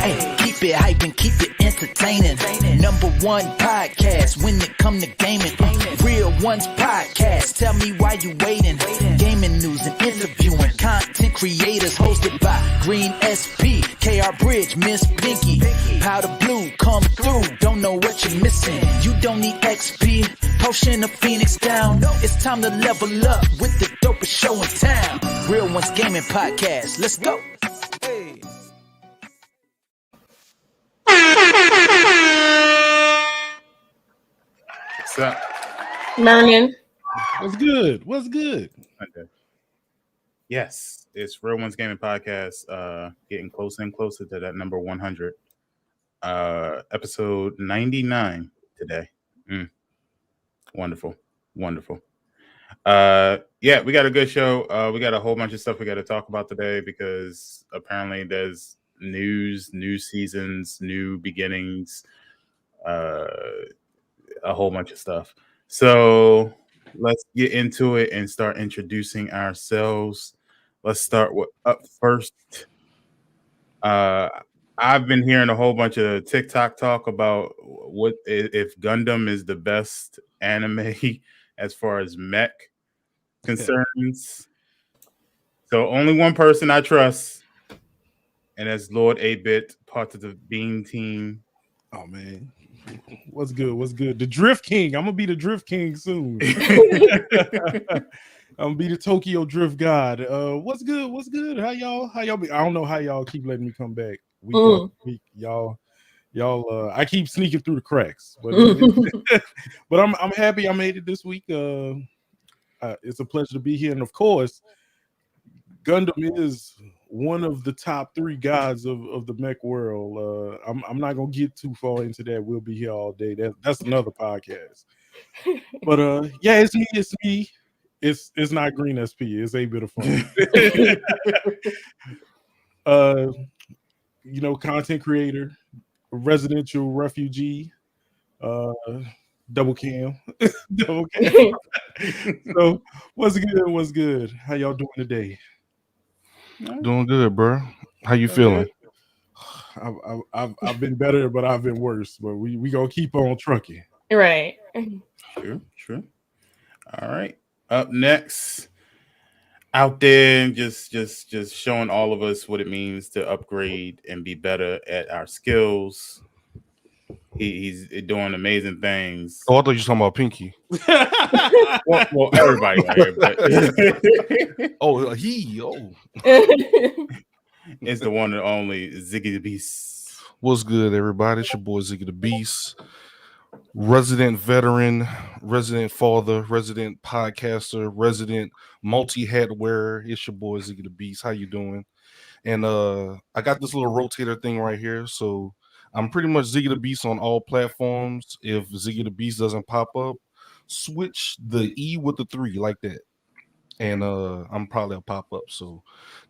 Hey, keep it hype and keep it entertaining. Number one podcast when it come to gaming. Real Ones Podcast. Tell me why you waiting. Gaming news and interviewing content creators hosted by GreenSP, KR Bridge, Miss Pinky, Powder Blue, come through. Don't know what you're missing. You don't need XP, potion of Phoenix down. It's time to level up with the dopest show in town. Real Ones Gaming Podcast. Let's go. Hey. What's up? Merlin. What's good? What's good? Okay. Yes, it's Real Ones Gaming Podcast. Getting closer and closer to that number 100. Episode 99 today. Wonderful. Yeah, we got a good show. We got a whole bunch of stuff we got to talk about today because apparently there's news, new seasons, new beginnings, a whole bunch of stuff. So let's get into it and start introducing ourselves. Let's start with up first. I've been hearing a whole bunch of TikTok talk about what if Gundam is the best anime as far as mech concerns. So only one person I trust, and that's Lord 8-Bit, part of the Bean team. Oh man, what's good? The Drift King. I'm gonna be the Drift King soon. I'm gonna be the Tokyo Drift God. What's good? How y'all be? I don't know how y'all keep letting me come back week after week. Y'all. I keep sneaking through the cracks, but but I'm happy I made it this week. It's a pleasure to be here, and of course, Gundam is one of the top 3 gods of the mech world. I'm not gonna get too far into that. We'll be here all day. That's another podcast. But yeah, it's me. It's not GreenSP. It's 8-Bit of fun. Content creator, residential refugee, double cam. So what's good? How y'all doing today? Doing good, bro. How you feeling? I've been better, but I've been worse. But we gonna keep on trucking. Right. True. All right. Up next, out there, just showing all of us what it means to upgrade and be better at our skills. He's doing amazing things. Oh, I thought you were talking about Pinky. well, everybody out here, but it's the one and only Ziggy the Beast. What's good, everybody? It's your boy Ziggy the Beast, resident veteran, resident father, resident podcaster, resident multi-hat wearer. It's your boy Ziggy the Beast. How you doing? And I got this little rotator thing right here, so I'm pretty much Ziggy the Beast on all platforms. If Ziggy the Beast doesn't pop up, switch the E with the 3 like that. And I'm probably a pop-up. So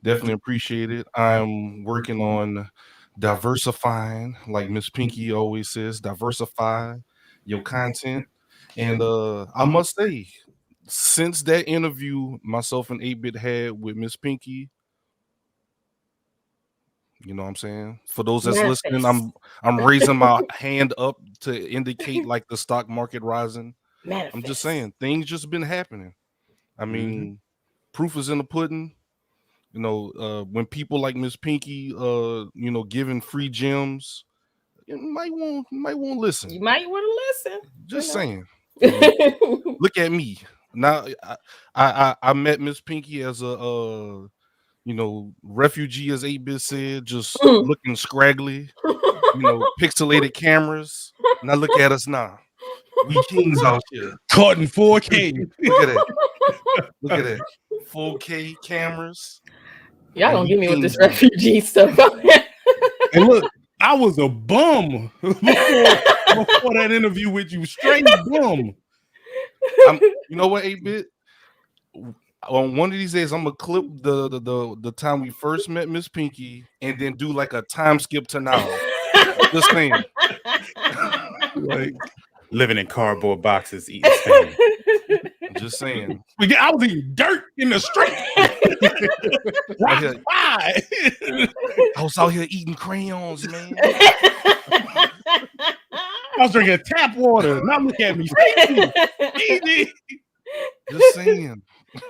definitely appreciate it. I'm working on diversifying, like Miss Pinky always says, diversify your content. And I must say, since that interview myself and 8-Bit had with Miss Pinky, you know what I'm saying? For those that's listening, I'm raising my hand up to indicate like the stock market rising. I'm just saying things just been happening. I mean, proof is in the pudding. You know, when people like Miss Pinky, giving free gems, you might want to listen. You might want to listen. Just saying. Look at me now. I met Miss Pinky as a refugee, as 8-Bit said, just looking scraggly, pixelated cameras. Now look at us now. We kings out here. Caught in 4K. Look at that. Look at that. 4K cameras. Y'all don't give me with this refugee stuff. And look, I was a bum before that interview with you. Straight bum. You know what, 8-Bit? On one of these days, I'm gonna clip the time we first met Miss Pinky and then do like a time skip to now. Just saying. Like living in cardboard boxes, eating spam. Just saying. I was eating dirt in the street. I was out here eating crayons, man. I was drinking tap water. Now look at me. Easy. Just saying.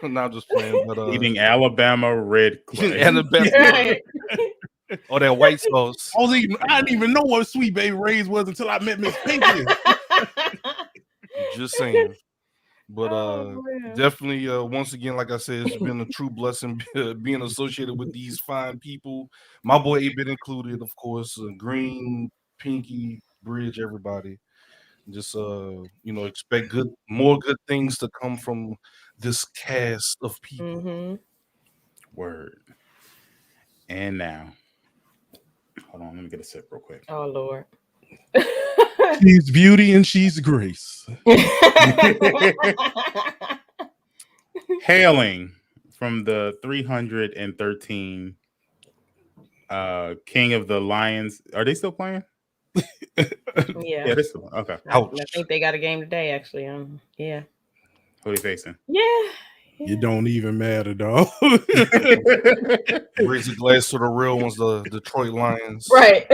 Not just playing, but eating Alabama red clay. Alabama. Or that white sauce. I didn't even know what Sweet Baby Ray's was until I met Miss Pinky. Just saying. But definitely, once again, like I said, it's been a true blessing being associated with these fine people. My boy A-Bit included, of course. Green, Pinky, Bridge, everybody. Just expect more good things to come from this cast of people. Mm-hmm. Word. And now, hold on, let me get a sip real quick. Oh Lord. She's beauty and she's grace. Hailing from the 313 King of the Lions. Are they still playing? Yeah, they're still okay. I think they got a game today, actually. Yeah. Who are they facing? Yeah. It don't even matter, dog. Raise a glass to the real ones, the Detroit Lions. Right.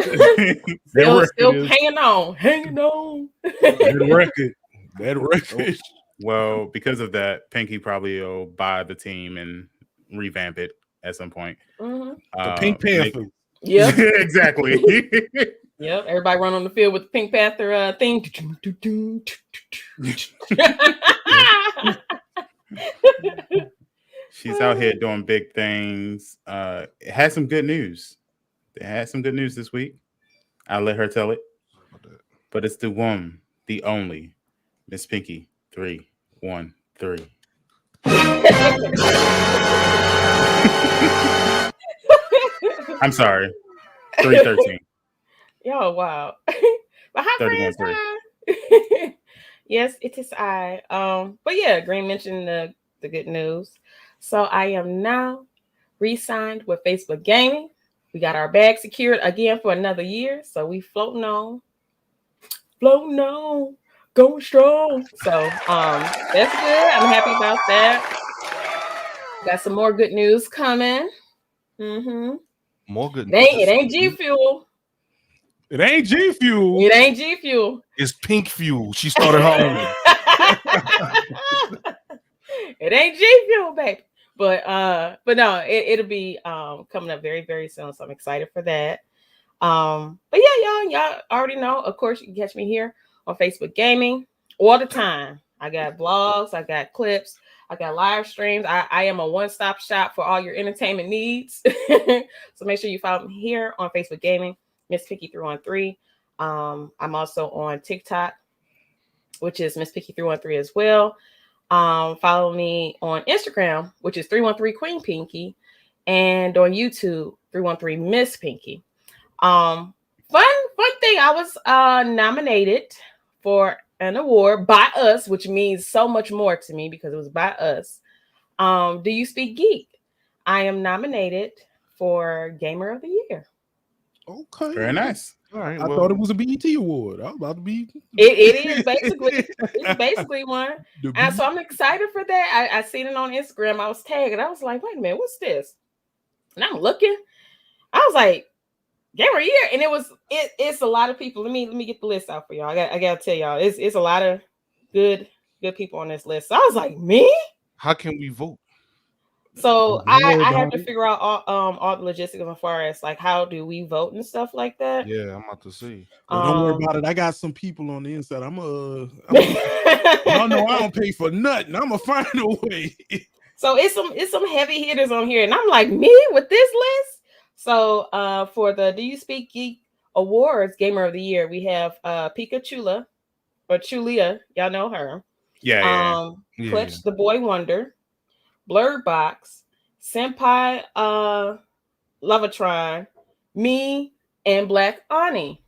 still hanging on. That record. Well, because of that, Pinky probably will buy the team and revamp it at some point. Mm-hmm. The Pink Panther. Yeah, exactly. Yep. Everybody run on the field with the Pink Panther thing. She's out here doing big things. It had some good news. They had some good news this week. I'll let her tell it. But it's the one, the only, Miss Pinky 313. I'm sorry. 313. Yo, wow. But hi, friends. Yes, it is I. But yeah, Green mentioned the good news. So I am now re-signed with Facebook Gaming. We got our bag secured again for another year. So we floating on, going strong. So that's good. I'm happy about that. Got some more good news coming. Mm-hmm. More good news. It ain't G Fuel. It ain't G Fuel. It ain't G Fuel. It's Pink Fuel. She started her own. It ain't G Fuel, baby. But no, it'll be coming up very, very soon. So I'm excited for that. But yeah, y'all already know. Of course, you can catch me here on Facebook Gaming all the time. I got vlogs, I got clips, I got live streams. I am a one-stop shop for all your entertainment needs. So make sure you follow me here on Facebook Gaming, Miss Pinky 313. I'm also on TikTok, which is Miss Pinky 313 as well. Follow me on Instagram, which is 313 Queen Pinky, and on YouTube 313 Miss Pinky. Fun thing, I was nominated for an award by us, which means so much more to me because it was by us. Do You Speak Geek? I am nominated for Gamer of the Year. Okay, very nice. All right, I thought it was a BET award. I was about to be. It is basically. It's basically one, and so I'm excited for that. I seen it on Instagram. I was tagged, and I was like, "Wait a minute, what's this?" And I'm looking. I was like, "Gamer of the Year," and it's a lot of people. Let me get the list out for y'all. I gotta tell y'all, it's a lot of good people on this list. So I was like, "Me? How can we vote?" So I have to figure out all the logistics as far as like how do we vote and stuff like that. Yeah, I'm about to see. Don't worry about it. I got some people on the inside. I know I don't pay for nothing. I'm gonna find a way. So it's some heavy hitters on here, and I'm like, me with this list. So for the Do You Speak Geek Awards Gamer of the Year, we have Pika Chula or Chulia, y'all know her. Yeah. Clutch the Boy Wonder, Blurred Box, Senpai Lovatron, me, and Black Ani.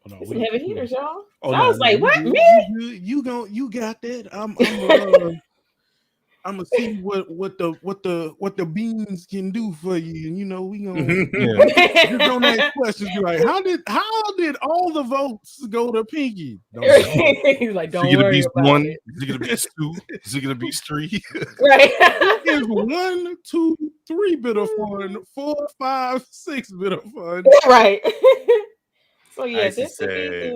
Some heavy hitters, y'all. I was like, what? Me? You got that? I'm gonna see what the beans can do for you, and we gonna just don't ask questions. Be like, how did all the votes go to Pinky? He's like, don't worry about it. Is it gonna be 2? Is it gonna be 3? Right? It's 1, 2, 3 bit of fun, 4, 5, 6 bit of fun. Right. So yeah, this said,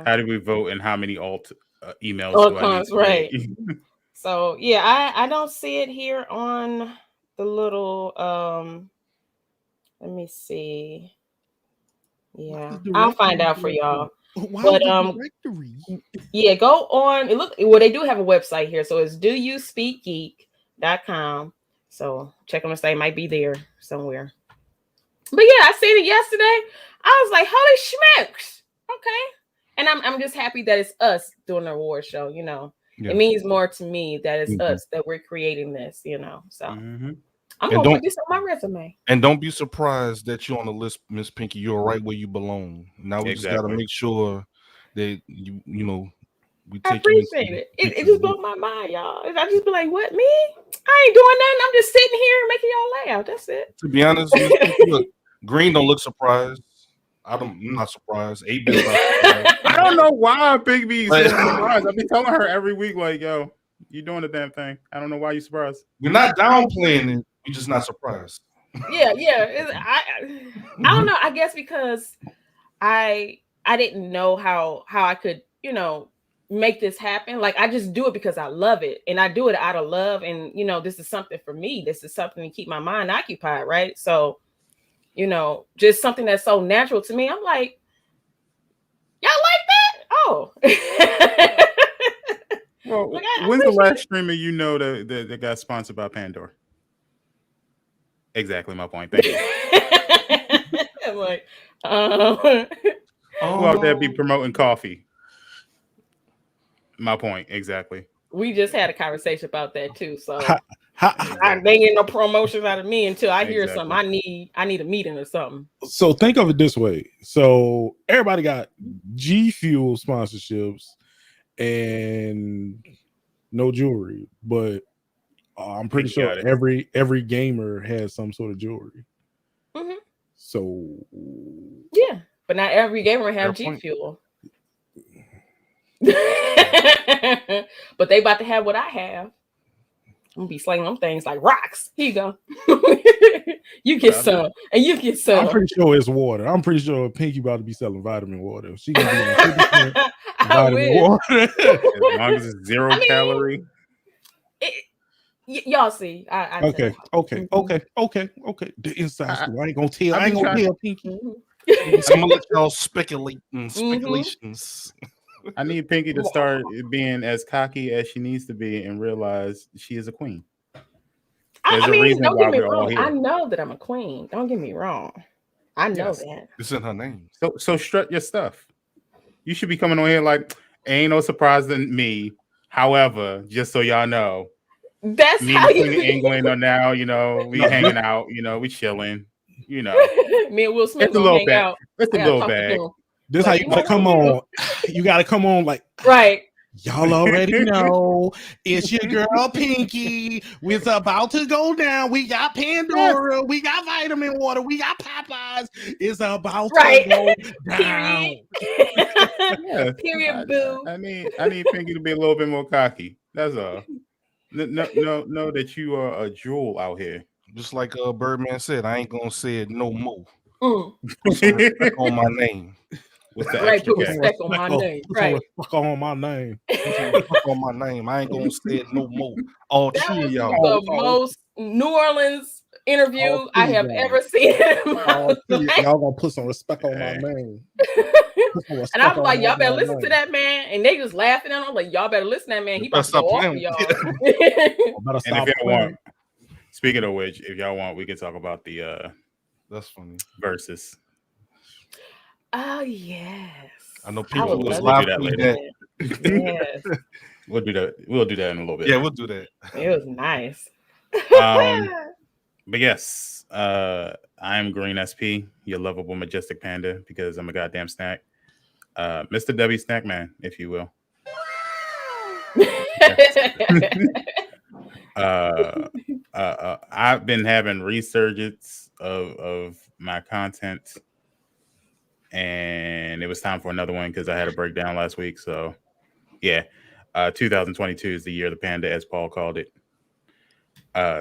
how do we vote and how many emails all do comes, I need to right? So yeah, I don't see it here on the little let me see. Yeah, I'll find out for y'all. But yeah, go on. They do have a website here, so it's doyouspeakgeek.com. So check on the site, might be there somewhere. But yeah, I seen it yesterday. I was like, holy smokes. Okay. And I'm just happy that it's us doing the award show, Yeah. It means more to me that it's us that we're creating this, So I'm gonna put this on my resume. And don't be surprised that you're on the list, Miss Pinky. You're right where you belong. Now we just gotta make sure that we take. I appreciate it. It just blew my mind, y'all. I just be like, what, me? I ain't doing nothing. I'm just sitting here making y'all laugh. That's it. To be honest, look, Green don't look surprised. I'm not surprised. 8-bit I don't know why Big B is so surprised. I've been telling her every week, like, yo, you're doing the damn thing. I don't know why you're surprised. We're not downplaying it. We're just not surprised. Yeah. I don't know. I guess because I didn't know how I could, make this happen. Like, I just do it because I love it, and I do it out of love. And this is something for me. This is something to keep my mind occupied, right? So, just something that's so natural to me. I'm like, y'all like that? Oh. Well, when's the last streamer that got sponsored by Pandora? Exactly my point. Thank you. I'm like, who out there be promoting coffee? My point, exactly. We just had a conversation about that too. So they get no promotions out of me until I hear something. I need a meeting or something. So think of it this way. So everybody got G Fuel sponsorships and no jewelry, but I'm pretty sure every gamer has some sort of jewelry. Mm-hmm. So yeah, but not every gamer have G Fuel. But they about to have what I have. I'm gonna be slinging them things like rocks. Here you go. You get some, and you get some. I'm pretty sure it's water. I'm pretty sure Pinky about to be selling vitamin water. She gonna be on 50% vitamin water. As long as it's 0 calorie. Y'all see. Okay. The inside story. I ain't gonna tell Pinky. I'm gonna let y'all speculate and speculations. I need Pinky to start being as cocky as she needs to be and realize she is a queen. Don't get me wrong. I know that I'm a queen. Don't get me wrong. I know that. It's in her name. So strut your stuff. You should be coming on here like, ain't no surprise than me. However, just so y'all know, that's me how and England are now, we hanging out, we chilling, Me and Will Smith gonna hang out. It's a little bag. This how you gotta come on. You gotta come on like right. Y'all already know it's your girl Pinky. It's about to go down. We got Pandora. We got vitamin water. We got Popeyes. It's about to go down. Period. Boo. I need Pinky to be a little bit more cocky. That's all. Know that you are a jewel out here. Just like Birdman said, I ain't gonna say it no more. Put some respect on my name. With the right, put respect on my name. Right. Respect on my name. Respect on my name. I ain't gonna say it no more. All two of y'all. The most New Orleans interview I have ever seen. Y'all gonna put some respect on my name. And I'm like, y'all better listen to that man. And they just laughing at him. I'm like, y'all better listen to that man. He about to go off of y'all. And if y'all want, speaking of which, if y'all want, we can talk about the that's funny versus. Oh yes. I know people was laughing at that. Yes. We'll do that. We'll do that in a little bit. Yeah, we'll do that. It was nice. But yes, I'm GreenSP, your lovable majestic panda, because I'm a goddamn snack. Mr. W Snack Man, if you will. I've been having resurgence of my content, and it was time for another one because I had a breakdown last week. So, yeah, 2022 is the year of the panda, as Paul called it.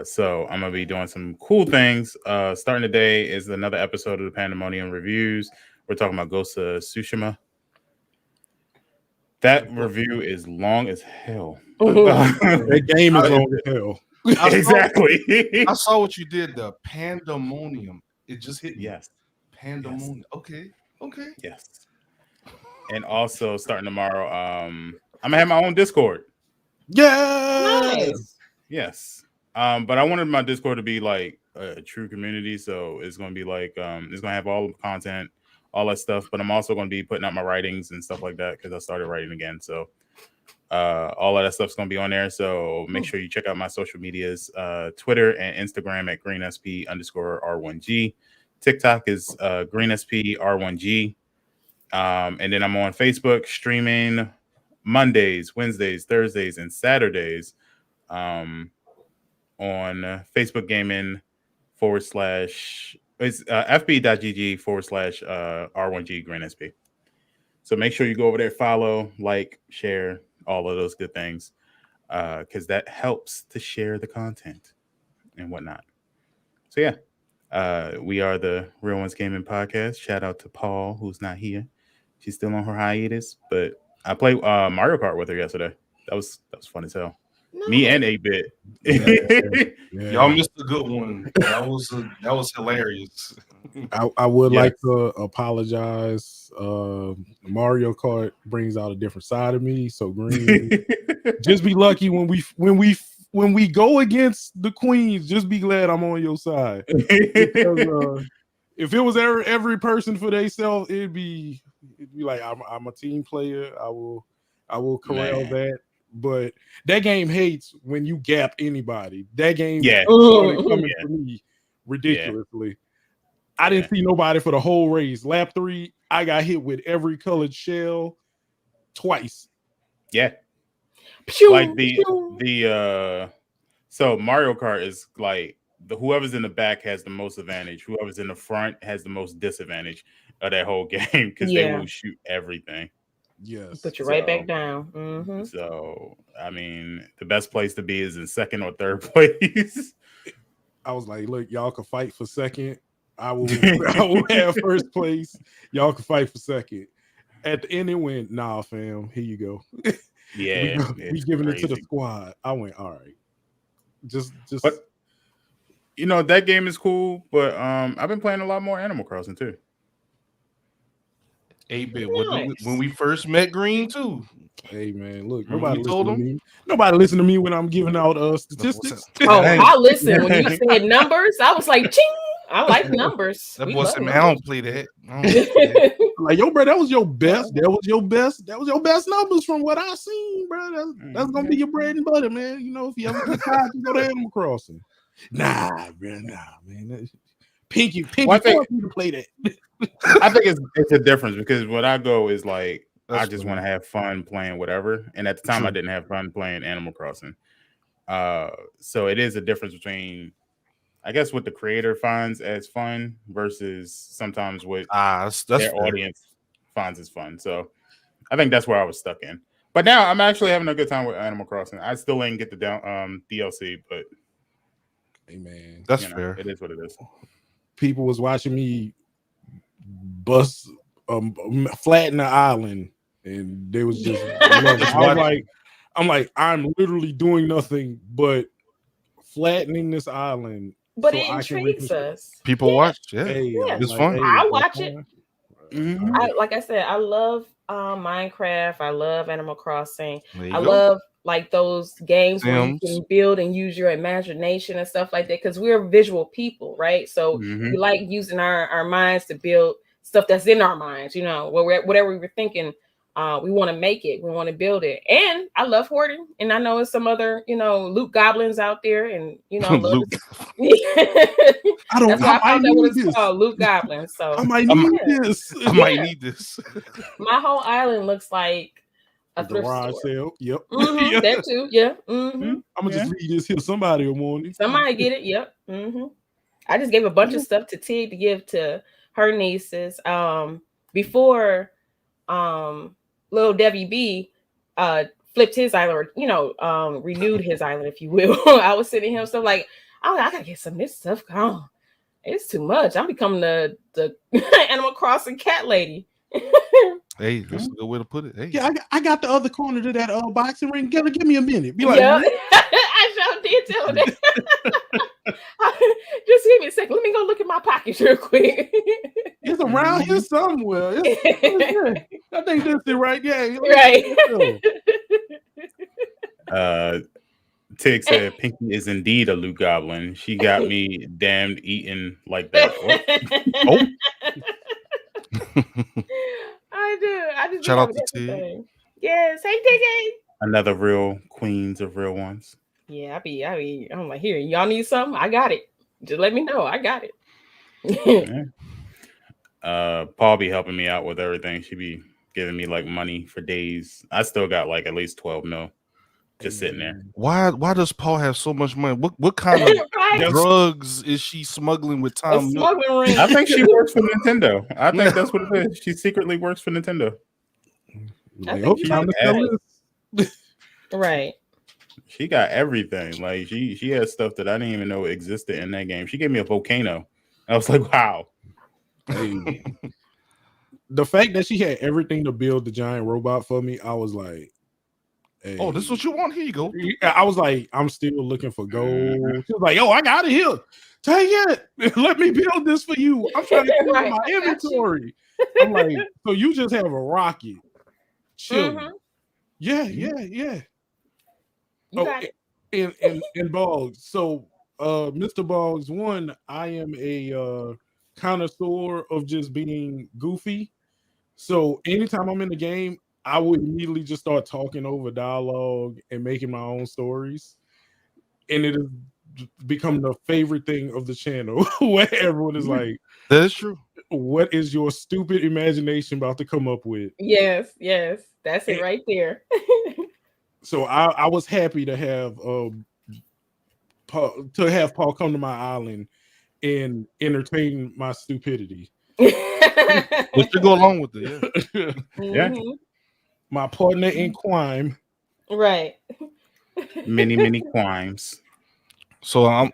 So I'm gonna be doing some cool things. Starting today is another episode of the Pandemonium Reviews. We're talking about Ghost of Tsushima. That review is long as hell. That game is long as hell. Exactly. I saw what you did. The Pandemonium. It just hit me. Yes. Pandemonium. Yes. Okay. Yes. And also starting tomorrow, I'm gonna have my own Discord. Nice. Yes. But I wanted my Discord to be like a true community, so it's gonna be like it's gonna have all the content, all that stuff. But I'm also gonna be putting out my writings and stuff like that because I started writing again. So all of that stuff's gonna be on there. So make sure you check out my social medias, Twitter and Instagram at GreenSP_R1G. TikTok is GreenSP R1G. And then I'm on Facebook streaming Mondays, Wednesdays, Thursdays, and Saturdays. On Facebook Gaming / it's fb.gg / R1G GreenSP. So make sure you go over there, follow, like, share, all of those good things, because that helps to share the content and whatnot. So yeah, we are the RealOnesGaming Podcast. Shout out to Paul, who's not here. She's still on her hiatus, but I played Mario Kart with her yesterday. That was fun as hell. Nice. Me and 8-Bit. Yeah. Y'all missed a good one. That was hilarious. I would like to apologize. Mario Kart brings out a different side of me. So Green, just be lucky when we go against the Queens. Just be glad I'm on your side. Because, if it was every person for themselves, it'd be like I'm a team player. I will corral that. But that game hates when you gap anybody. That game started coming for me ridiculously. Yeah. I didn't see nobody for the whole race. Lap 3, I got hit with every colored shell twice. Yeah. Like so Mario Kart is like whoever's in the back has the most advantage. Whoever's in the front has the most disadvantage of that whole game because they will shoot everything. Yes. Put you right back down. Mm-hmm. So, I mean, the best place to be is in second or third place. I was like, look, y'all can fight for second. I will have first place. Y'all can fight for second. At the end, it went, nah, fam, here you go. Yeah. we giving it to the squad. I went, all right. Just but, you know, that game is cool, but I've been playing a lot more Animal Crossing too. 8-Bit, when we first met Green too. Hey man, look, nobody listen to me. Nobody listen to me when I'm giving out statistics. I listen when you said numbers. I was like, ching. I like numbers. That boy said, man, I don't play that. Like, yo, bro, that was your best. That was your best numbers from what I seen, bro. That's gonna be your bread and butter, man. You know, if you ever get tired, you go to Animal Crossing. Nah, man. Pinky, want me to play that. I think it's a difference because what I go is like I just want to have fun playing whatever, and at the time I didn't have fun playing Animal Crossing. So it is a difference between, I guess, what the creator finds as fun versus sometimes what their audience finds as fun. So I think that's where I was stuck in. But now I'm actually having a good time with Animal Crossing. I still ain't get the DLC, but hey man, that's fair. It is what it is. People was watching me bust flatten the island, and they was just I'm like I'm literally doing nothing but flattening this island. But it intrigues us. People watch, it's fun. I watch it. Mm-hmm. Like I said, I love Minecraft. I love Animal Crossing. I love like those games where you can build and use your imagination and stuff like that, because we're visual people, right? So we like using our minds to build stuff that's in our minds, you know, whatever we were thinking, we want to make it, we want to build it. And I love hoarding, and I know it's some other, you know, loot goblins out there, and you know, loot. I don't. That's why I found out what it's called, loot goblins. So I might need this. I might need this. My whole island looks like A The thrift garage store. sale. Yep. Mm-hmm, that too. Yeah. Mm-hmm. I'm gonna just leave this here. Somebody will want it. Somebody get it. Yep. Mm-hmm. I just gave a bunch of stuff to Tig to give to her nieces. Before little Debbie B flipped his island, or renewed his island, if you will. I was sending him stuff like, oh, I gotta get some of this stuff. Oh, it's too much. I'm becoming the Animal Crossing cat lady. Hey, that's a good way to put it. Hey, Yeah, I got the other corner to that boxing ring. Give me a minute. Be like, Yeah, I sure did tell him that. Just give me a second. Let me go look at my pockets real quick. it's around here somewhere. I think that's it right. Yeah, Right. Tig said Pinky is indeed a Loot Goblin. She got me damned eating like that. Oh. I do. I just Shout out to Tig. Yes. Hey, Tig. Another real queens of real ones. Yeah, I'm like, here, y'all need something? I got it. Just let me know. I got it. Paul be helping me out with everything. She be giving me like money for days. I still got like at least 12 mil just sitting there. Why does Paul have so much money? What kind of drugs is she smuggling with Tom? I think she works for Nintendo. I think that's what it is. She secretly works for Nintendo. Right. She got everything. Like she has stuff that I didn't even know existed in that game. She gave me a volcano. I was like, wow. Hey. The fact that she had everything to build the giant robot for me, I was like, hey. Oh, this is what you want? Here you go. I was like, I'm still looking for gold. She was like, I got it here. Take it. Let me build this for you. I'm trying to clear my inventory. I'm like, so you just have a rocket. Chill. Mm-hmm. Yeah. You got it. And Boggs. So Mr. Boggs, one, I am a connoisseur of just being goofy. So anytime I'm in the game, I would immediately just start talking over dialogue and making my own stories. And it has become the favorite thing of the channel where everyone is like, that is true. What is your stupid imagination about to come up with? Yes. That's it right there. So I was happy to have Paul come to my island and entertain my stupidity. But you go along with it, yeah. Mm-hmm. My partner in crime. Right. Many crimes. So I'm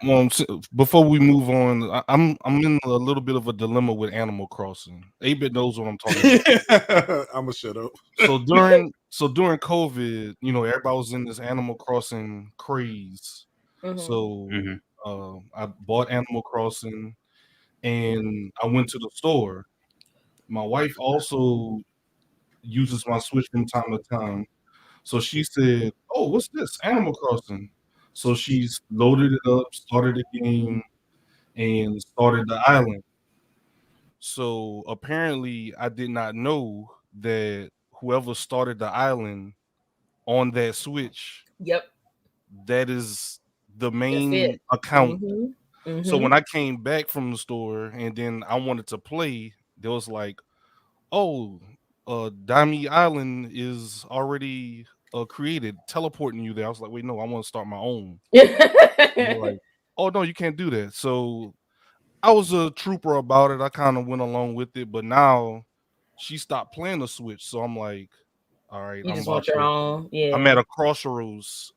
before we move on, I'm in a little bit of a dilemma with Animal Crossing. 8-Bit knows what I'm talking about. I'm gonna shut up. So during COVID, everybody was in this Animal Crossing craze. Mm-hmm. So I bought Animal Crossing and I went to the store. My wife also uses my Switch from time to time. So she said, "Oh, what's this? Animal Crossing." So she's loaded it up, started the game, and started the island. So apparently I did not know that whoever started the island on that Switch, Yep, that is the main account. Mm-hmm. Mm-hmm. So when I came back from the store and then I wanted to play, there was like, oh, Dami Island is already created, teleporting you there. I was like, wait, no, I want to start my own. Like, oh no, you can't do that. So I was a trooper about it. I kind of went along with it, but now she stopped playing the Switch. So I'm like, all right, you just want your own. Yeah, I'm at a crossroads.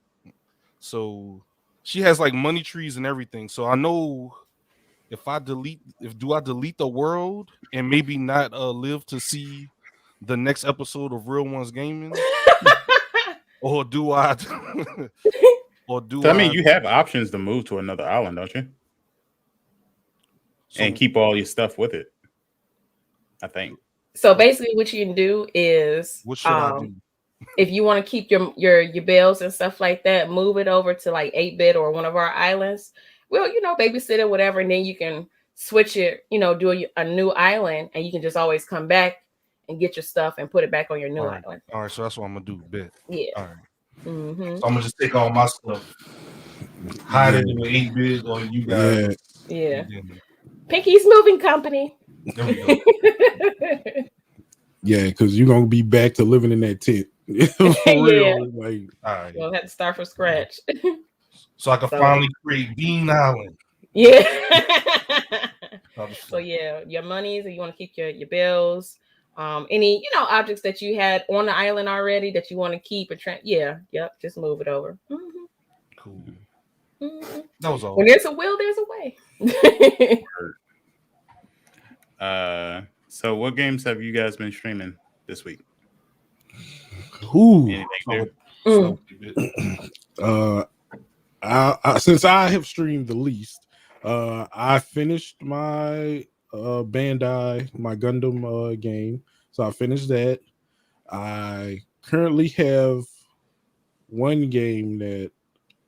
So she has like money trees and everything. So I know if I delete the world and maybe not live to see the next episode of Real Ones Gaming, or do I? I mean, you have options to move to another island, don't you? And keep all your stuff with it, I think. So basically, what you can do is, what should I do? If you want to keep your bills and stuff like that, move it over to like 8-Bit or one of our islands. Well, babysit it, whatever, and then you can switch it. Do a new island, and you can just always come back and get your stuff and put it back on your new island. All right, so that's what I'm gonna do. Bet. Yeah. All right. Mm-hmm. So I'm gonna just take all my stuff, hide it in the 8-Bit, or you guys. Yeah. Pinky's Moving Company. There we go. Yeah, because you're gonna be back to living in that tent. For Yeah. real. Like, All right. We'll have to start from scratch. So I can finally create Bean Island. Yeah. That was So fun. yeah, your monies, and you want to keep your bills. Any objects that you had on the island already that you want to keep and just move it over. Mm-hmm. Cool. Mm-hmm. That was all. When there's a will, there's a way. So what games have you guys been streaming this week? ooh. Anything new? Since I have streamed the least, I finished my Bandai, my Gundam game. So I finished that. I currently have one game that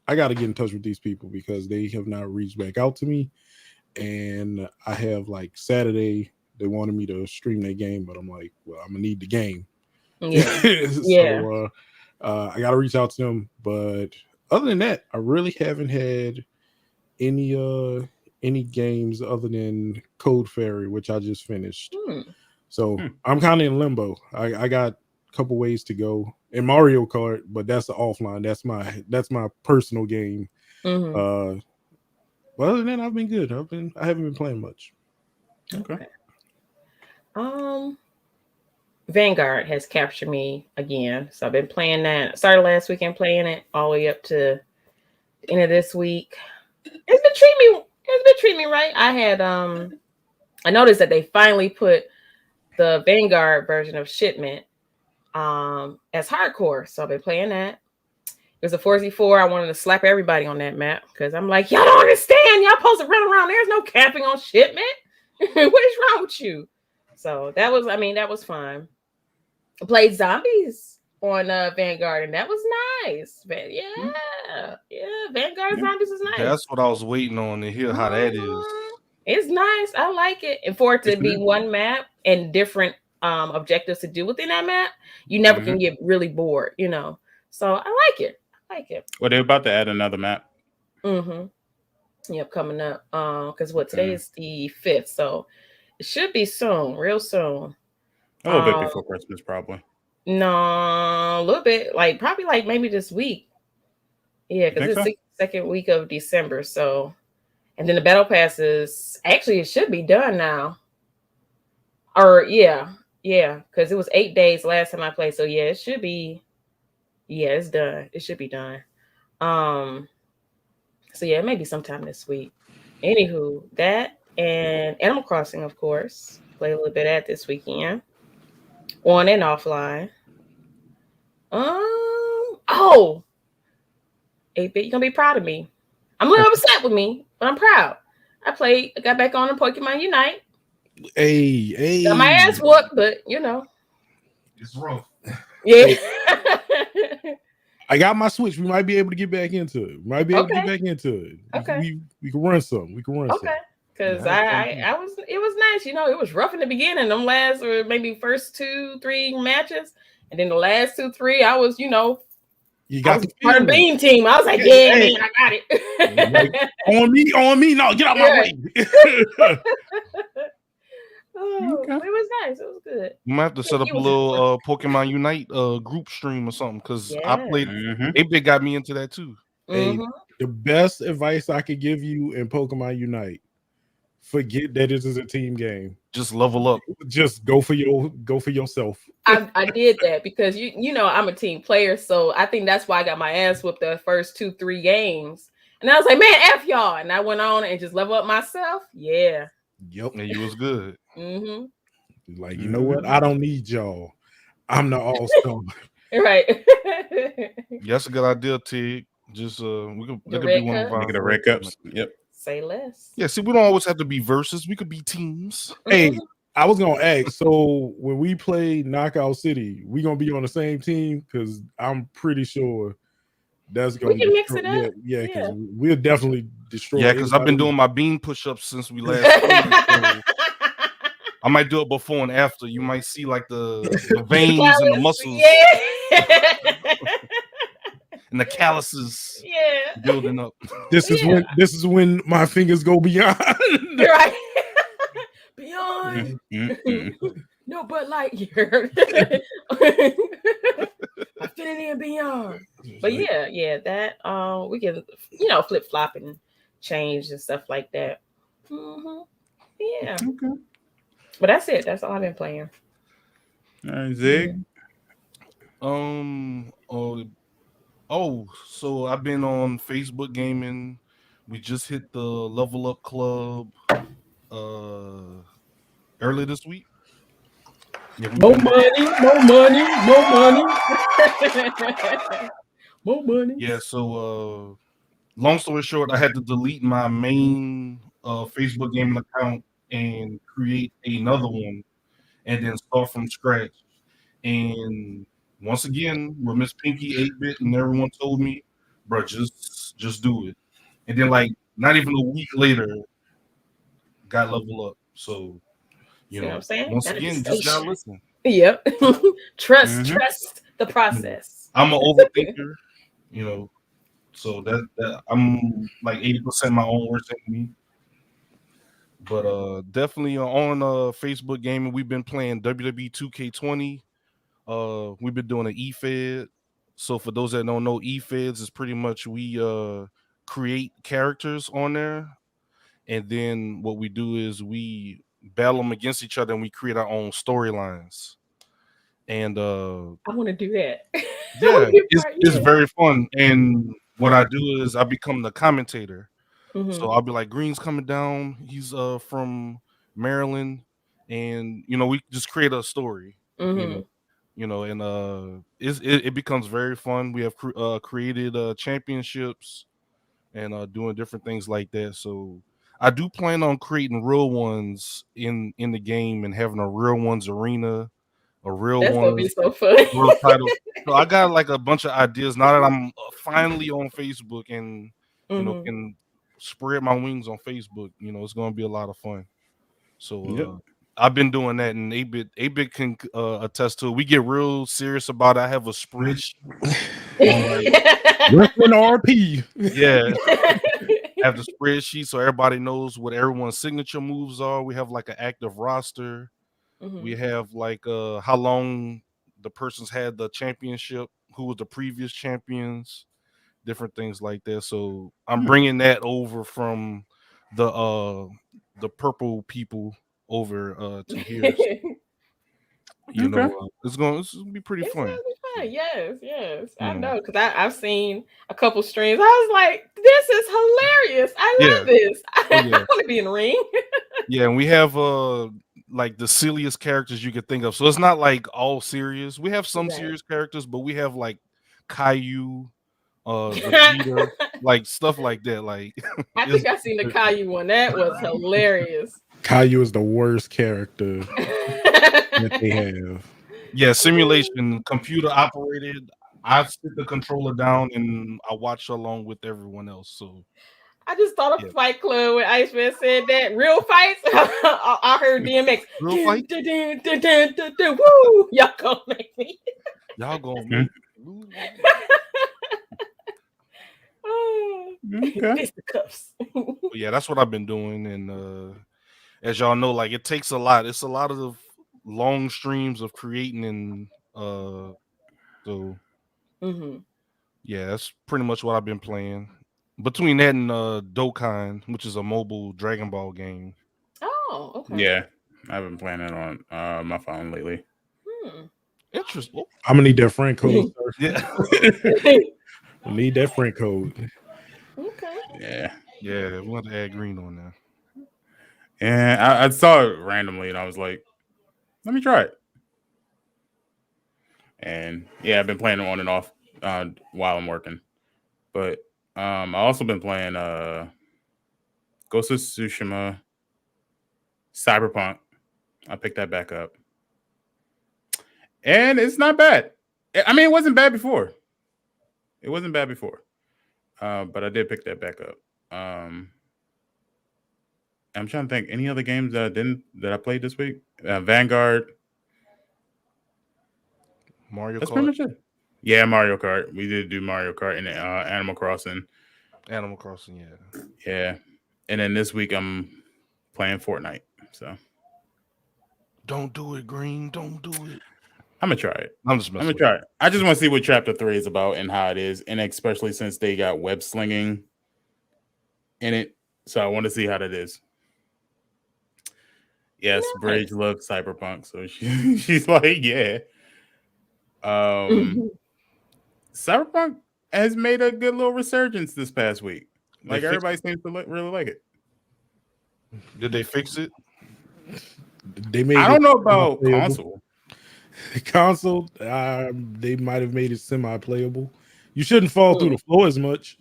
I got to get in touch with these people because they have not reached back out to me. And I have like Saturday, they wanted me to stream that game, but I'm like, well, I'm gonna need the game. Yeah. So I got to reach out to them. But other than that, I really haven't had any games other than Code Fairy, which I just finished. So I'm kind of in limbo. I got a couple ways to go. And Mario Kart, but that's offline. That's my personal game. Mm-hmm. But other than that, I've been good. I haven't been playing much. Okay. Vanguard has captured me again. So I've been playing that. Started last weekend playing it all the way up to the end of this week. It's been treating me right. I had I noticed that they finally put the Vanguard version of Shipment as hardcore. So I've been playing that. It was a 4z4. I wanted to slap everybody on that map because I'm like, y'all don't understand. Y'all supposed to run around. There's no capping on Shipment. What is wrong with you? So that was fun. I played Zombies on Vanguard, and that was nice. But Vanguard Zombies is nice. That's what I was waiting on to hear how that is. It's nice. I like it. And for it to be one map and different objectives to do within that map, you never can get really bored, So I like it. Well, they're about to add another map. Yep, coming up. Because today is the 5th, so it should be soon, real soon. A little bit before Christmas, probably. No, a little bit, probably maybe this week. Yeah, because it's the second week of December. So, and then the battle passes. Actually, it should be done now. Or because it was 8 days last time I played. So it should be. Yeah, it's done. It should be done. So maybe sometime this week. Anywho, that and Animal Crossing, of course. Play a little bit at this weekend. On and offline. 8-bit, you're gonna be proud of me. I'm a little upset with me, but I'm proud. I got back on in Pokemon Unite. Hey. Got my ass whooped, but It's rough. Yeah. I got my Switch. We might be able to get back into it. Okay. We can run some. Okay. Because it was nice. It was rough in the beginning. Them last or maybe first 2-3 matches. And then the last 2-3, I was, you got the part of the Beam team. I was like, man, I got it. on me. No, get out my way. It was nice. It was good. You might have to set up a little Pokemon Unite group stream or something because I played. 8-bit got me into that too. Hey, the best advice I could give you in Pokemon Unite: forget that it is a team game. Just level up. Just go for yourself. I did that because I'm a team player, so I think that's why I got my ass whooped the first 2-3 games, and I was like, man, F y'all, and I went on and just level up myself. Yeah. Yep. And you was good. Like, you know what? I don't need y'all. I'm the all-star. Right. That's a good idea, Tig. Just we could be one of our Make it a red cups. Yep. Say less. Yeah, see, we don't always have to be versus. We could be teams. Hey, I was gonna ask. So when we play Knockout City, we gonna be on the same team? Because I'm pretty sure that's gonna. We can mix it up. Yeah, because we'll definitely destroy. Yeah, because I've been doing my bean push-ups since we last played. So I might do it before and after. You might see like the veins and the muscles. And the calluses building up. This is when my fingers go beyond. Right. Beyond. No, but like and beyond. But yeah, that we can flip flop and change and stuff like that. Yeah. Okay. But that's it. That's all I've been playing. All right, Zig. So I've been on Facebook gaming. We just hit the Level Up Club early this week. Yeah, more money. More money. Yeah, so long story short, I had to delete my main Facebook gaming account and create another one and then start from scratch. And once again, with Miss Pinky 8-bit and everyone told me, bro, just do it. And then like not even a week later, got Level Up. So you know, what I'm saying? once again, just gotta listen. Yep. Trust the process. I'm an overthinker, so that I'm like 80% my own worst enemy. But definitely on Facebook gaming, we've been playing WWE 2K20. We've been doing an E-Fed. So for those that don't know, E-Feds is pretty much we create characters on there, and then what we do is we battle them against each other and we create our own storylines. And I want to do that. Yeah, it's very fun. And what I do is I become the commentator. So I'll be like, Green's coming down. He's from Maryland, and we just create a story. And it becomes very fun. We have created championships and doing different things like that. So I do plan on creating real ones in the game and having a real ones arena, a real That's one. Gonna be so fun. Real title. So I got like a bunch of ideas now that I'm finally on Facebook and can spread my wings on Facebook. It's gonna be a lot of fun. So I've been doing that, and 8-bit can attest to it. We get real serious about it. I have a spreadsheet. Wrestling RP. Yeah. Have the spreadsheet so everybody knows what everyone's signature moves are. We have like an active roster. We have like how long the person's had the championship, who was the previous champions, different things like that. So I'm bringing that over from the purple people over to here. So, it's gonna be pretty fun. Yes. I know, because I've seen a couple streams. I was like, this is hilarious. I love this. I want to be in the ring. Yeah, and we have like the silliest characters you could think of. So it's not like all serious. We have some serious characters, but we have like Caillou, Vegeta, like stuff like that. Like I think I seen the Caillou one. That was hilarious. Caillou is the worst character that they have. Yeah, simulation, computer operated. I sit the controller down and I watch along with everyone else. So I just thought of Fight Club when Iceman said that. Real fights. I heard DMX. Real fight. Woo! Y'all gonna make me. Y'all gonna make me. Fisticuffs. Yeah, that's what I've been doing, and as y'all know, like it takes a lot. It's a lot of long streams of creating, and so yeah, that's pretty much what I've been playing. Between that and Dokon, which is a mobile Dragon Ball game. Oh, okay. Yeah, I've been playing it on my phone lately. Interesting. I'm gonna need that friend code. Yeah, I need that friend code. Okay. Yeah, we want to add Green on there. And I saw it randomly, and I was like, let me try it. And yeah, I've been playing it on and off while I'm working. But I also been playing Ghost of Tsushima, Cyberpunk. I picked that back up. And it's not bad. I mean, it wasn't bad before. But I did pick that back up. I'm trying to think any other games that I played this week. Vanguard. Mario That's Kart. pretty much it. Yeah, Mario Kart. We did do Mario Kart and Animal Crossing. Animal Crossing, yeah. Yeah. And then this week I'm playing Fortnite. So don't do it, Green. Don't do it. I'm gonna try it. I'm gonna try it. I just want to see what Chapter 3 is about and how it is, and especially since they got web slinging in it. So I want to see how that is. Yes, Nice. Bridge loves Cyberpunk, so she's like, yeah. Cyberpunk has made a good little resurgence this past week. Like everybody seems to really like it. Did they fix it? They made. I don't know about console. Console, they might have made it semi-playable. You shouldn't fall through the floor as much.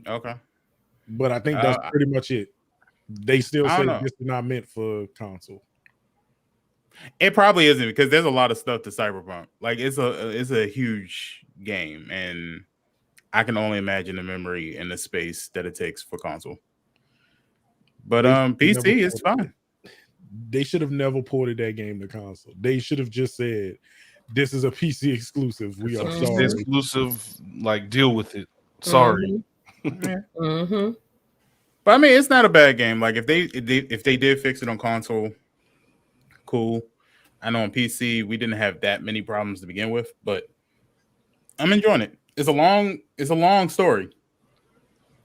Okay, but I think that's pretty much it. They still say this is not meant for console. It probably isn't because there's a lot of stuff to Cyberpunk. Like it's a huge game, and I can only imagine the memory and the space that it takes for console. But PC is fine. They should have never ported that game to console. They should have just said, "This is a PC exclusive. We are sorry." Exclusive, like deal with it. Sorry. Mm-hmm. But I mean, it's not a bad game. Like if they did fix it on console, cool. I know on PC we didn't have that many problems to begin with, but I'm enjoying it. It's a long story.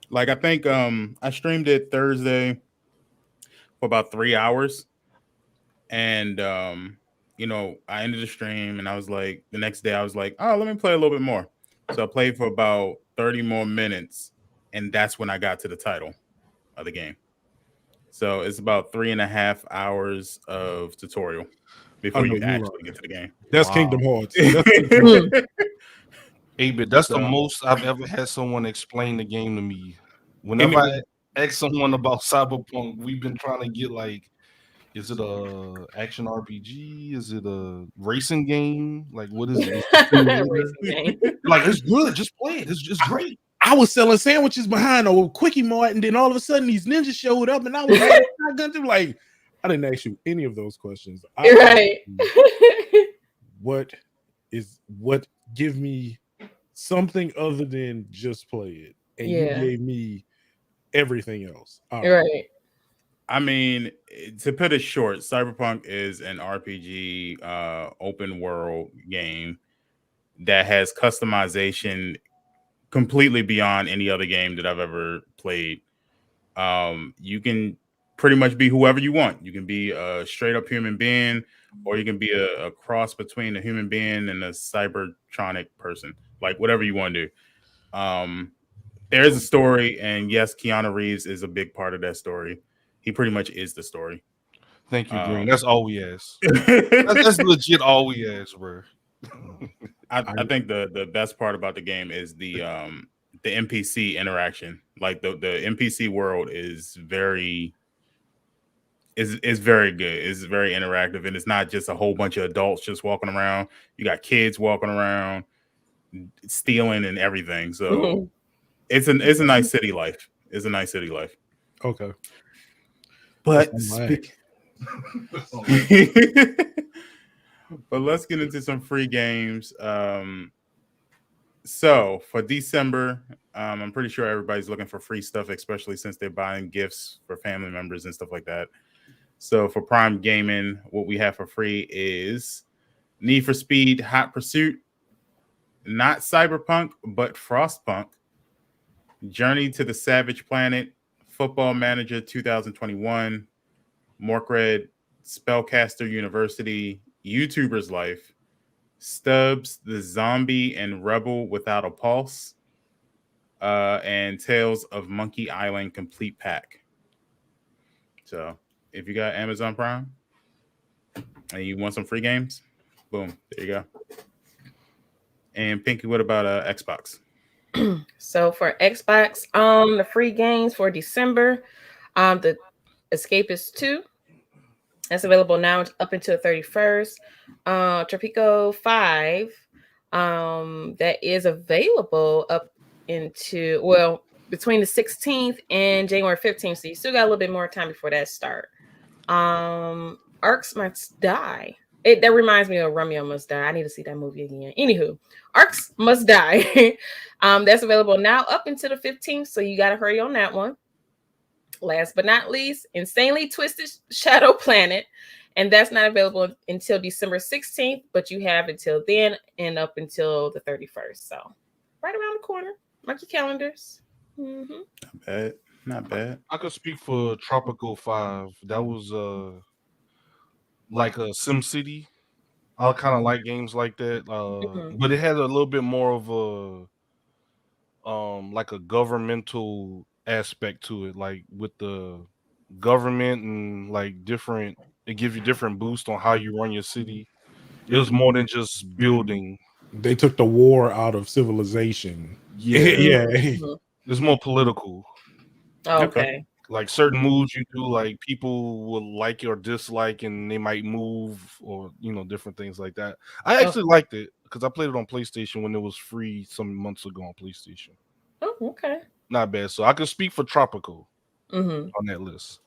Like I think I streamed it Thursday for about 3 hours, and you know, I ended the stream and I was like, the next day I was like, oh, let me play a little bit more. So I played for about 30 more minutes, and that's when I got to the title of the game. So it's about 3.5 hours of tutorial before you actually get to the game. That's Kingdom Hearts. Hey, but that's the most I've ever had someone explain the game to me. Whenever I ask someone about Cyberpunk, we've been trying to get like, is it a action RPG? Is it a racing game? Like, what is it? Like, it's good. Just play it. It's great. I was selling sandwiches behind a Quickie Mart, and then all of a sudden these ninjas showed up, and I was like, I didn't ask you any of those questions. What give me something other than just play it, and you gave me everything else. Right. I mean, to put it short, Cyberpunk is an RPG open world game that has customization completely beyond any other game that I've ever played. You can pretty much be whoever you want. You can be a straight up human being, or you can be a cross between a human being and a cybertronic person, like whatever you want to do. There's a story, and yes, Keanu Reeves is a big part of that story. He pretty much is the story. Thank you, Green. That's all we ask. that's legit all we ask, bro. I think the best part about the game is the NPC interaction. Like the NPC world is very good. It's very interactive, and it's not just a whole bunch of adults just walking around. You got kids walking around, stealing and everything. So it's a nice city life. It's a nice city life. Okay. But but let's get into some free games. So for December, I'm pretty sure everybody's looking for free stuff, especially since they're buying gifts for family members and stuff like that. So for Prime Gaming, what we have for free is Need for Speed Hot Pursuit, not Cyberpunk, but Frostpunk, Journey to the Savage Planet, Football Manager 2021, Morkred, Spellcaster University, YouTuber's Life, Stubbs, the Zombie and Rebel Without a Pulse, and Tales of Monkey Island Complete Pack. So if you got Amazon Prime and you want some free games, boom, there you go. And Pinky, what about Xbox? So for Xbox, the free games for December, the Escapist 2, that's available now up until the 31st. Tropico 5, that is available up into, well, between the 16th and January 15th. So you still got a little bit more time before that start. Arcs Must Die. That reminds me of Romeo Must Die. I need to see that movie again. Anywho, Arcs Must Die. That's available now up until the 15th. So you got to hurry on that one. last but not least, Insanely Twisted Shadow Planet. And that's not available until December 16th, but you have until then and up until the 31st. So right around the corner. Mark your calendars. Mm-hmm. Not bad. I could speak for Tropical 5. That was like a Sim City. I kind of like games like that. But it had a little bit more of a like a governmental aspect to it, like with the government and like different, it gives you different boosts on how you run your city. It was more than just building. They took the war out of civilization. Yeah. Mm-hmm. It's more political. Okay. Like certain moves you do, like people will like or dislike, and they might move or different things like that. I actually liked it because I played it on PlayStation when it was free some months ago on PlayStation. Oh, okay. Not bad. So I could speak for Tropical on that list.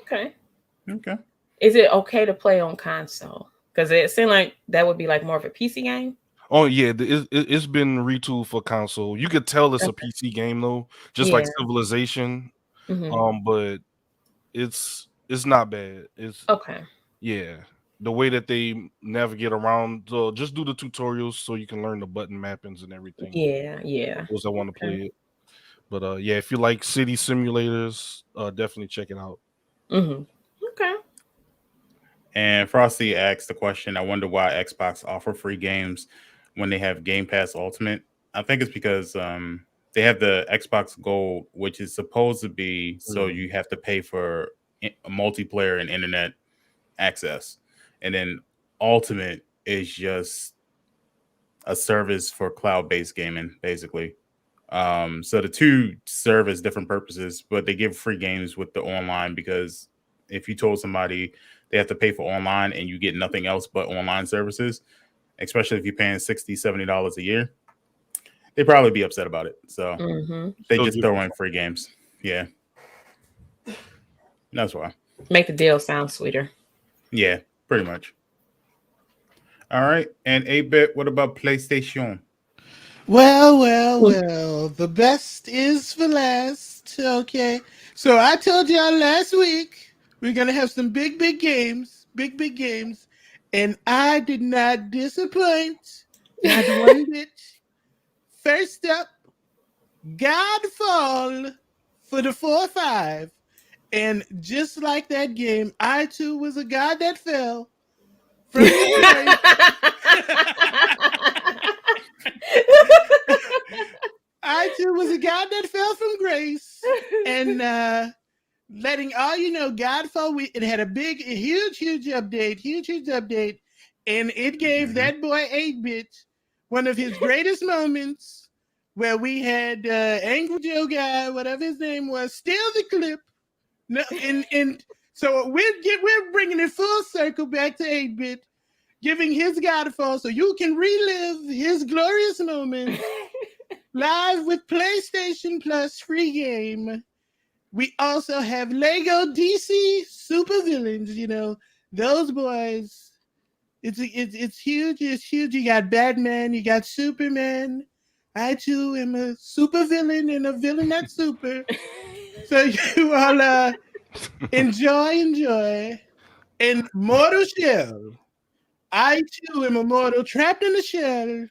Okay. Okay. Is it okay to play on console? Because it seemed like that would be like more of a PC game. Oh yeah, it's been retooled for console. You could tell it's a PC game though, just like Civilization. But it's not bad. It's okay. Yeah, the way that they navigate around, just do the tutorials so you can learn the button mappings and everything. Yeah. Those that want to play it. But yeah, if you like city simulators, definitely check it out. Okay. And Frosty asked the question, I wonder why Xbox offer free games when they have Game Pass Ultimate. I think it's because they have the Xbox Gold, which is supposed to be so you have to pay for multiplayer and internet access. And then Ultimate is just a service for cloud-based gaming, basically. So the two serve as different purposes, but they give free games with the online, because if you told somebody they have to pay for online and you get nothing else but online services, especially if you're paying $60, $70 a year, they'd probably be upset about it. So they just throw in free games. Yeah. That's why. Make the deal sound sweeter. Yeah, pretty much. All right. And 8-Bit, what about PlayStation? Well, the best is for last. Okay. So I told y'all last week we're going to have some big games. And I did not disappoint. Not one bit. First up, Godfall for the 4-5. And just like that game, I too was a god that fell from the I too was a god that fell from grace. And letting all you know, Godfall, it had a huge update. And it gave that boy 8-Bit one of his greatest moments, where we had Angry Joe guy, whatever his name was, steal the clip. No, and so we're bringing it full circle back to 8-Bit, giving his Godfall so you can relive his glorious moments live with PlayStation Plus free game. We also have Lego DC Super Villains. Those boys. It's huge. It's huge. You got Batman. You got Superman. I too am a super villain and a villain that's super. So you all enjoy. And Mortal Shell. I too am a mortal trapped in a shell.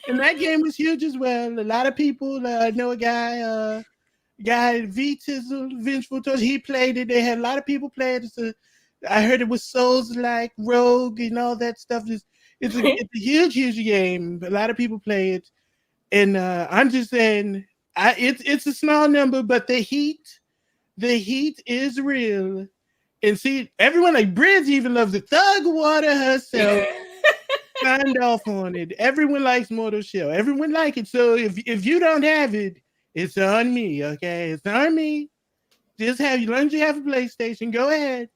And that game was huge as well. A lot of people know a guy V Tizzle, Vengeful Torch. He played it. They had a lot of people play it. I heard it was Souls-like, Rogue, and all that stuff. It's a huge game. A lot of people play it. And I'm just saying, it's a small number, but the heat is real. And see, everyone like Bridge even loves it. Thug Water herself signed off on it. Everyone likes Mortal Shell. Everyone like it. So if you don't have it, it's on me, okay? It's on me. Just learn you have a PlayStation. Go ahead.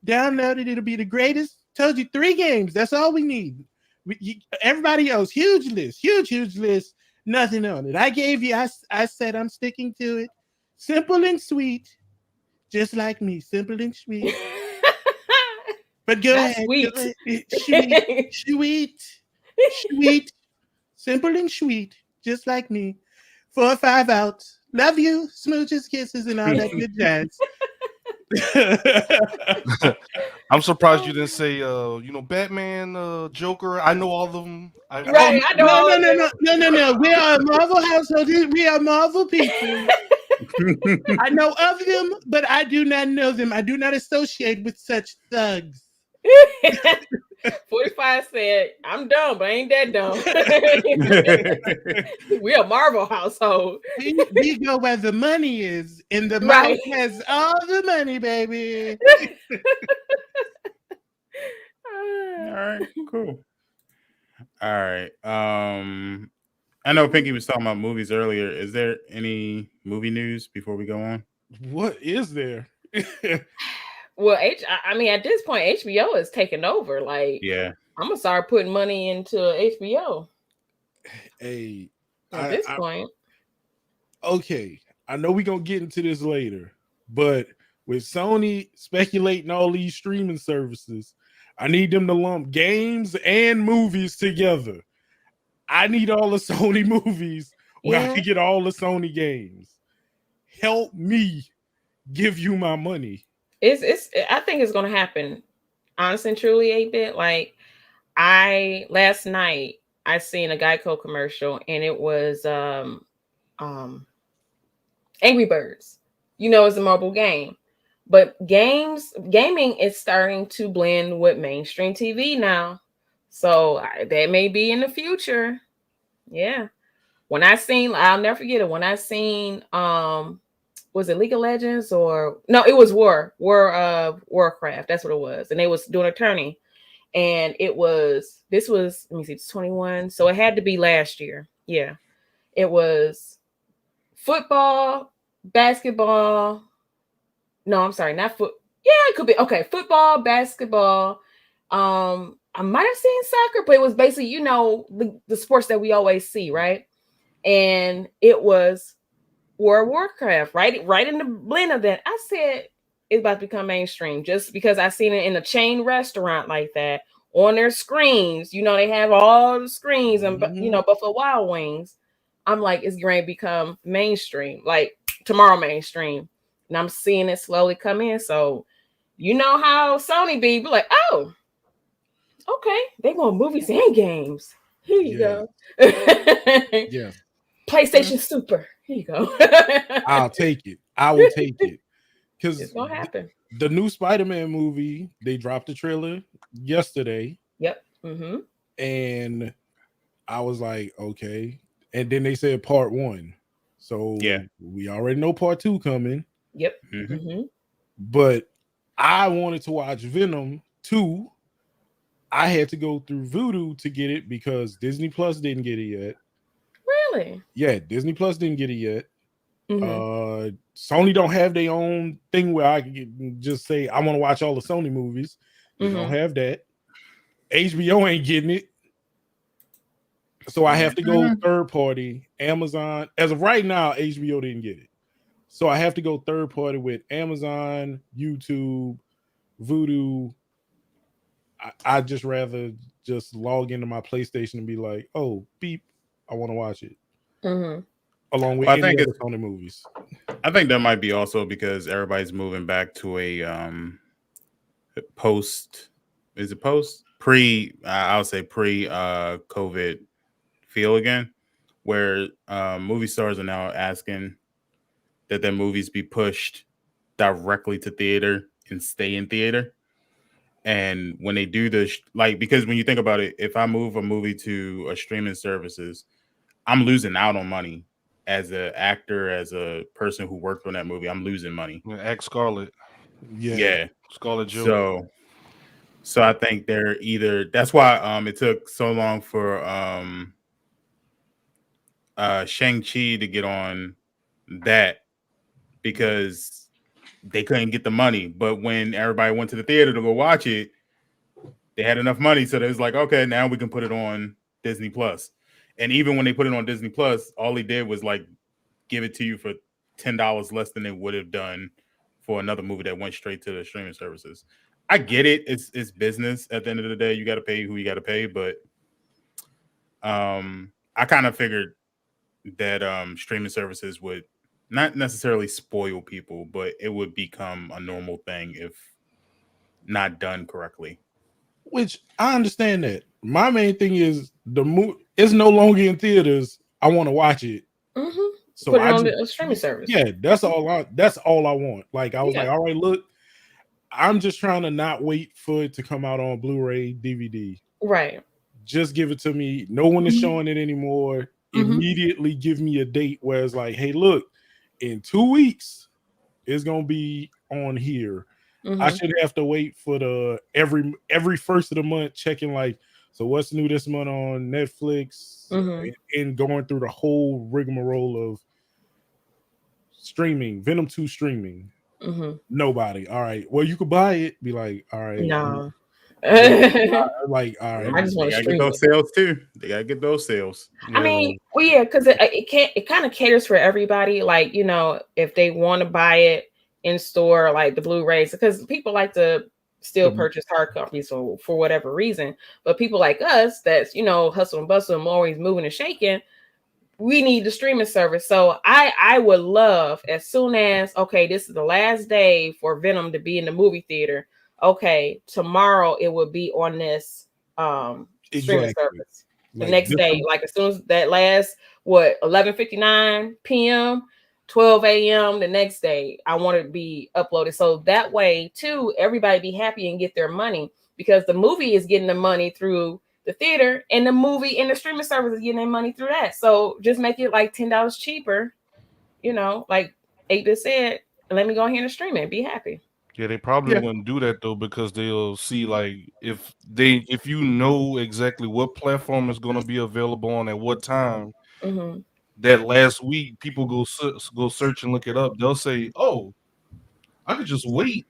Download it. It'll be the greatest. Told you 3 games. That's all we need. Everybody else, huge list. Nothing on it. I gave you, I said I'm sticking to it. Simple and sweet. Just like me. Simple and sweet. But go ahead. Sweet. Simple and sweet. Just like me. 4 or 5 out. Love you, smooches, kisses, and all that good jazz. I'm surprised you didn't say, Batman, Joker. I know all of them. Right, I know all of them. No. We are a Marvel household. We are Marvel people. I know of them, but I do not know them. I do not associate with such thugs. 45 said, I'm dumb, but I ain't that dumb. We're a Marvel household. We go where the money is, and the Right. mouth has all the money, baby. All right, cool. All right. I know Pinky was talking about movies earlier. Is there any movie news before we go on? What is there? Well, I mean, at this point, HBO is taking over. Like, Yeah. I'm gonna start putting money into HBO. Hey, At this point. Okay, I know we're gonna get into this later, but with Sony speculating all these streaming services, I need them to lump games and movies together. I need all the Sony movies where I can get all the Sony games. Help me give you my money. I think it's gonna happen. Honestly and truly, 8-bit. Like, last night I seen a Geico commercial, and it was Angry Birds. It's a mobile game. But gaming is starting to blend with mainstream TV now. So that may be in the future. Yeah. I'll never forget it. When I seen, was it League of Legends or no, it was Warcraft. That's what it was. And they was doing a tourney. And this was, let me see, it's 21. So it had to be last year. Yeah. It was football, basketball. No, I'm sorry, not foot. Yeah, it could be. Okay, football, basketball. I might have seen soccer, but it was basically, the sports that we always see, right? And it was World of Warcraft, right in the blend of that. I said it's about to become mainstream just because I seen it in a chain restaurant like that on their screens. They have all the screens and Buffalo Wild Wings. I'm like, it's going to become mainstream, like tomorrow mainstream. And I'm seeing it slowly come in. So, how Sony be like, oh, okay, they want movies and games. Here you go. Yeah. PlayStation Super. Here you go. I'll take it. I will take it. Because it's gonna happen. The new Spider-Man movie, they dropped the trailer yesterday. Yep. Mm-hmm. And I was like, okay. And then they said part 1. So we already know part 2 coming. Yep. Mm-hmm. But I wanted to watch Venom 2. I had to go through Vudu to get it because Disney Plus didn't get it yet. Really? Yeah, Disney Plus didn't get it yet. Mm-hmm. Sony don't have their own thing where I can just say I want to watch all the Sony movies. They don't have that. HBO ain't getting it. So I have to go third party. Amazon. As of right now, HBO didn't get it. So I have to go third party with Amazon, YouTube, Vudu. I just rather just log into my PlayStation and be like, oh, beep, I want to watch it. Mm-hmm. Along with any other Sony movies. I think that might be also because everybody's moving back to a post. Is it post? I'll say pre-COVID feel again, where movie stars are now asking that their movies be pushed directly to theater and stay in theater. And when they do this, because when you think about it, if I move a movie to a streaming services, I'm losing out on money as an actor, as a person who worked on that movie. I'm losing money. Act Scarlett. Yeah. Scarlett Joe. So I think they're either, that's why it took so long for Shang-Chi to get on that, because they couldn't get the money. But when everybody went to the theater to go watch it, they had enough money. So they was like, okay, now we can put it on Disney Plus. And even when they put it on Disney Plus, all he did was give it to you for $10 less than they would have done for another movie that went straight to the streaming services. I get it. It's business. At the end of the day, you got to pay who you got to pay. But I kind of figured that streaming services would not necessarily spoil people, but it would become a normal thing if not done correctly. Which I understand that. My main thing is the movie is no longer in theaters. I want to watch it. Mm-hmm. So Put it I on just, the streaming service. Yeah, that's all I want. Like I was like, all right, look, I'm just trying to not wait for it to come out on Blu-ray, DVD. Right. Just give it to me. No one is showing it anymore. Immediately give me a date where it's like, hey, look, in 2 weeks, it's gonna be on here. I should have to wait for the every first of the month checking like, so what's new this month on Netflix and going through the whole rigmarole of streaming, Venom 2 streaming. Nobody. All right. Well, you could buy it. Be like, all right. No. Like, all right. I just want to get those sales too. They gotta get those sales. I mean, well, yeah, because it kind of caters for everybody. Like, you know, if they want to buy it in store, like the Blu-rays, because people like to still purchase hard copies for whatever reason. But people like us, that's, you know, hustle and bustle and always moving and shaking, we need the streaming service. So I would love, as soon as, okay, this is the last day for Venom to be in the movie theater. Okay, tomorrow it will be on this streaming service. The next day, like as soon as that last 11:59 p.m., 12 a.m. the next day, I want it to be uploaded. So that way, too, everybody be happy and get their money, because the movie is getting the money through the theater, and the movie and the streaming service is getting their money through that. So just make it like $10 cheaper, you know, like 8 said, and let me go ahead and stream it. Be happy. Yeah, they probably wouldn't do that though, because they'll see like if you know exactly what platform is going to be available on at what time. That last week, people go search and look it up. They'll say, "Oh, I could just wait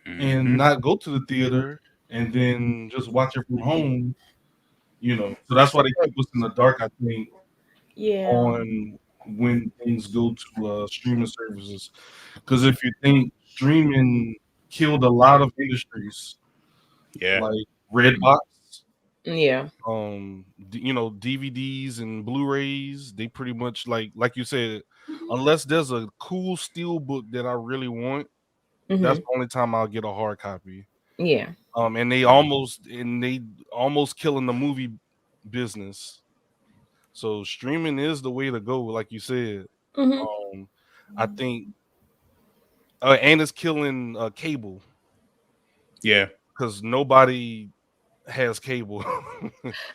and not go to the theater and then just watch it from home." You know, so that's why they keep us in the dark, I think. Yeah. On when things go to streaming services, because if you think streaming killed a lot of industries, like Redbox. Yeah. You know, DVDs and Blu-rays, they pretty much like you said, unless there's a cool steel book that I really want, that's the only time I'll get a hard copy. Yeah. And they almost killing the movie business. So streaming is the way to go, like you said. I think and it's killing cable. Yeah. Because nobody has cable.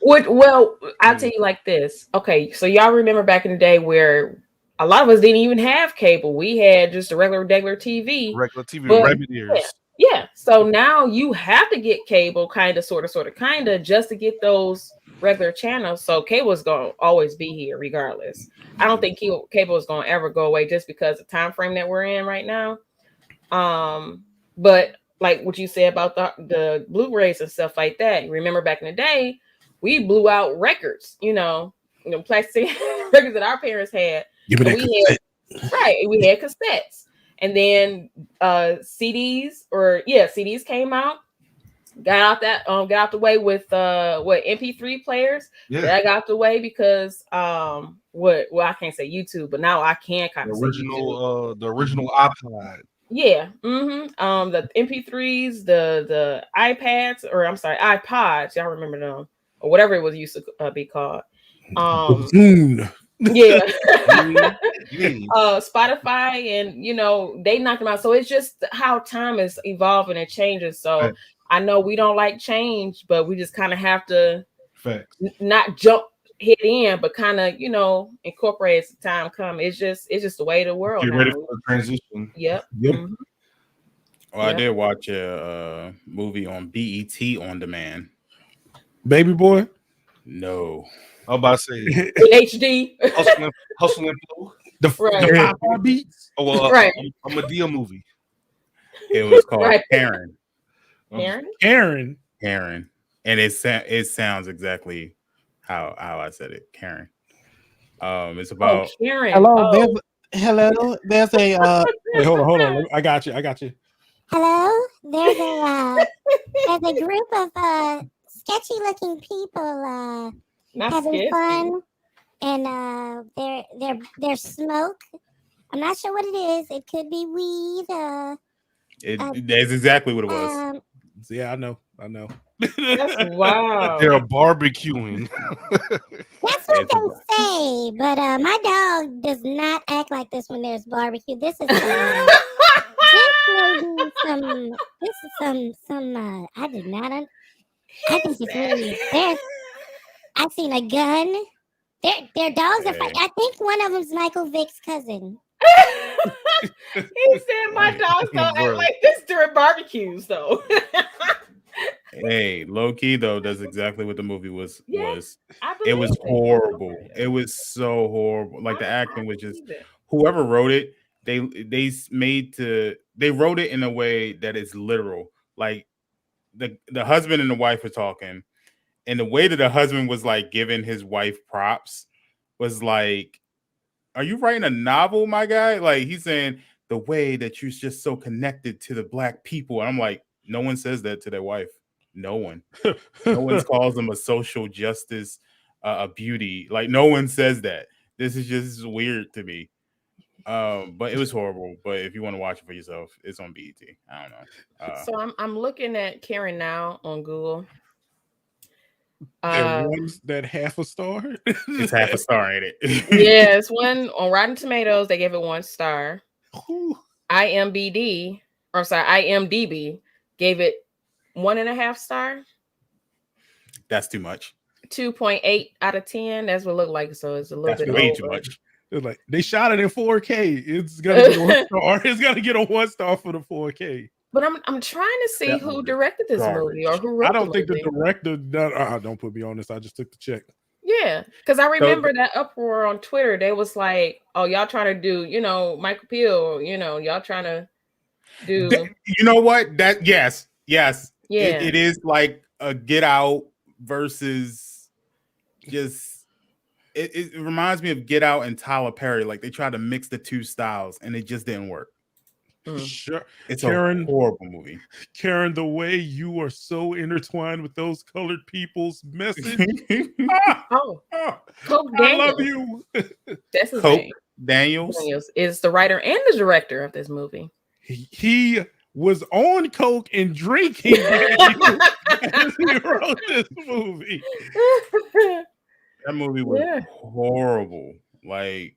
Well, I'll tell you like this. Okay, so y'all remember back in the day where a lot of us didn't even have cable. We had just a regular TV. Regular TV with rabbit ears. Yeah. So now you have to get cable, kind of, just to get those regular channels. So cable is going to always be here regardless. I don't think cable is going to ever go away just because of the time frame that we're in right now. But like what you said about the Blu-rays and stuff like that. Remember back in the day, we blew out records, you know, plastic records that our parents had. Give me that cassette. We had cassettes. And then CDs came out, got out the way with MP3 players. That got out the way because I can't say YouTube, but now I can kind of say YouTube. The original iPod. Yeah. The MP3s, the iPads, or I'm sorry, iPods. Y'all remember them, or whatever it was used to be called. Yeah. Spotify, and you know, they knocked them out. So it's just how time is evolving and changing. So I know we don't like change, but we just kind of have to not jump head in, but kind of, you know, incorporate as the time comes. It's just the way of the world. Get ready for the transition. Yep. Well, I did watch a movie on BET on demand. Baby Boy? No. I'm about to say in HD. Hustle and Flow. The 5 beats. Oh well, right. A Medea movie. It was called Karen. Karen. And it sounds exactly how I said it, Karen. It's about Karen. Hello. There's a Wait, hold on. I got you. Hello. There's a group of sketchy looking people having fun, and there's smoke I'm not sure what it is. It could be weed. That's exactly what it was. Yeah, I know. That's wow. They're barbecuing. That's what they say. But my dog does not act like this when there's barbecue. This is some. This is some. I did not. I think it's weird. I've seen a gun. Their dogs are fighting. I think one of them's Michael Vick's cousin. He said my dogs don't act like this during barbecues, though. Hey, low key though, that's exactly what the movie was. I It was believe horrible. It was so horrible. Like the acting was just. Whoever wrote it, they wrote it in a way that is literal. Like the husband and the wife are talking, and the way that the husband was like giving his wife props was like, "Are you writing a novel, my guy?" Like he's saying the way that you're just so connected to the black people, and I'm like, no one says that to their wife. No one. No one calls them a social justice, a beauty. Like no one says that. This is just weird to me. But it was horrible. But if you want to watch it for yourself, it's on BET. I don't know. So I'm looking at Karen now on Google. That half a star. It's half a star, ain't it? Yeah, it's one on Rotten Tomatoes. They gave it 1 star. IMDb gave it 1.5 star. That's too much. 2.8 out of 10. That's what it looked like. So it's a little bit way over. too much. It's like they shot it in 4K. It's gonna get a 1 star. It's gonna get a 1 star for the 4K. But I'm trying to see who directed this movie or who wrote. I don't think the director. Don't put me on this. I just took the check. Yeah, because I remember that uproar on Twitter. They was like, "Oh, y'all trying to do, Michael Peel, y'all trying to do." You know what? Yes. Yeah. It is like a Get Out versus just. It reminds me of Get Out and Tyler Perry. Like they tried to mix the two styles, and it just didn't work. Sure, it's Karen, a horrible movie. Karen, the way you are so intertwined with those colored people's message. Coke I Daniels. love you. That's his Coke name. Daniels is the writer and the director of this movie. He was on coke and drinking as he wrote this movie. That movie was horrible. Like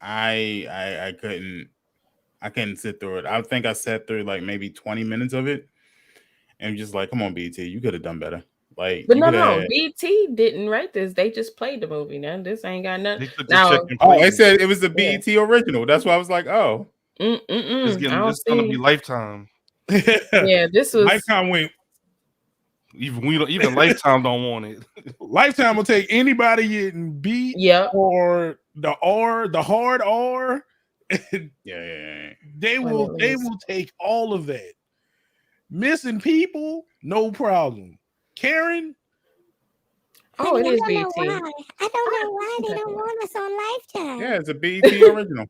I couldn't sit through it. I think I sat through like maybe 20 minutes of it and just like, come on, BT, you could have done better. Like, but no, BT didn't write this. They just played the movie. Now this ain't got nothing. They said it was the BET original. That's why I was like, oh, it's gonna be Lifetime. Yeah, this was Lifetime went. Even Lifetime don't want it. Lifetime will take anybody getting beat, or the hard R. They will take all of that. Missing people, no problem. Karen. Oh, it is BT. I don't know why they don't want us on Lifetime. Yeah, it's a BET original.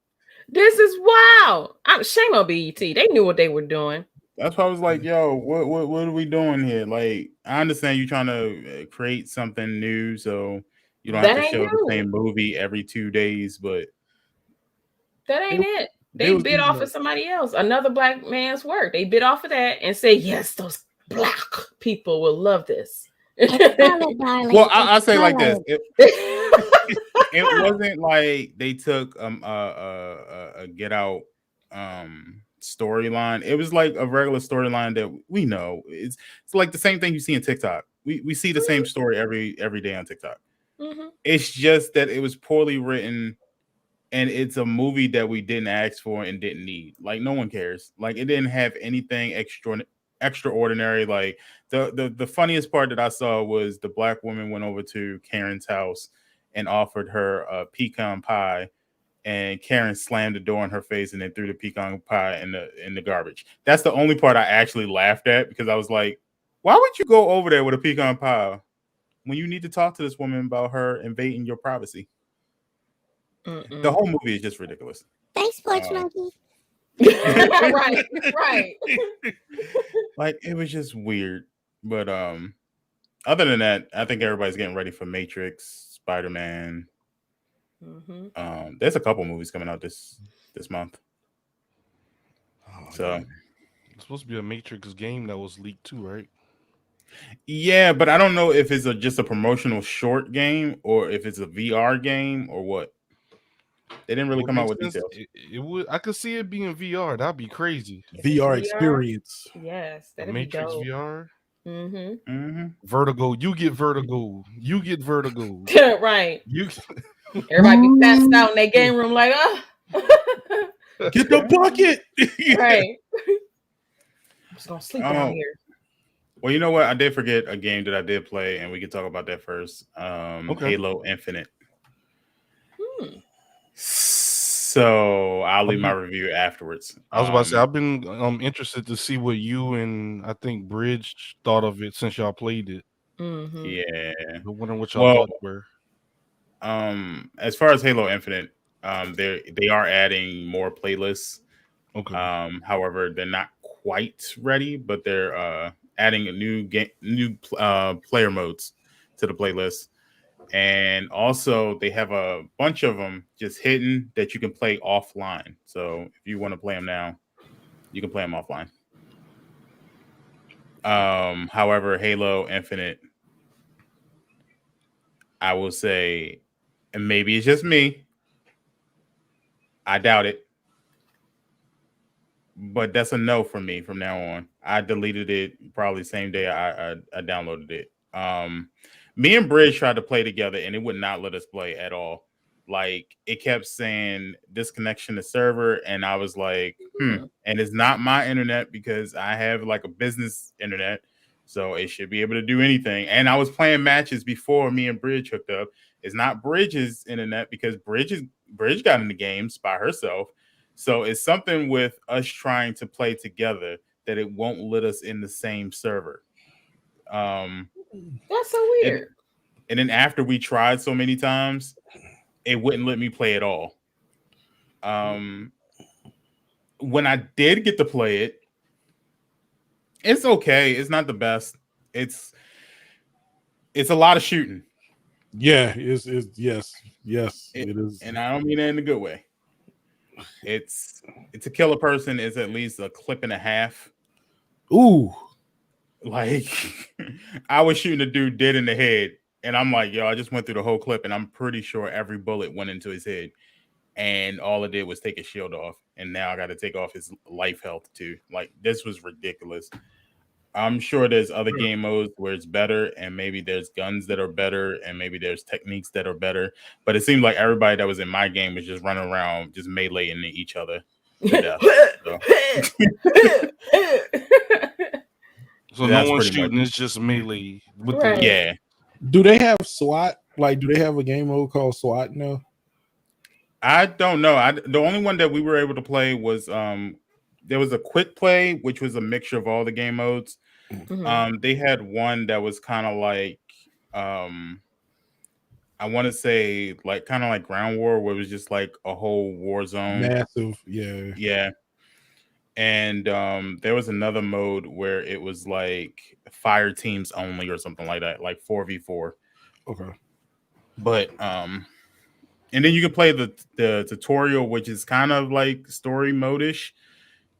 This is wow. Shame on BET. They knew what they were doing. That's why I was like, yo, what are we doing here? Like, I understand you trying to create something new, so you don't have to show the same movie every 2 days, but that ain't it. They bit off of somebody else, another black man's work. They bit off of that and say, yes, those black people will love this. Well, I'll say like this. It wasn't like they took a Get Out storyline. It was like a regular storyline that we know. It's like the same thing you see in TikTok. We see the same story every day on TikTok. Mm-hmm. It's just that it was poorly written, and it's a movie that we didn't ask for and didn't need. Like no one cares. Like it didn't have anything extraordinary. Like the funniest part that I saw was the black woman went over to Karen's house and offered her a pecan pie, and Karen slammed the door in her face and then threw the pecan pie in the garbage. That's the only part I actually laughed at, because I was like, why would you go over there with a pecan pie when you need to talk to this woman about her invading your privacy? Mm-mm. The whole movie is just ridiculous. Thanks, Porch Monkey. right. Like it was just weird. But other than that, I think everybody's getting ready for Matrix, Spider-Man. Mm-hmm. There's a couple movies coming out this this month. Oh, So It's supposed to be a Matrix game that was leaked too, right? yeah, but I don't know if it's just a promotional short game or if it's a VR game or what. They didn't really Would come out make with sense. details. It would. I could see it being VR. That'd be crazy. If it's VR experience. Yes, A that'd Matrix be dope. VR. Mm-hmm. Mm-hmm. Vertigo. You get vertigo. You get vertigo. Right. You. Everybody be passed out in their game room like, Get the bucket. right. I'm just gonna sleep down Oh. here. Well, you know what? I did forget a game that I did play, and we can talk about that first. Okay. Halo Infinite. So I'll leave my review afterwards. I was about to say I've been interested to see what you and I think Bridge thought of it since y'all played it. Mm-hmm. Yeah. I wonder what y'all thoughts were. As far as Halo Infinite, they are adding more playlists. Okay. However, they're not quite ready, but they're adding a new player modes to the playlist. And also they have a bunch of them just hidden that you can play offline. So if you want to play them now, you can play them offline. However, Halo Infinite, I will say, and maybe it's just me, I doubt it, but that's a no for me from now on. I deleted it probably the same day I downloaded it. Me and Bridge tried to play together and it would not let us play at all. Like it kept saying disconnection to server, and I was like, and it's not my internet because I have like a business internet, so it should be able to do anything. And I was playing matches before me and Bridge hooked up. It's not Bridge's internet because Bridge got into games by herself. So it's something with us trying to play together that it won't let us in the same server. That's so weird. And then after we tried so many times, it wouldn't let me play at all. When I did get to play it, it's okay. It's not the best. It's a lot of shooting. Yeah, it's yes, it is. And I don't mean it in a good way. It's to kill a person is at least a clip and a half. Ooh. Like I was shooting a dude dead in the head, and I'm like, yo, I just went through the whole clip, and I'm pretty sure every bullet went into his head, and all it did was take his shield off, and now I got to take off his life health too. Like this was ridiculous. I'm sure there's other game modes where it's better, and maybe there's guns that are better, and maybe there's techniques that are better. But it seemed like everybody that was in my game was just running around, just meleeing each other to death. So no one's shooting; it's just melee. Right. Yeah. Do they have SWAT? Like, do they have a game mode called SWAT now? I don't know. The only one that we were able to play was there was a quick play, which was a mixture of all the game modes. Mm-hmm. They had one that was kind of like I want to say like kind of like Ground War, where it was just like a whole war zone. Massive, yeah. Yeah. And there was another mode where it was like fire teams only or something like that, like 4v4. Okay. But and then you can play the tutorial, which is kind of like story mode-ish.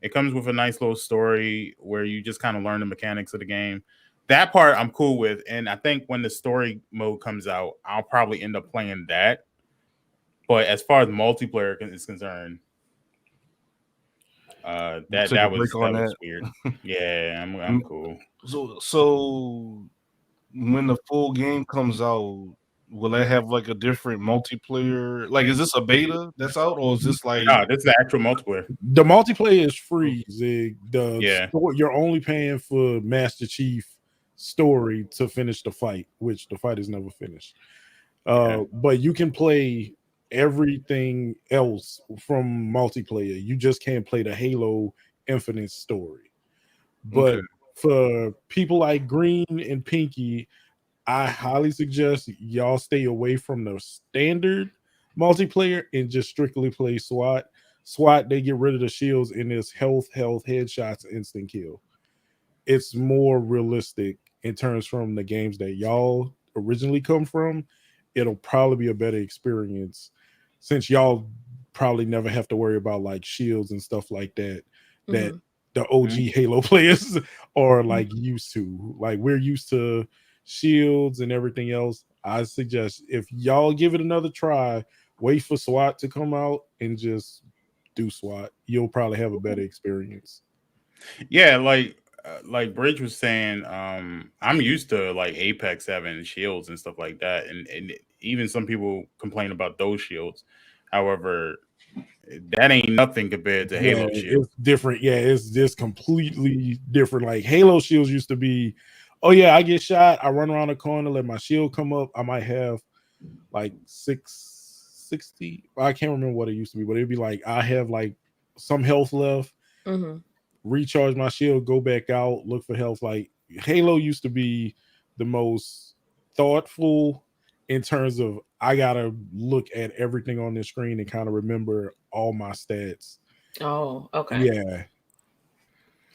It comes with a nice little story where you just kind of learn the mechanics of the game. That part I'm cool with, and I think when the story mode comes out, I'll probably end up playing that. But as far as multiplayer is concerned, that was weird. Yeah, I'm cool. So when the full game comes out, will it have like a different multiplayer? Like, is this a beta that's out, or is this like? No, this is the actual multiplayer. The multiplayer is free, Zig. Yeah. You're only paying for Master Chief story to finish the fight, which the fight is never finished. But you can play everything else from multiplayer. You just can't play the Halo Infinite story. But for people like Green and Pinky, I highly suggest y'all stay away from the standard multiplayer and just strictly play SWAT. SWAT, they get rid of the shields and it's health, headshots, instant kill. It's more realistic in terms from the games that y'all originally come from. It'll probably be a better experience since y'all probably never have to worry about like shields and stuff like that that Mhm. the OG Halo players are like used to. Like we're used to shields and everything else. I suggest if y'all give it another try, wait for SWAT to come out and just do SWAT. You'll probably have a better experience. Yeah, like Bridge was saying, I'm used to like Apex having shields and stuff like that, and even some people complain about those shields. However, that ain't nothing compared to Yeah, Halo shield. it's different. Yeah, it's just completely different. Like Halo shields used to be, oh yeah, I get shot, I run around the corner, let my shield come up. I might have like 660. I can't remember what it used to be, but it'd be like I have like some health left, Mhm. recharge my shield, go back out, look for health. Like Halo used to be the most thoughtful in terms of I gotta look at everything on the screen and kind of remember all my stats. Oh, okay. Yeah.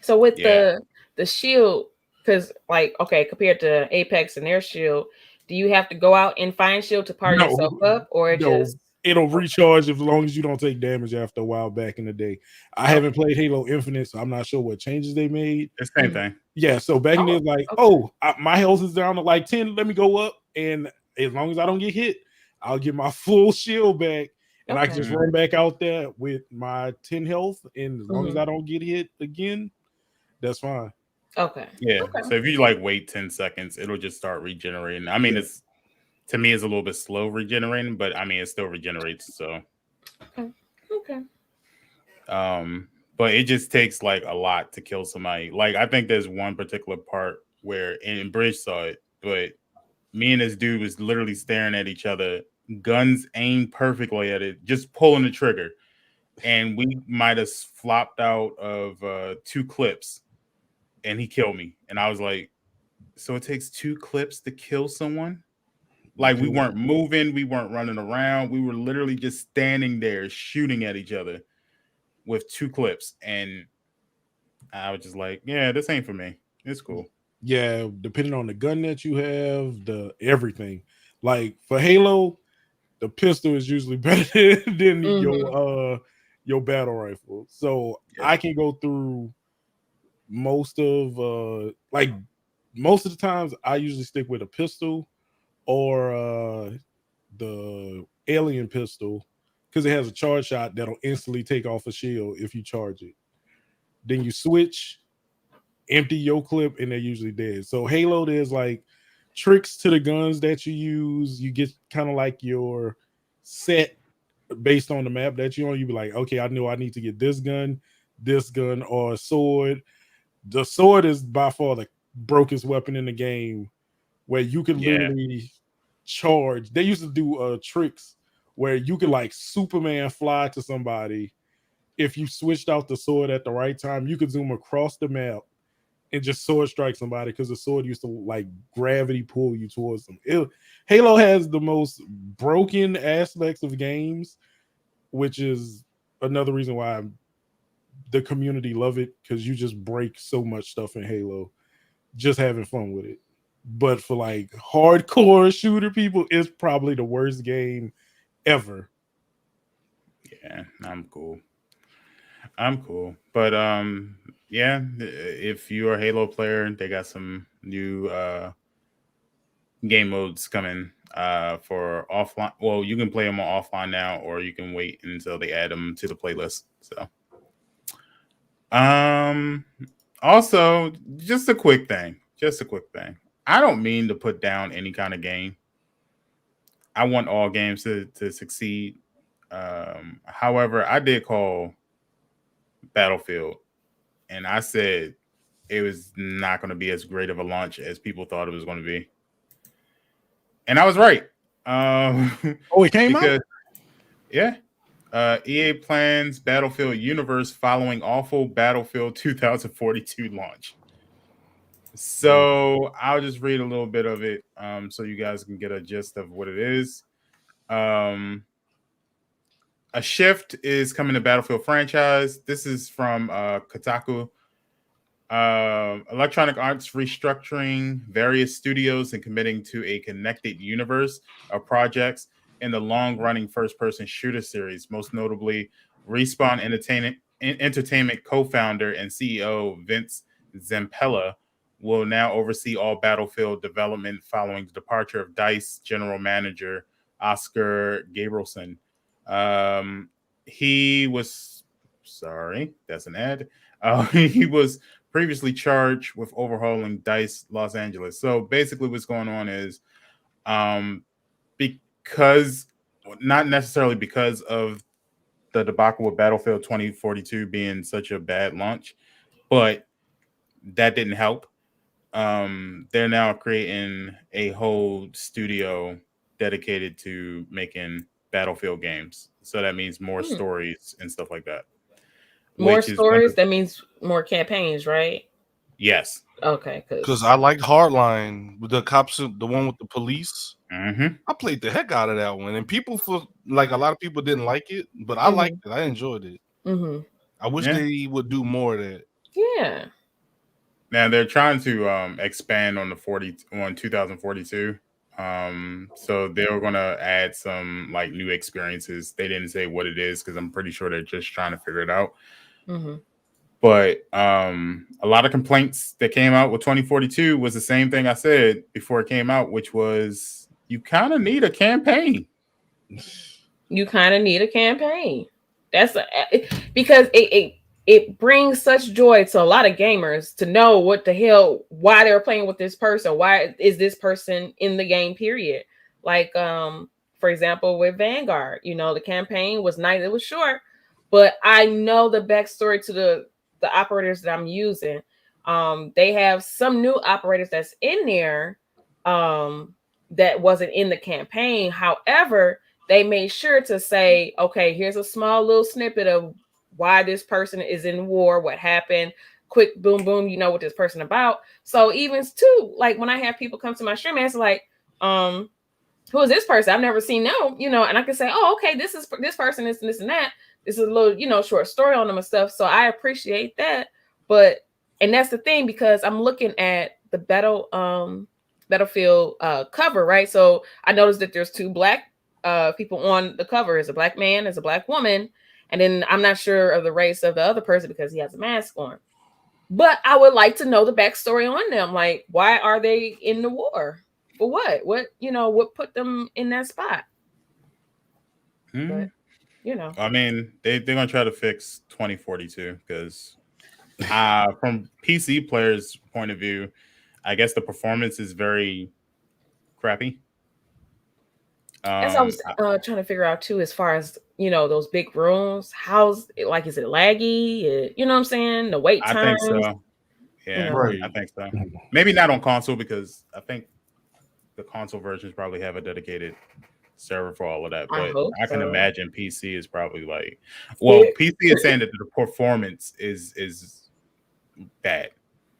So with Yeah. the shield, because like okay, compared to Apex and their shield, do you have to go out and find shield to power yourself up, or no, just it'll recharge as long as you don't take damage after a while back in the day. I haven't played Halo Infinite, so I'm not sure what changes they made. It's the same thing. Yeah, so back in the Oh, day, like, okay. my health is down to like 10. Let me go up, and as long as I don't get hit, I'll get my full shield back, and I can just Okay. run back out there with my 10 health. And as long as Mhm. I don't get hit again, that's fine. Okay. Yeah. Okay. So if you like wait 10 seconds, it'll just start regenerating. I mean, Yeah. it's to me it's a little bit slow regenerating, but I mean it still regenerates. So Okay. but it just takes like a lot to kill somebody. Like I think there's one particular part where and Bridge saw it, but me and this dude was literally staring at each other, guns aimed perfectly at it, just pulling the trigger. And we might have flopped out of 2 clips and he killed me. And I was like, so it takes 2 clips to kill someone? Like we weren't moving, we weren't running around, we were literally just standing there shooting at each other with 2 clips. And I was just like, yeah, this ain't for me. It's cool. Yeah, depending on the gun that you have, the everything. Like for Halo, the pistol is usually better than your battle rifle. So Yeah. I can go through most of most of the times I usually stick with a pistol or the alien pistol because it has a charge shot that'll instantly take off a shield if you charge it. Then you switch, empty your clip, and they're usually dead. So Halo, there's like tricks to the guns that you use. You get kind of like your set based on the map that you're on. You be like, okay, I know I need to get this gun, or a sword. The sword is by far the brokest weapon in the game, where you can literally charge. They used to do tricks where you could like Superman fly to somebody. If you switched out the sword at the right time, you could zoom across the map and just sword strike somebody because the sword used to like gravity pull you towards them. Halo has the most broken aspects of games, which is another reason why the community love it, because you just break so much stuff in Halo, just having fun with it. But for like hardcore shooter people, it's probably the worst game ever. Yeah, I'm cool. But yeah, if you're a Halo player, they got some new game modes coming for offline. Well, you can play them on offline now, or you can wait until they add them to the playlist. So also just a quick thing. I don't mean to put down any kind of game. I want all games to succeed. However, I did call Battlefield, and I said it was not going to be as great of a launch as people thought it was going to be, and I was right. It came out. Yeah. EA plans Battlefield universe following awful Battlefield 2042 launch. So I'll just read a little bit of it, so you guys can get a gist of what it is. A shift is coming to Battlefield franchise. This is from Kotaku. Electronic Arts restructuring various studios and committing to a connected universe of projects. in the long-running first-person shooter series. Most notably, Respawn Entertainment co-founder and CEO Vince Zampella will now oversee all Battlefield development following the departure of DICE general manager Oscar Gabrielson. He was that's an ad. He was previously charged with overhauling DICE Los Angeles. So basically what's going on is because not necessarily because of the debacle with Battlefield 2042 being such a bad launch, but that didn't help. They're now creating a whole studio dedicated to making Battlefield games. So that means more stories and stuff like that. More stories, that means more campaigns, right? Yes. Okay, because I like Hardline with the cops, the one with the police. Mm-hmm. I played the heck out of that one, and people feel like a lot of people didn't like it, but I liked it. I enjoyed it. Mm-hmm. I wish they would do more of that. Yeah. Now they're trying to expand on 2042. So they were gonna add some like new experiences. They didn't say what it is because I'm pretty sure they're just trying to figure it out. Mm-hmm. But a lot of complaints that came out with 2042 was the same thing I said before it came out, which was you kind of need a campaign. You kind of need a campaign. That's because it brings such joy to a lot of gamers to know what the hell, why they're playing with this person. Why is this person in the game, period? Like, for example, with Vanguard, the campaign was nice. It was short, but I know the backstory to the operators that I'm using. They have some new operators that's in there that wasn't in the campaign. However, they made sure to say, okay, here's a small little snippet of why this person is in war, what happened, quick, boom, boom, you know what this person about. So even too, like when I have people come to my stream, it's like, who is this person? I've never seen them, and I can say, oh, okay, this person is this and that. This is a little, short story on them and stuff. So I appreciate that. And that's the thing, because I'm looking at the Battlefield cover, right? So I noticed that there's two black people on the cover. Is a black man, is a black woman. And then I'm not sure of the race of the other person because he has a mask on. But I would like to know the backstory on them. Like, why are they in the war? For what? What put them in that spot? But, I mean, they're going to try to fix 2042 because from PC players' point of view, I guess the performance is very crappy. As I was trying to figure out too, as far as those big rooms, is it laggy? You know what I'm saying? The wait time. I think so. Yeah, right. I think so. Maybe not on console because I think the console versions probably have a dedicated server for all of that. But I can imagine PC is probably PC is saying that the performance is bad.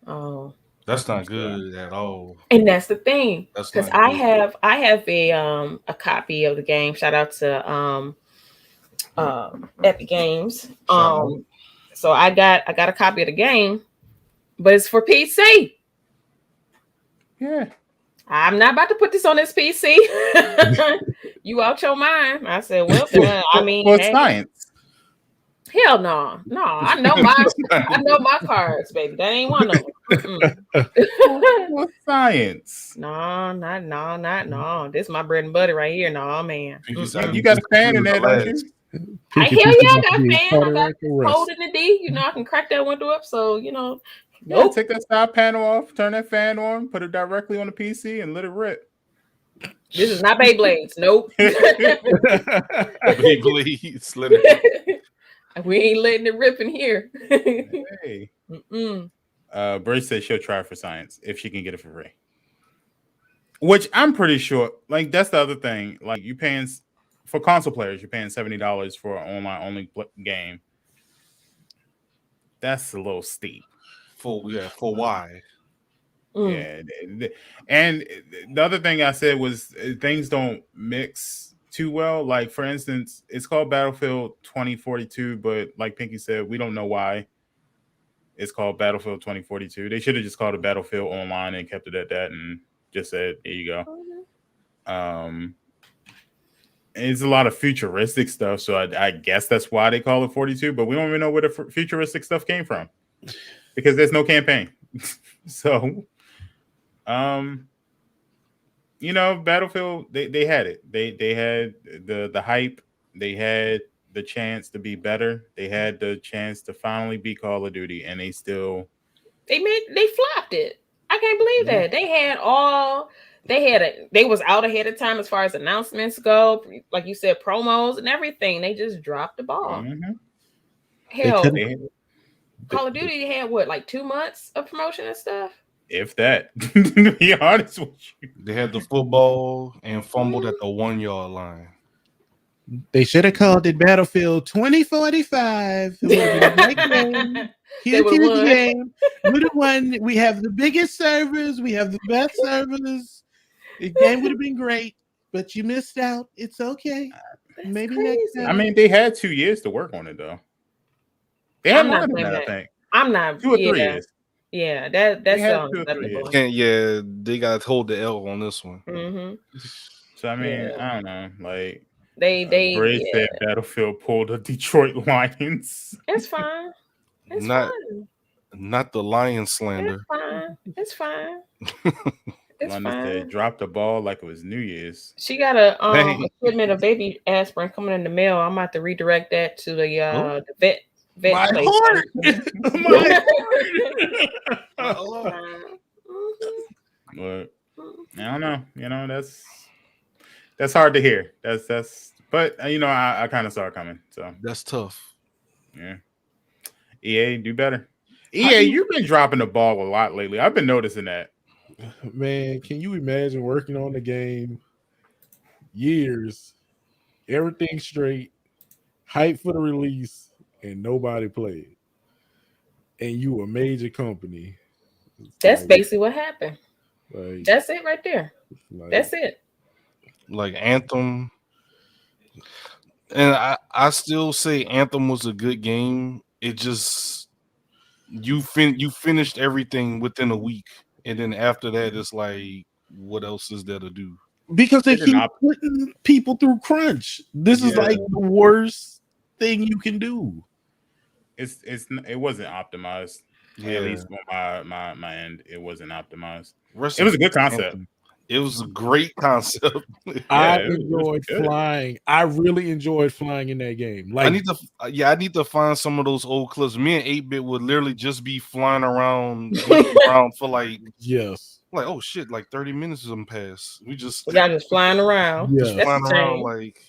Oh. That's not good at all. And that's the thing. Because I have a copy of the game. Shout out to Epic Games. So I got a copy of the game, but it's for PC. Yeah. I'm not about to put this on this PC. You out your mind. I said, well, I mean, science. Hell no. I know my cards, baby. That ain't one of them. What science? No. This is my bread and butter right here. No, man. You got a fan in there, don't you? Hell yeah, I got fan. I got cold in the D. I can crack that window up. So, Nope. Yeah, take that side panel off, turn that fan on, put it directly on the PC, and let it rip. This is not Beyblades. Nope. Beyblades. Let it rip. We ain't letting it rip in here. Hey. Bray says she'll try for science if she can get it for free. Which I'm pretty sure, that's the other thing. Like, you paying for console players, you're paying $70 for an online only game. That's a little steep. For why? Yeah, and the other thing I said was things don't mix too well. Like, for instance, it's called Battlefield 2042, but like Pinky said, we don't know why it's called Battlefield 2042. They should have just called it Battlefield Online and kept it at that and just said, "Here you go." it's a lot of futuristic stuff. So I guess that's why they call it 42. But we don't even know where the futuristic stuff came from because there's no campaign. So, Battlefield they had it. They had the hype. They had the chance to be better. They had the chance to finally be Call of Duty, and they flopped it. I can't believe that. They was out ahead of time as far as announcements go, like you said, promos and everything. They just dropped the ball. Mm-hmm. Hell, Call of Duty had what, like 2 months of promotion and stuff? If that, to be honest with you. They had the football and fumbled at the 1 yard line. They should have called it Battlefield 2045. It would have been a great game. Huge game. Would have won. We have the biggest servers. We have the best servers. The game would have been great, but you missed out. It's okay. Maybe next time. I mean, they had 2 years to work on it, though. They had more than that, I think. I'm not 2 or 3 years. Yeah, that sounds acceptable. Yeah, they got to hold the L on this one. Mm-hmm. So I mean, I don't know, like they said Battlefield pulled the Detroit Lions. It's fine. It's not the Lion slander. It's fine. It's Lana fine. said, drop the ball like it was New Year's. She got a shipment of baby aspirin coming in the mail. I'm about to redirect that to the vet. My place. heart. But I don't know. That's hard to hear. But I kind of saw it coming. So that's tough. Yeah. EA, do better. EA, you've been dropping the ball a lot lately. I've been noticing that. Man, can you imagine working on the game years, everything straight, hype for the release, and nobody played, and you a major company? That's basically what happened. Like, that's it right there. That's it. Like Anthem, and I still say Anthem was a good game. It just you finished everything within a week, and then after that, it's like, what else is there to do? Because they keep putting people through crunch. This is like the worst thing you can do. It wasn't optimized. Yeah. At least on my end, it wasn't optimized. It was a good concept. It was a great concept. I enjoyed flying. I really enjoyed flying in that game. Like I need to find some of those old clips. Me and 8-Bit would literally just be flying around for like oh shit, like 30 minutes of them pass. We just flying around. Just flying around like.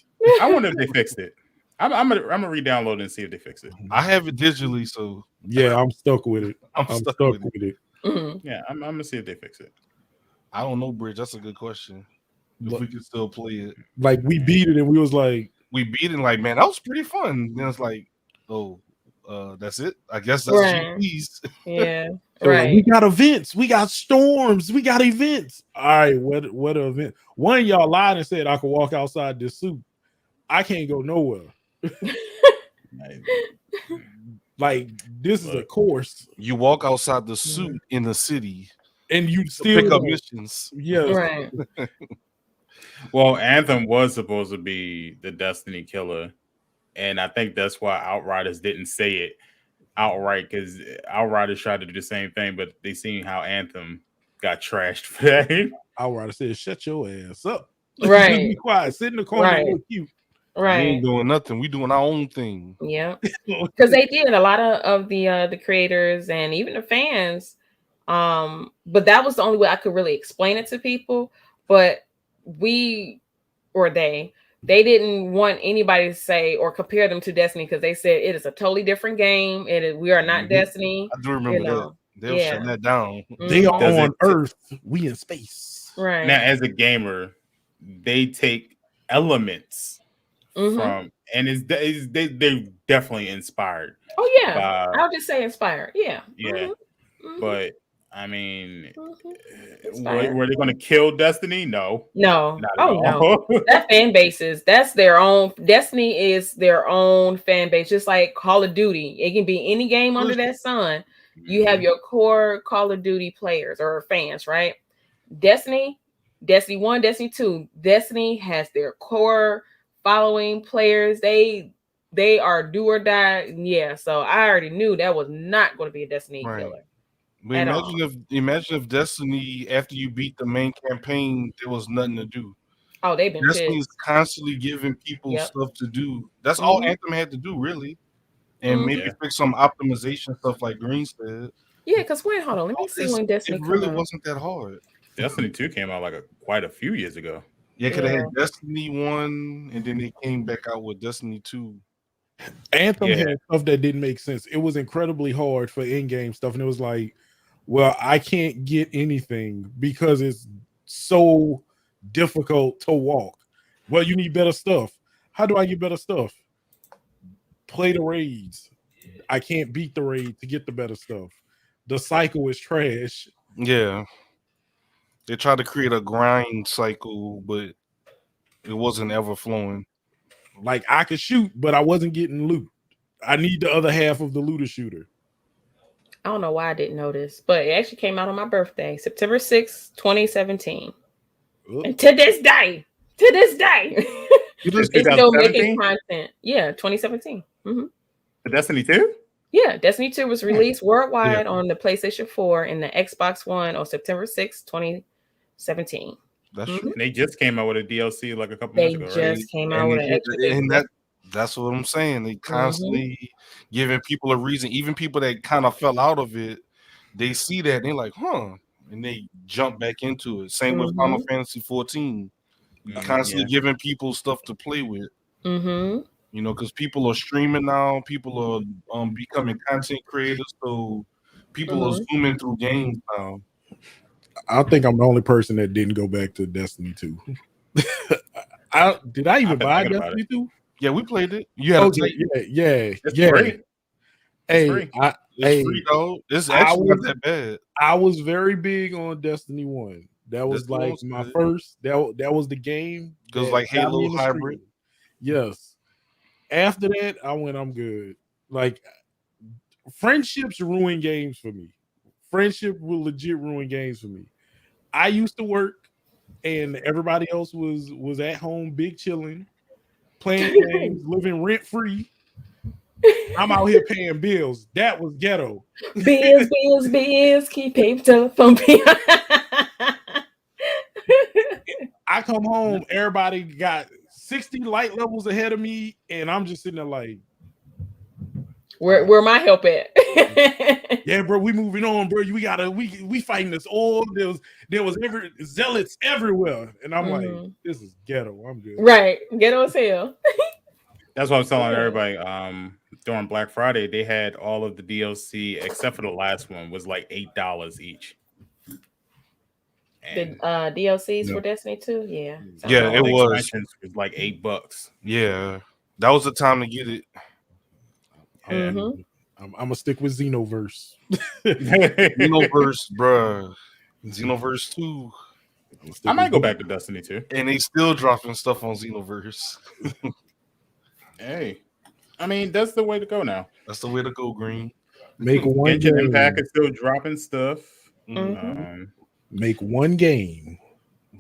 I wonder if they fixed it. I'm gonna re-download it and see if they fix it. I have it digitally, so I'm stuck with it. I'm stuck with it. Mm-hmm. Yeah, I'm gonna see if they fix it. I don't know, Bridge. That's a good question. If we can still play it, like we beat it, and we was like, like, man, that was pretty fun. Then it's like, that's it. I guess that's GPs. Yeah, right. We got events. We got storms. We got events. All right, what event? One of y'all lied and said I could walk outside this suit. I can't go nowhere. Like this is a course. You walk outside the suit in the city, and you still pick up missions. Yeah, right. Well, Anthem was supposed to be the Destiny killer, and I think that's why Outriders didn't say it outright, because Outriders tried to do the same thing, but they seen how Anthem got trashed for that. Outriders said, "Shut your ass up." Right. Be quiet. Sit in the corner and look cute. Right. We ain't doing nothing. We doing our own thing. Yeah. Because they did a lot of the creators and even the fans. But that was the only way I could really explain it to people. But they didn't want anybody to say or compare them to Destiny, because they said it is a totally different game. We are not Destiny. I do remember that. They were shutting that down. They are on Earth. We in space. Right. Now, as a gamer, they take elements from, and they're definitely inspired. Oh yeah, I'll just say inspired. Yeah. But I mean, were they going to kill Destiny? No. No. That fan bases. That's their own. Destiny is their own fan base, just like Call of Duty. It can be any game under that sun. You have your core Call of Duty players or fans, right? Destiny 1, Destiny 2. Destiny has their core following players. They are do or die. Yeah, so I already knew that was not going to be a Destiny killer. But imagine if Destiny, after you beat the main campaign, there was nothing to do. Oh, they've been Destiny is pissed. constantly giving people stuff to do. That's all Anthem had to do, really. And maybe fix some optimization stuff like Green said. Yeah, because hold on, let me see when Destiny it really come out. wasn't that hard. Destiny 2 came out like quite a few years ago. Yeah, could have had Destiny 1, and then they came back out with Destiny 2. Anthem had stuff that didn't make sense. It was incredibly hard for in-game stuff, and it was like, well, I can't get anything because it's so difficult to walk. Well, you need better stuff. How do I get better stuff? Play the raids. I can't beat the raid to get the better stuff. The cycle is trash. Yeah. They tried to create a grind cycle, but it wasn't ever flowing. Like, I could shoot, but I wasn't getting loot. I need the other half of the looter shooter. I don't know why I didn't know this, but it actually came out on my birthday, September 6th, 2017. And to this day, it's still making content. Yeah, 2017. Mm-hmm. The Destiny 2? Yeah, Destiny 2 was released worldwide on the PlayStation 4 and the Xbox One on September 6th, 2017. That's true. And they just came out with a DLC like a couple months ago, right? They just came out with an extra. That's what I'm saying. They constantly giving people a reason. Even people that kind of fell out of it, they see that and they're like, huh, and they jump back into it. Same with Final Fantasy 14. Constantly giving people stuff to play with. Mm-hmm. You know, because people are streaming now. People are becoming content creators. So people are zooming through games now. I think I'm the only person that didn't go back to Destiny 2. Did I even buy Destiny 2? Yeah, we played it. You had It's great. It's free though. It's actually not that bad. I was very big on Destiny 1. That was Destiny like my first. That was the game. It was like Halo hybrid. Yes. After that, I'm good. Like, friendships ruin games for me. Friendship will legit ruin games for me. I used to work, and everybody else was at home, big chilling, playing games, living rent free. I'm out here paying bills. That was ghetto. Bills, keep paying telephone bills. I come home, everybody got 60 light levels ahead of me, and I'm just sitting there like, where my help at? Yeah, bro, we moving on, bro. We fighting this all. There was zealots everywhere, and I'm like, this is ghetto. I'm good. Right, ghetto as hell. That's what I was telling everybody. During Black Friday, they had all of the DLC except for the last one was like $8 each. And the DLCs for Destiny 2, yeah, it was like $8. Yeah, that was the time to get it. I'm gonna stick with Xenoverse. Xenoverse, bruh. Xenoverse 2. I might go back to Destiny 2. And they still dropping stuff on Xenoverse. Hey, I mean, that's the way to go now. That's the way to go, Green. Make one game. Impact is still dropping stuff. Make one game.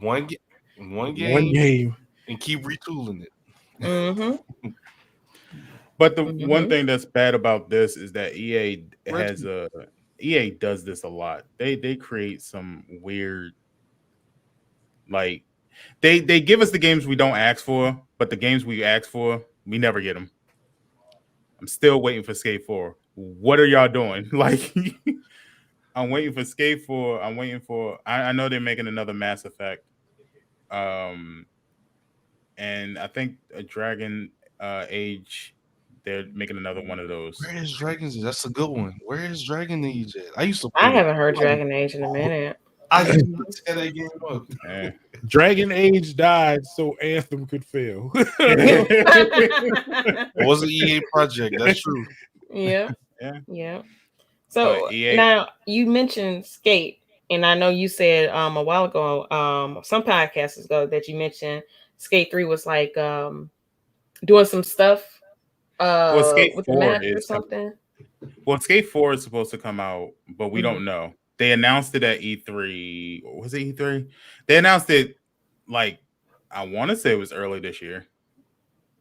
One game. And keep retooling it. But the one thing that's bad about this is that EA does this a lot. They create some weird, like, they give us the games we don't ask for, but the games we ask for, we never get them. I'm still waiting for Skate 4. What are y'all doing? Like, I'm waiting for Skate 4. I'm waiting for. I know they're making another Mass Effect. And I think a Dragon Age. They're making another one of those. Where is Dragon Age? That's a good one. Where is Dragon Age at? I haven't heard Dragon Age in a minute. I used to tear that game up. Dragon Age died so Anthem could fail. It was an EA project. That's true. Yeah. So now you mentioned Skate, and I know you said a while ago, some podcasts ago, that you mentioned Skate 3 was like doing some stuff. Skate with 4 the match is or something. Skate 4 is supposed to come out, but we don't know. They announced it at E3. Was it E3? They announced it like, I want to say it was early this year.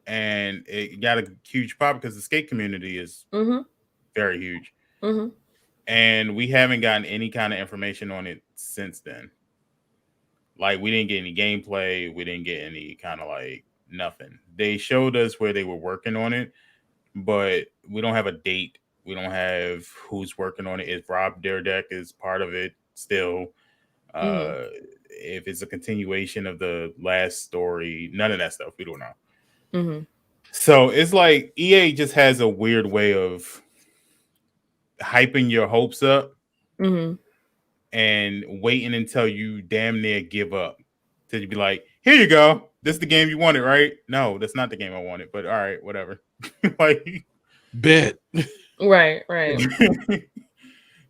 and it got a huge pop because the skate community is very huge. And we haven't gotten any kind of information on it since then. Like, we didn't get any gameplay. We didn't get any kind of like nothing. They showed us where they were working on it, but we don't have a date. We don't have who's working on it. If Rob Dyrdek is part of it still, if it's a continuation of the last story, none of that stuff. We don't know. So it's like EA just has a weird way of hyping your hopes up and waiting until you damn near give up. To be like, here you go. This is the game you wanted, right? No, that's not the game I wanted, but all right, whatever. Like, bet. Right.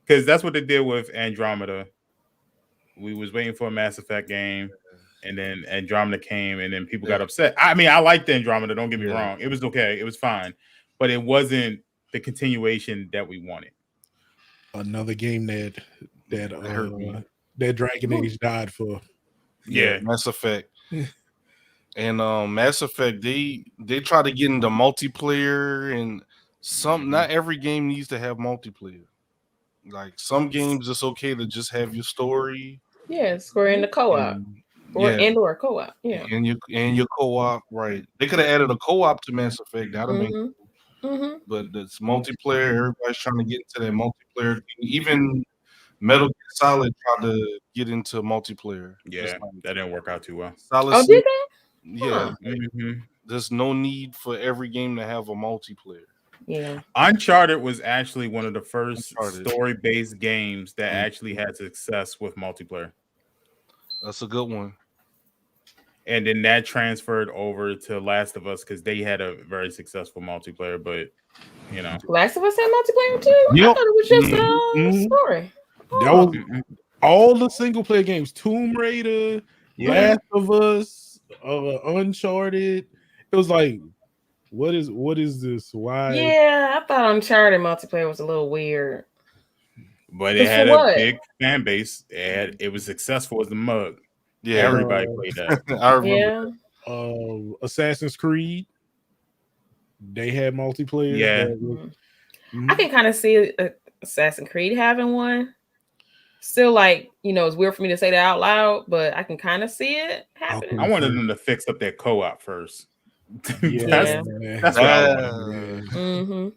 Because that's what they did with Andromeda. We was waiting for a Mass Effect game, and then Andromeda came, and then people got upset. I mean, I liked Andromeda, don't get me wrong. It was okay. It was fine. But it wasn't the continuation that we wanted. Another game that Dragon Age died for. Yeah, Mass Effect. And Mass Effect, they try to get into multiplayer, and not every game needs to have multiplayer. Like, some games it's okay to just have your story. Yes, we're in the co-op. Or co-op. Yeah. And your co-op, right. They could have added a co-op to Mass Effect. That'd make it. But it's multiplayer. Everybody's trying to get into that multiplayer thing. Even Metal Gear Solid tried to get into multiplayer. Yeah, that didn't work out too well. Did that? Yeah. There's no need for every game to have a multiplayer. Yeah. Uncharted was actually one of the first story-based games that actually had success with multiplayer. That's a good one. And then that transferred over to Last of Us because they had a very successful multiplayer, but you know. Last of Us had multiplayer too? Yep. I thought it was just a story. That was all the single player games. Tomb Raider, Last of Us, Uncharted. It was like, what is this? Why? Yeah, I thought Uncharted multiplayer was a little weird. But it had a big fan base. It was successful as a mug. Yeah, everybody played that. I remember. Assassin's Creed. They had multiplayer. Yeah. I can kind of see Assassin's Creed having one. Still, like, it's weird for me to say that out loud, but I can kind of see it happening. I wanted them to fix up their co-op first. Yeah, that's what I wanted.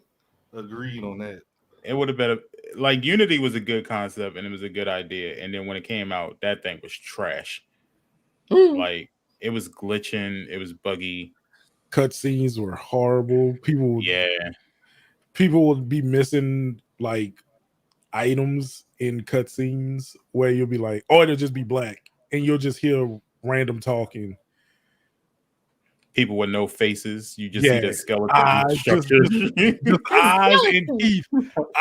Agreed on that. It would have been like Unity was a good concept and it was a good idea, and then when it came out, that thing was trash. Like, it was glitching, it was buggy. Cutscenes were horrible. People would be missing like items in cutscenes where you'll be like, oh, it'll just be black, and you'll just hear random talking. People with no faces. You just see the skeleton eyes and teeth.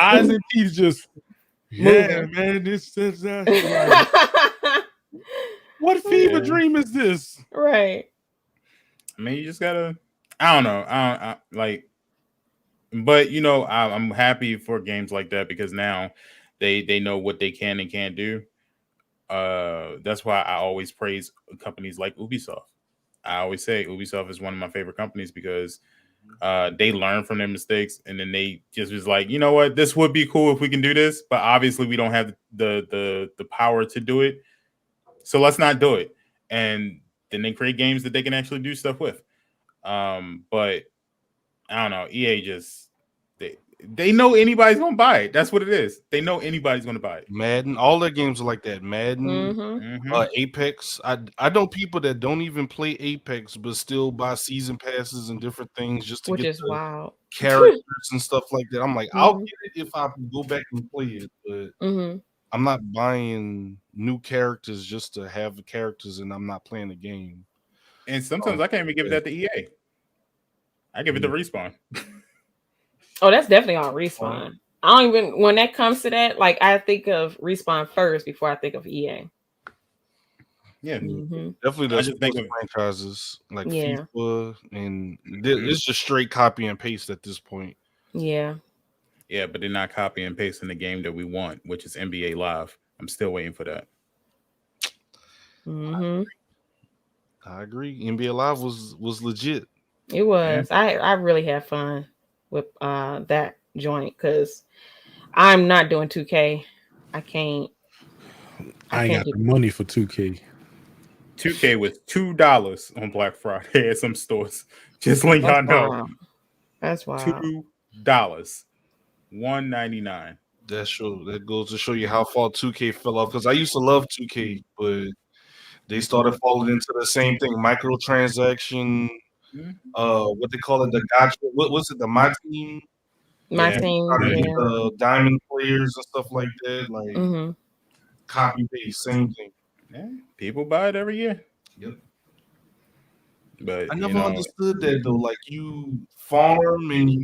Eyes and teeth just man. This like, what fever dream is this? Right. I mean, you just gotta. I don't know. But I'm happy for games like that because now they know what they can and can't do. That's why I always praise companies like Ubisoft. I always say Ubisoft is one of my favorite companies because they learn from their mistakes, and then they just was like, you know what, this would be cool if we can do this, but obviously we don't have the power to do it, so let's not do it. And then they create games that they can actually do stuff with. But I don't know, EA just they know anybody's gonna buy it. That's what it is. They know anybody's gonna buy it. Madden, all their games are like that. Madden, Apex. I know people that don't even play Apex but still buy season passes and different things just to get wild characters and stuff like that. I'm like, I'll get it if I can go back and play it, but I'm not buying new characters just to have the characters and I'm not playing the game. And sometimes I can't even give that to EA. I give it to Respawn. Oh, that's definitely on Respawn. I don't even, when that comes to that, like, I think of Respawn first before I think of EA. Yeah, definitely. There's franchises like FIFA, and it's just straight copy and paste at this point. Yeah, but they're not copy and pasting the game that we want, which is NBA Live. I'm still waiting for that. I agree. NBA Live was legit. It was. I really had fun with that joint because I'm not doing 2K. I can't. I ain't got the money for 2K. 2K was $2 on Black Friday at some stores. Just let y'all know. That's wild. $2, $1.99. That's true. That goes to show you how far 2K fell off. Because I used to love 2K, but they started falling into the same thing: microtransaction. What they call it, the gotcha. What was it? The my team. My team. Yeah. Diamond players and stuff like that. Like copy paste, same thing. Yeah, people buy it every year. Yep. But I never understood that though. Like you farm and you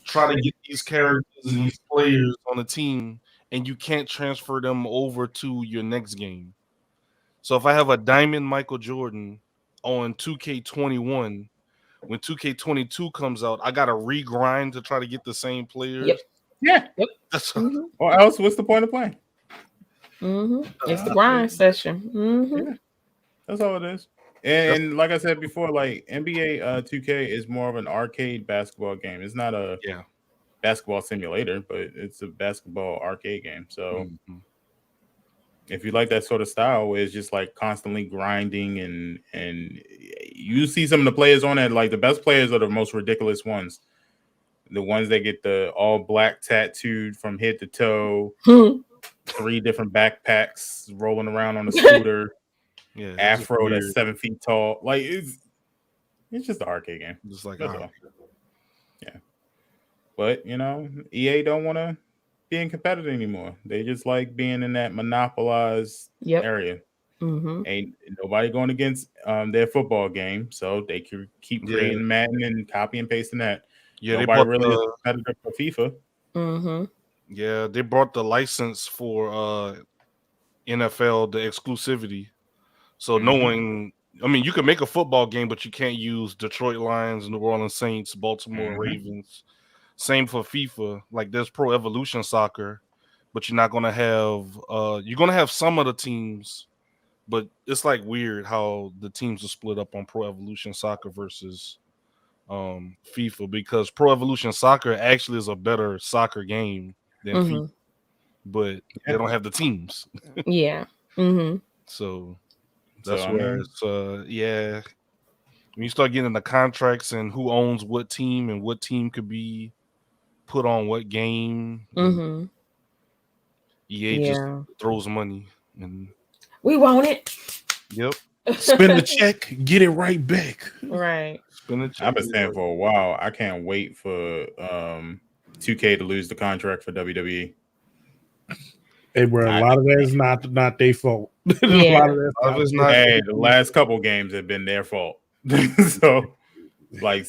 try to get these characters and these players on a team, and you can't transfer them over to your next game. So if I have a Diamond Michael Jordan on 2K21, when 2K22 comes out, I gotta regrind to try to get the same players. Yep. Yeah. Yep. Or else, what's the point of playing? It's the grind session. Yeah. That's all it is. And like I said before, like NBA 2K is more of an arcade basketball game. It's not a basketball simulator, but it's a basketball arcade game. So if you like that sort of style where it's just like constantly grinding and you see some of the players on it, like the best players are the most ridiculous ones. The ones that get the all black tattooed from head to toe, 3 different backpacks, rolling around on a scooter, afro that's 7 feet tall. Like it's just an arcade game. Just like yeah. But EA don't want to be in competitive anymore. They just like being in that monopolized area. Ain't nobody going against their football game, so they can keep creating Madden and copy and pasting that. Yeah, nobody really is competitive for FIFA. Yeah, they brought the license for NFL, the exclusivity. So no one, I mean, you can make a football game, but you can't use Detroit Lions, New Orleans Saints, Baltimore Ravens. Same for FIFA. Like there's Pro Evolution Soccer, but you're not gonna have you're gonna have some of the teams, but it's like weird how the teams are split up on Pro Evolution Soccer versus FIFA, because Pro Evolution Soccer actually is a better soccer game than FIFA, but they don't have the teams. So that's where it's when you start getting the contracts and who owns what team and what team could be put on what game, EA just throws money and we want it. Yep. Spend the check, get it right back. Right. Spend the check. I've been saying for a while, I can't wait for 2K to lose the contract for WWE. Hey, bro, a lot of that is not their fault. A lot of that is not. Hey, the last couple games have been their fault. So, like,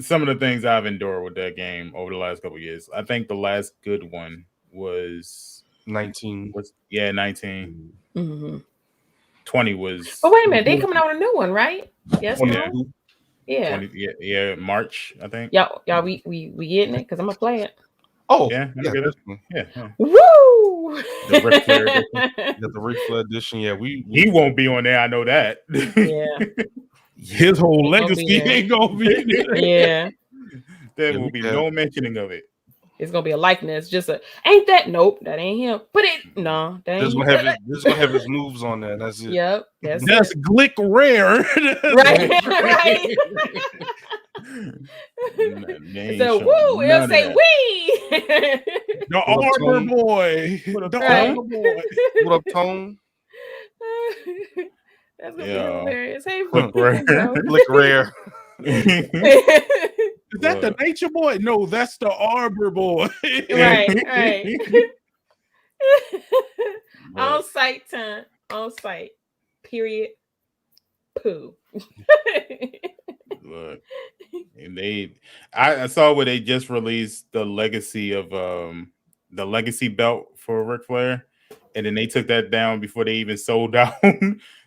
some of the things I've endured with that game over the last couple years, I think the last good one was 19. 19. 20 was. Oh, wait a minute, they coming out with a new one, right? Yes, no? Yeah. 20, March, I think. Y'all, we getting it because I'm gonna play it. Oh, yeah. Woo! The Ric Flair edition. The Ric Flair edition. Yeah, he won't be on there. I know that. Yeah. His whole legacy ain't gonna be in there. Yeah. There will be no mentioning of it. It's gonna be a likeness. Just ain't that? Nope, that ain't him. Put it. No, that ain't him. This gonna have his moves on there. That's it. Yep. That's Glick Rare. Right. So woo, it'll say we. The Arbor Boy. What up, Tone? That's gonna be hilarious. Hey, Flick Rare. Is that the Nature Boy? No, that's the Arbor Boy. Right. On site time. On site. Period. Poo. Look, and I saw where they just released the legacy of the legacy belt for Ric Flair, and then they took that down before they even sold out.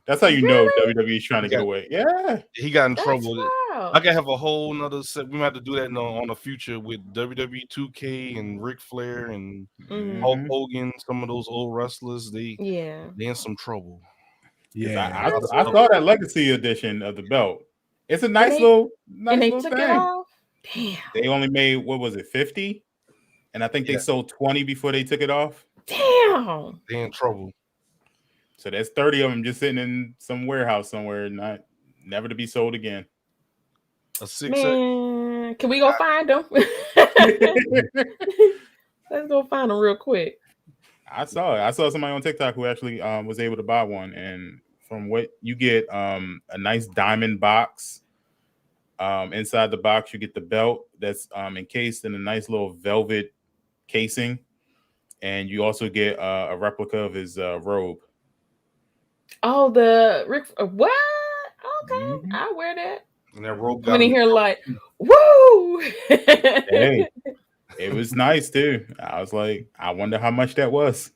That's how you know WWE's trying to get away. Yeah, he got in trouble. I can have a whole nother set. We might have to do that on the future with WWE 2K and Ric Flair and Hulk Hogan. Some of those old wrestlers, they in some trouble. Yeah, I saw that legacy edition of the belt, It's a nice little and they little took thing. it off. Damn. They only made, what was it, 50? And I think they sold 20 before they took it off. Damn. They're in trouble. So there's 30 of them just sitting in some warehouse somewhere, never to be sold again. A 6. Man, can we go find them? Let's go find them real quick. I saw somebody on TikTok who actually was able to buy one, and from what you get, a nice diamond box. Inside the box, you get the belt that's encased in a nice little velvet casing, and you also get a replica of his robe. Oh, the Rick. What? Okay, Mm-hmm. I'll wear that. And that robe Coming in here like, woo! Hey, it was nice too. I was like, I wonder how much that was.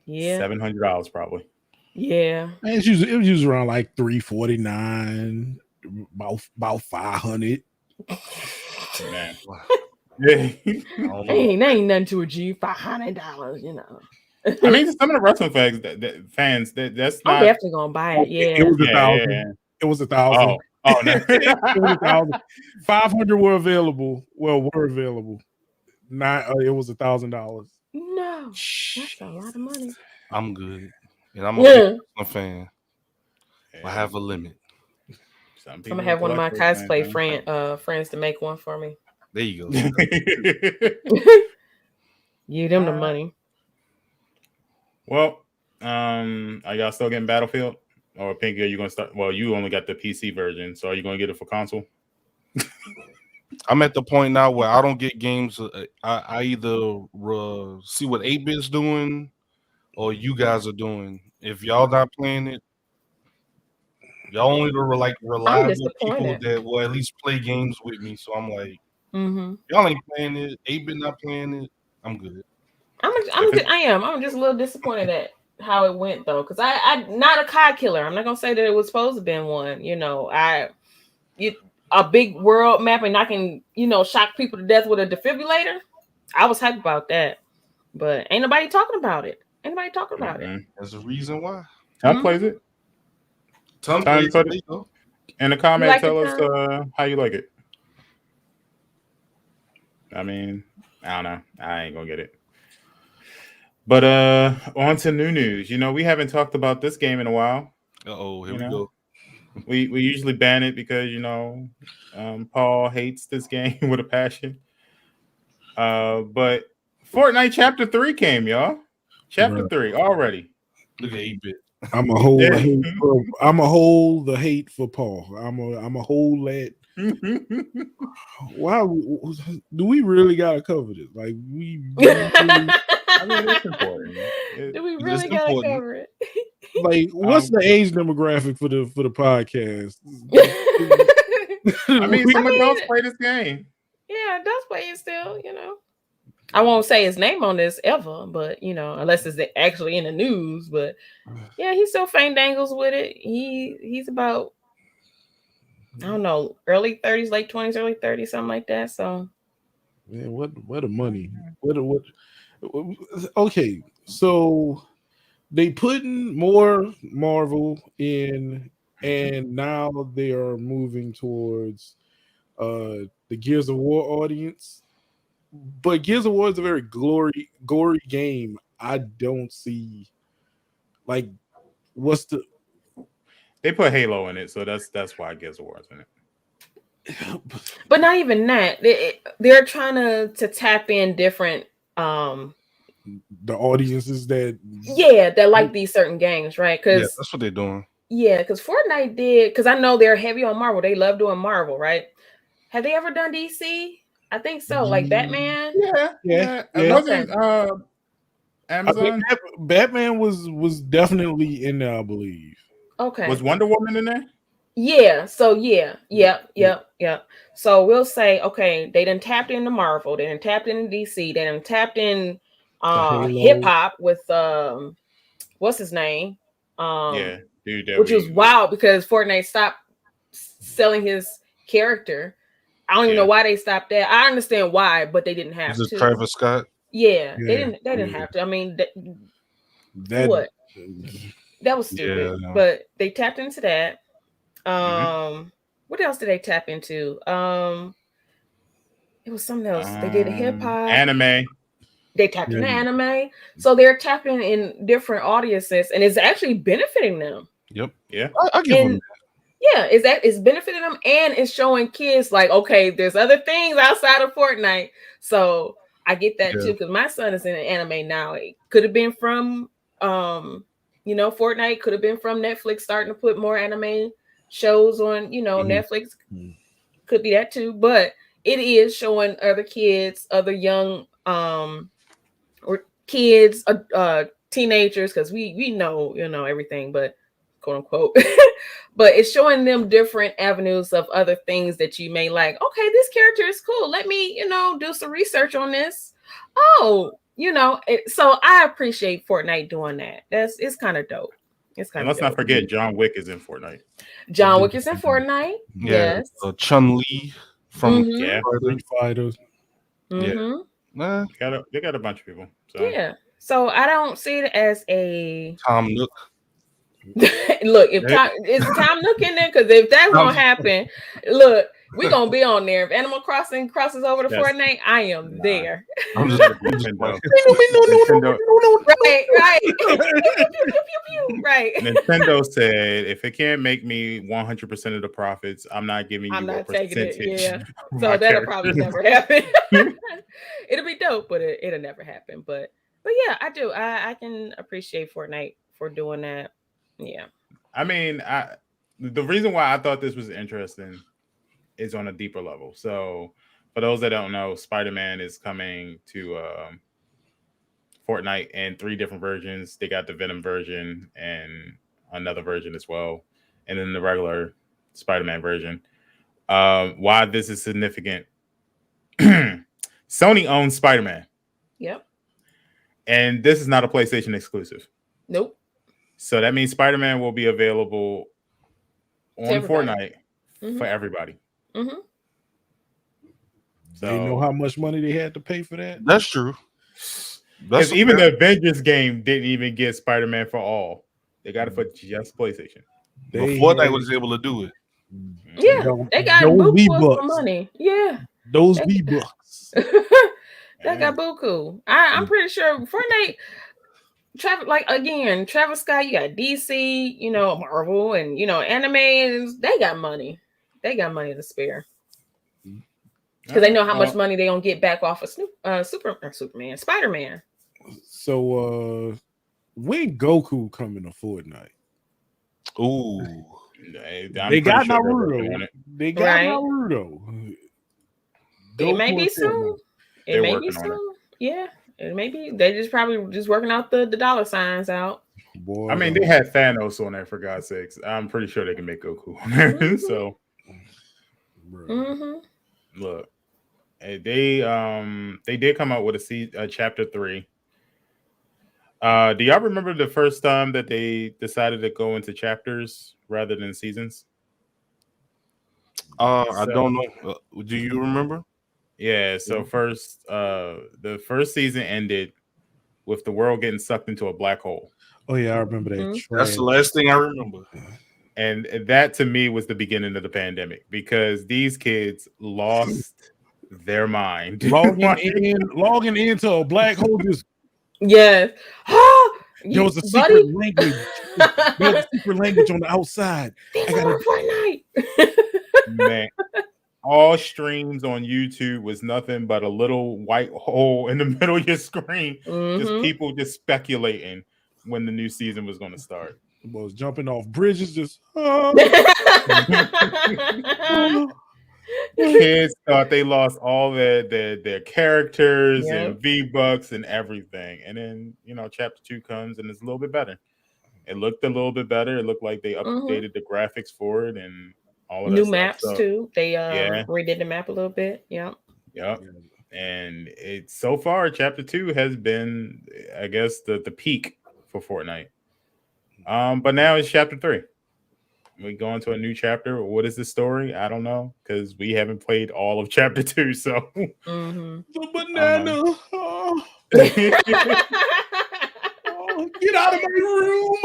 Yeah, $700 probably. Yeah, Man, it was usually around like $349, about $500. Man, yeah. ain't nothing to a G. $500, you know. I mean, some of the wrestling fans, that's not. I'm definitely gonna buy it. Yeah, It was $1,000. Yeah. It was $1,000. Oh no. It was $1,000. 500 were available. Well, were available. It was $1,000. No, that's a lot of money. I'm good, and I'm a fan. I have a limit. I'm gonna have one of my cosplay friends to make one for me. There you go. Give them the money. Well, are y'all still getting Battlefield? Or Pinky, are you gonna start? Well, you only got the PC version, so are you gonna get it for console? I'm at the point now where I don't get games. I either see what 8-Bit's doing or you guys are doing. If y'all not playing it, y'all only rely on people that will at least play games with me. So I'm like, y'all ain't playing it. 8-Bit not playing it. I'm good. I'm just a little disappointed at how it went though, because I'm not a COD killer. I'm not gonna say that it was supposed to be one. You know, a big world map and I can, shock people to death with a defibrillator. I was hyped about that, but ain't nobody talking about it. There's a reason why. I plays it. Time in the comment, tell us how you like it. I mean, I don't know. I ain't gonna get it. But on to new news. We haven't talked about this game in a while. Here we go. We usually ban it because Paul hates this game with a passion. But Fortnite Chapter 3 came, y'all. Chapter 3 already. Look at 8-Bit. I'm a hold the hate for Paul. I'm a hold that. Why do we really gotta cover this? Like I mean, it's important. Do we really gotta cover it? Like, what's the age demographic for the podcast? I mean, some adults play this game. Yeah, adults play it still. I won't say his name on this ever, but unless it's actually in the news. But yeah, he still fandangles with it. He's about, I don't know, early 30s, late 20s, early 30s, something like that. So, man, what the money? What? Okay, so they putting more Marvel in, and now they are moving towards the Gears of War audience. But Gears of War is a very gory game. I don't see, like, what's the? They put Halo in it, so that's why Gears of War is in it. But not even that. They're trying to tap in different the audiences that like these certain games, right? Because that's what they're doing. Yeah, because Fortnite did. Because I know they're heavy on Marvel. They love doing Marvel, right? Have they ever done DC? I think so. Like Batman. Yeah. It wasn't Amazon. Batman was definitely in there, I believe. Okay. Was Wonder Woman in there? Yeah. So yeah. So we'll say, okay, they done tapped into Marvel, they done tapped into DC, they done tapped in hip hop with what's his name? Dude, which was wild because Fortnite stopped selling his character. I don't even know why they stopped that. I understand why, but they didn't have to. Travis Scott? Yeah, they didn't have to. I mean, that was stupid. Yeah. But they tapped into that. What else did they tap into? It was something else. They did hip hop, anime. They tapped into anime, so they're tapping in different audiences, and it's actually benefiting them. Yep. Yeah. I give them. Yeah, it's benefiting them, and it's showing kids like, okay, there's other things outside of Fortnite. So I get that too, because my son is in anime now. It could have been from Fortnite, could have been from Netflix starting to put more anime shows on, Netflix. Could be that too, but it is showing other kids, other young or kids, teenagers, because we know everything, but quote unquote. But it's showing them different avenues of other things that you may like. Okay, this character is cool. Let me, do some research on this. Oh, so I appreciate Fortnite doing that. It's kind of dope. It's kind of. Let's not forget, John Wick is in Fortnite. John Wick is in Fortnite. Yeah, yes. Chun-Li from Street Fighters. Yeah. They got a bunch of people. So. Yeah. So I don't see it as a Tom Nook. Look, it's Tom Nook in there, because if that's gonna happen, look, we're gonna be on there. If Animal Crossing crosses over to Fortnite, I am there. I'm just right. Right. Nintendo said, if it can't make me 100% of the profits, I'm not giving you a percentage. Yeah. So that'll probably never happen. It'll be dope, but it'll never happen. But yeah, I do. I can appreciate Fortnite for doing that. Yeah. I mean, the reason why I thought this was interesting is on a deeper level. So for those that don't know, Spider-Man is coming to Fortnite in 3 different versions. They got the Venom version and another version as well, and then the regular Spider-Man version. Why this is significant. Sony owns Spider-Man. Yep. And this is not a PlayStation exclusive. Nope. So that means Spider-Man will be available on Fortnite for everybody. Mm-hmm. So they know how much money they had to pay for that. That's true. Because even the Avengers game didn't even get Spider-Man for all. They got it for just PlayStation. Fortnite was able to do it. Yeah, they got buku for money. Yeah, those V-Bucks. That got buku. I'm pretty sure Fortnite. Travis Scott, you got DC, Marvel, and anime, and they got money. They got money to spare. Because they know how much money they gonna get back off of Superman, Spider-Man. So when Goku coming to Fortnite? Ooh. They got Naruto. They got Naruto. It may be soon. It may be soon. Yeah. It may be they just probably just working out the dollar signs out. Boy, I mean, they had Thanos on there, for God's sakes. I'm pretty sure they can make Goku on there. So, look, they did come out with a chapter 3. Do y'all remember the first time that they decided to go into chapters rather than seasons? I don't know. Do you remember? Yeah, so the first season ended with the world getting sucked into a black hole. Oh yeah, I remember that. That's the last thing I remember. And that to me was the beginning of the pandemic, because these kids lost their mind. Logging into a black hole just yes. There was a secret language. There was a secret language on the outside. I got Fortnite. Man. All streams on YouTube was nothing but a little white hole in the middle of your screen. Just people just speculating when the new season was going to start. Was jumping off bridges, just kids thought they lost all their characters and V-Bucks and everything. And then chapter 2 comes and it's a little bit better. It looked a little bit better. It looked like they updated the graphics for it and all of that new stuff. maps too. They redid the map a little bit. Yep. And it's so far chapter 2 has been, I guess, the peak for Fortnite. But now it's chapter 3. We go into a new chapter. What is the story? I don't know, because we haven't played all of chapter 2. So the banana. Get out of my room.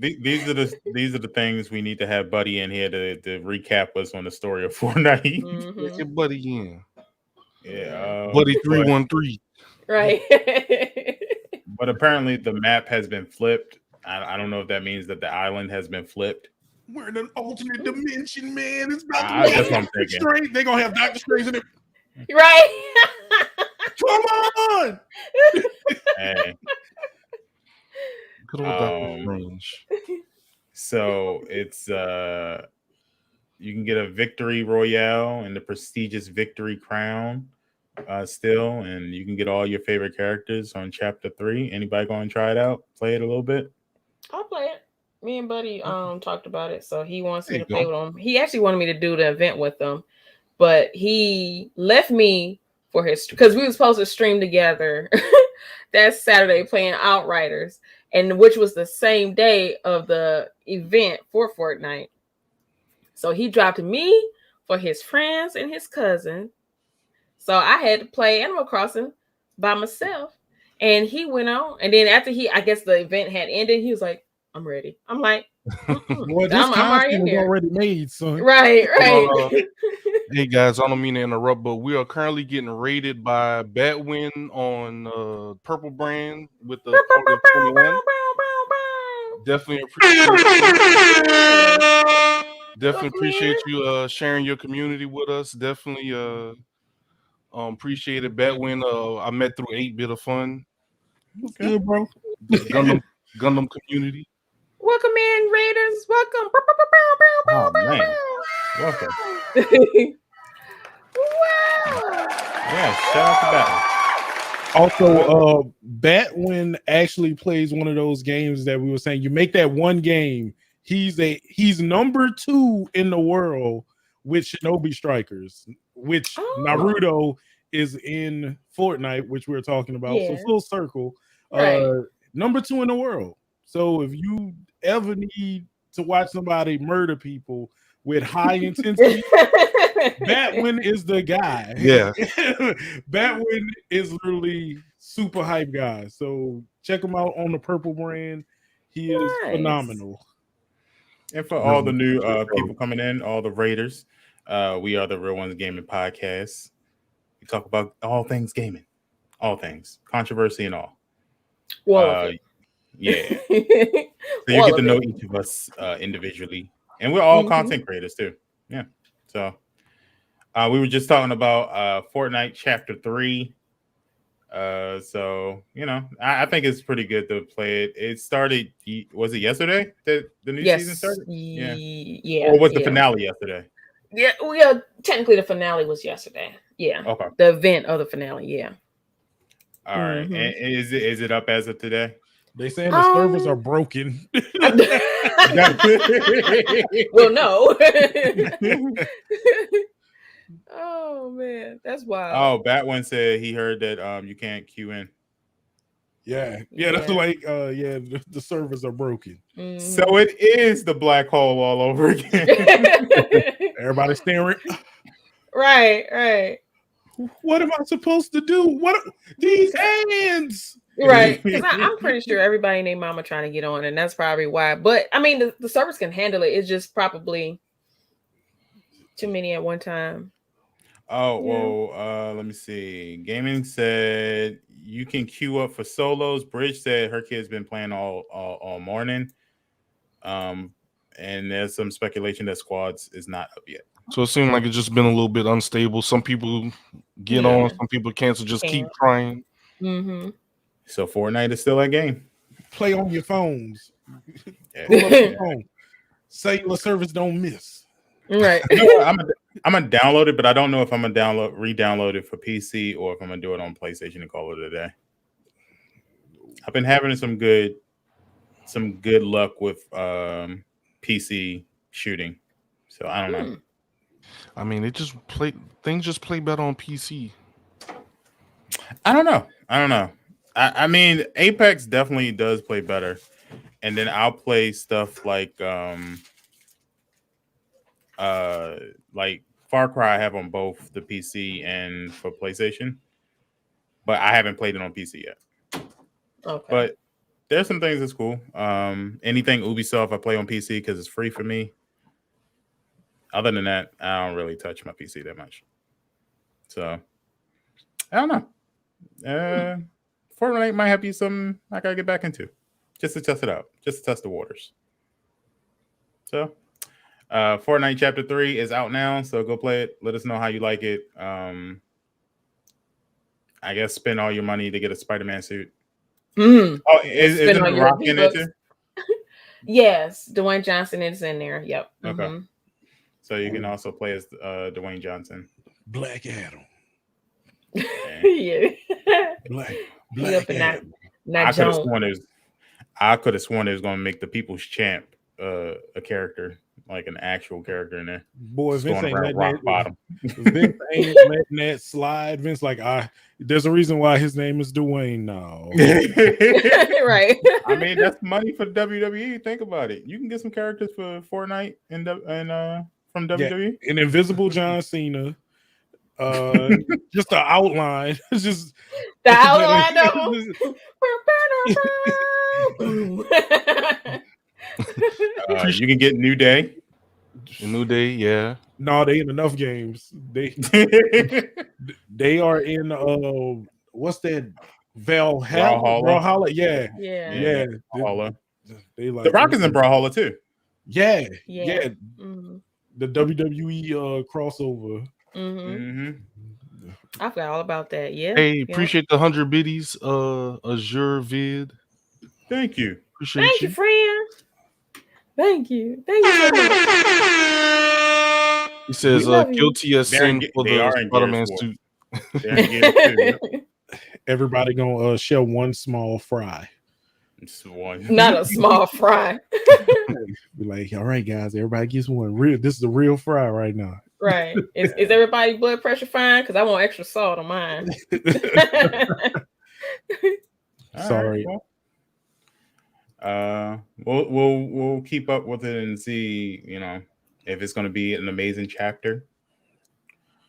these are the things we need to have Buddy in here to recap us on the story of Fortnite. Let's get Buddy in. Yeah, Buddy 313. Right. But apparently the map has been flipped. I don't know if that means that the island has been flipped. We're in an alternate dimension, man. It's about That's what I'm thinking. Strange. They're gonna have Doctor Strange in it. Right. Come on. Hey. Good old Doctor Strange. So it's you can get a victory royale and the prestigious victory crown still, and you can get all your favorite characters on chapter 3. Anybody going to try it out? Play it a little bit? I'll play it. Me and Buddy talked about it, so he wants me to There play you with him. He actually wanted me to do the event with him, but he left me for his because we were supposed to stream together that Saturday playing Outriders, and which was the same day of the event for Fortnite. So he dropped me for his friends and his cousin. So I had to play Animal Crossing by myself, and he went on. And then after I guess the event had ended, he was like, "I'm ready." I'm like, Boy, this I'm already in content is there. already made, son. Right. Hey guys, I don't mean to interrupt, but we are currently getting rated by Batwin on Purple Brand with the code of 21. Definitely appreciate you sharing your community with us. Definitely appreciate it. Batwin, I met through 8-Bit of Fun. What's good, bro? Gundam community. Welcome in, Raiders. Welcome. Oh man, welcome. Wow. Yeah, shout out to Batman. Also, Batwin actually plays one of those games that we were saying. You make that one game, he's number 2 in the world with Shinobi Strikers, which Naruto is in Fortnite, which we were talking about. Yeah. So full circle, Right. number 2 in the world. So if you ever need to watch somebody murder people with high intensity, Batwin is the guy. Yeah. Batwin is literally super hype guy. So check him out on the Purple Brand. He is phenomenal. And for all the new people coming in, all the Raiders, we are the Real Ones Gaming Podcast. We talk about all things gaming, all things, controversy and all. Well, yeah. So you get to know each of us individually. And we're all content creators too. Yeah. So we were just talking about Fortnite Chapter 3. So, you know, I think it's pretty good to play it. It started, was it yesterday that the new season started? Yeah. Or was the finale yesterday? Yeah, well, technically the finale was yesterday. Yeah. Okay. The event of the finale, yeah. All right. And is it up as of today? They saying the servers are broken. Well, no. Oh man, that's wild. Oh, Batwin said he heard that you can't queue in. Yeah, that's like the servers are broken. So it is the black hole all over again. Everybody staring. Right. What am I supposed to do? What these hands? Right, because I'm pretty sure everybody and their mama trying to get on, and that's probably why. But I mean, the servers can handle it. It's just probably too many at one time. Oh, well, let me see. Gaming said you can queue up for solos. Bridge said her kid's been playing all morning. And there's some speculation that squads is not up yet. So it seemed like it's just been a little bit unstable. Some people get on, some people cancel. Just keep trying. So Fortnite is still that game. Play on your phones. Yeah. Pull up your phone. Cellular service don't miss. Right. I'm gonna download it, but I don't know if I'm gonna re-download it for PC or if I'm gonna do it on PlayStation and call it a day. I've been having some good luck with PC shooting, so I don't know. I mean, things just play better on PC. I don't know. I mean, Apex definitely does play better, and then I'll play stuff like Far Cry. I have on both the PC and for PlayStation, but I haven't played it on PC yet. Okay. But there's some things that's cool. Anything Ubisoft I play on PC because it's free for me. Other than that, I don't really touch my PC that much. So I don't know. Fortnite might be something I gotta get back into, just to test it out, just to test the waters. So, Fortnite Chapter 3 is out now, so go play it. Let us know how you like it. I guess spend all your money to get a Spider-Man suit. Mm. Oh, is The Rock in it too? Yes, Dwayne Johnson is in there. Yep. Okay. Mm-hmm. So you can also play as Dwayne Johnson. Black Adam. Yeah. Black Adam. I could have sworn it was going to make the People's Champ a character, like an actual character in there. Boy, Vince ain't letting rock bottom. Vince ain't letting that slide. Vince like, there's a reason why his name is Dwayne now. Right. I mean, that's money for WWE. Think about it. You can get some characters for Fortnite and from WWE. An Invisible John Cena. Just the outline. It's just the outline of you can get New Day. New Day, yeah. No, they in enough games. They are in what's that? Valhalla. Yeah. Valhalla. They like The Rock is in Brawlhalla too. Yeah. Mm-hmm. The WWE crossover. Mm-hmm. I forgot all about that. Yeah. Hey, appreciate the 100 biddies. Azure vid. Thank you. Appreciate you, friend. Thank you so much. He says, guilty as sin for the Spider-Man suit. Everybody gonna share one small fry. Not a small fry. Be like, all right, guys, everybody gets one. This is a real fry right now. Right. Is everybody blood pressure fine? Because I want extra salt on mine. Sorry. We'll keep up with it and see, if it's going to be an amazing chapter.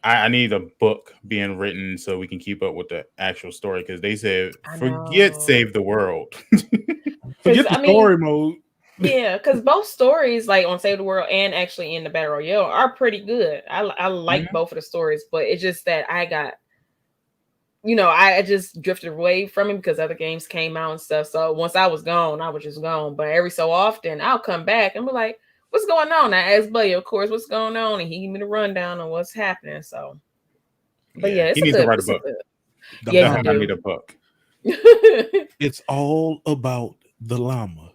I need a book being written so we can keep up with the actual story, because they said forget Save the World. Forget the story mode. Yeah, because both stories, like on Save the World and actually in the Battle Royale, are pretty good. I like both of the stories, but it's just that I got, I just drifted away from it because other games came out and stuff. So once I was gone, I was just gone. But every so often, I'll come back and be like, what's going on? I asked Buddy, of course, what's going on, and he gave me the rundown on what's happening. So, but it's he needs to write a book. Yeah, I need a book. It's all about the llama.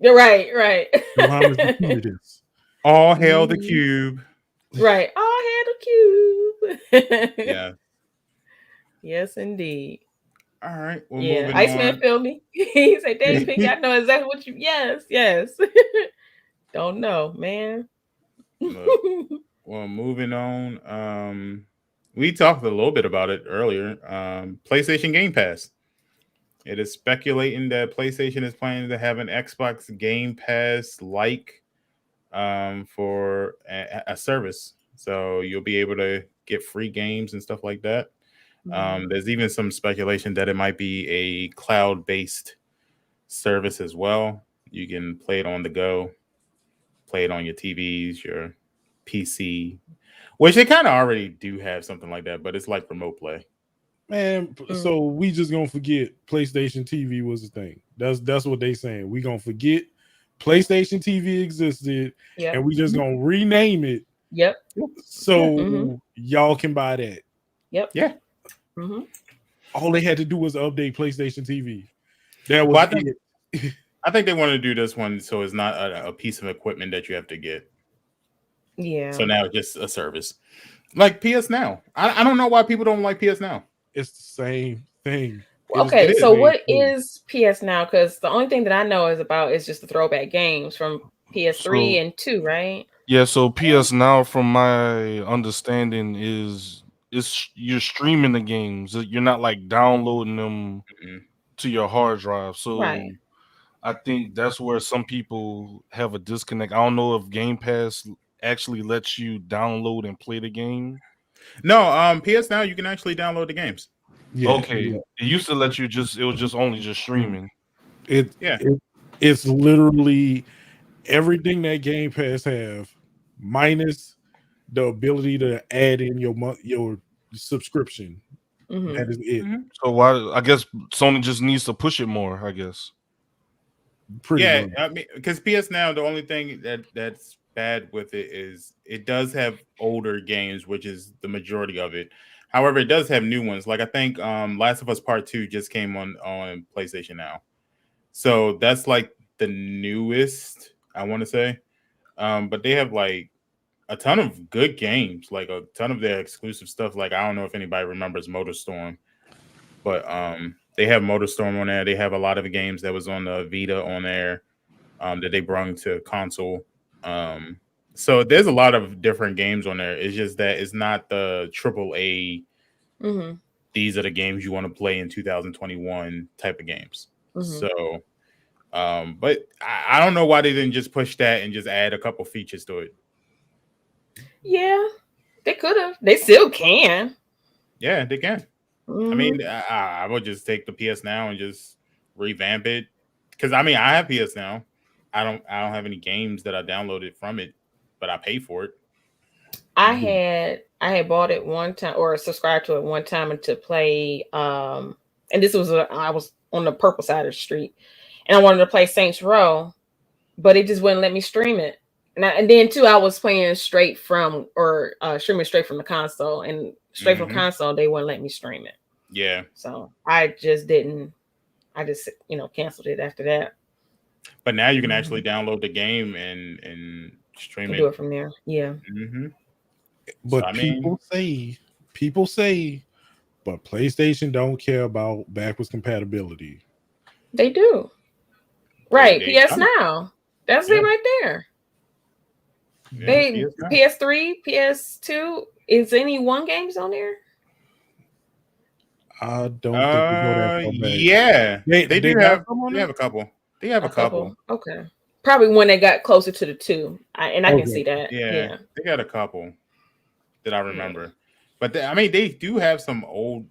Right. The llama's the key to this. All hail the cube. Right. All hail the cube. Yeah. Yes, indeed. All right. Well, Iceman feel me. He said, Dave Pink, I know exactly what you. Yes. Don't know, man. Well, moving on. We talked a little bit about it earlier. PlayStation Game Pass. It is speculating that PlayStation is planning to have an Xbox Game Pass like for a service. So you'll be able to get free games and stuff like that. There's even some speculation that it might be a cloud-based service as well. You can play it on the go, play it on your TVs, your PC, which they kind of already do have something like that, but it's like remote play. Man, so we just gonna forget PlayStation TV was a thing. That's what they saying. We gonna forget PlayStation TV existed, and we just gonna rename it. Yep. So y'all can buy that. Yep. Yeah. Mm-hmm. All they had to do was update PlayStation TV. That was it. I think they want to do this one so it's not a piece of equipment that you have to get. Yeah. So now it's just a service. Like PS Now. I don't know why people don't like PS Now. It's the same thing. Okay, so what is PS Now? Because the only thing that I know is just the throwback games from PS3 and 2, right? Yeah, so PS Now, from my understanding, is you're streaming the games. You're not like downloading them to your hard drive. So I think that's where some people have a disconnect. I don't know if Game Pass actually lets you download and play the game. No, PS Now you can actually download the games. Yeah, okay. Yeah. It used to let you it was just only streaming. It's literally everything that Game Pass have, minus the ability to add in your subscription. Mhm. That is it. So why? I guess Sony just needs to push it more. I guess. Pretty Yeah, much. I mean, because PS Now, the only thing that's bad with it is it does have older games, which is the majority of it. However, it does have new ones. Like I think Last of Us Part 2 just came on PlayStation Now. So that's like the newest, I want to say. But they have like a ton of good games, like a ton of their exclusive stuff. Like I don't know if anybody remembers MotorStorm, but they have MotorStorm on there. They have a lot of the games that was on the Vita on there that they brought to console. So there's a lot of different games on there. It's just that it's not the AAA. Mm-hmm. These are the games you want to play in 2021 type of games. Mm-hmm. So, but I don't know why they didn't just push that and just add a couple features to it. Yeah, they could have. They still can. Yeah, they can. Mm-hmm. I mean, I would just take the PS Now and just revamp it. Because I mean, I have PS Now. I don't have any games that I downloaded from it, but I pay for it. I had bought it one time or subscribed to it one time and to play. And this was I was on the purple side of the street, and I wanted to play Saints Row, but it just wouldn't let me stream it. And then too, I was playing streaming straight from the console, and straight from console they wouldn't let me stream it. Yeah. So I just didn't. I just canceled it after that. But now you can actually download the game and stream it. Do it from there. Yeah. Mm-hmm. But so, people say, but PlayStation don't care about backwards compatibility. They do. Right. PS Now. That's it right there. Yeah, PS3, PS2. Is any one games on there? I don't think we know that far back. Yeah. They do have a couple. They have a couple. Okay. Probably when they got closer to the 2. I can see that. Yeah. They got a couple that I remember. Yeah. But they do have some old.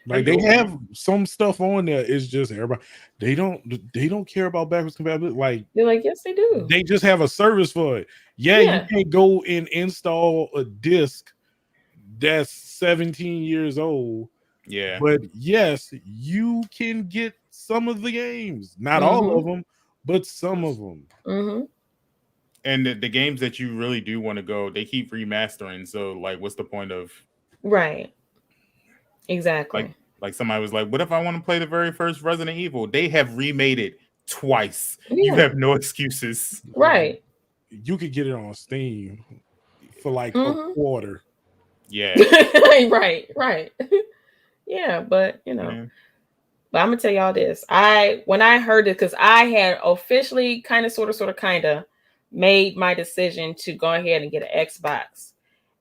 Like they have some stuff on there. It's just everybody. They don't care about backwards compatibility. Like they're like, yes, they do. They just have a service for it. Yeah, you can't go and install a disc that's 17 years old. Yeah. But yes, you can get some of the games. Not all of them, but some of them. Mm-hmm. And the games that you really do want to go, they keep remastering. So, like, what's the point of... Right. Exactly. Like somebody was like, what if I want to play the very first Resident Evil? They have remade it twice. Yeah. You have no excuses. Right. You could get it on Steam for like a quarter. Yeah. right. Yeah, but but I'm gonna tell y'all this. When I heard it, because I had officially kind of made my decision to go ahead and get an Xbox.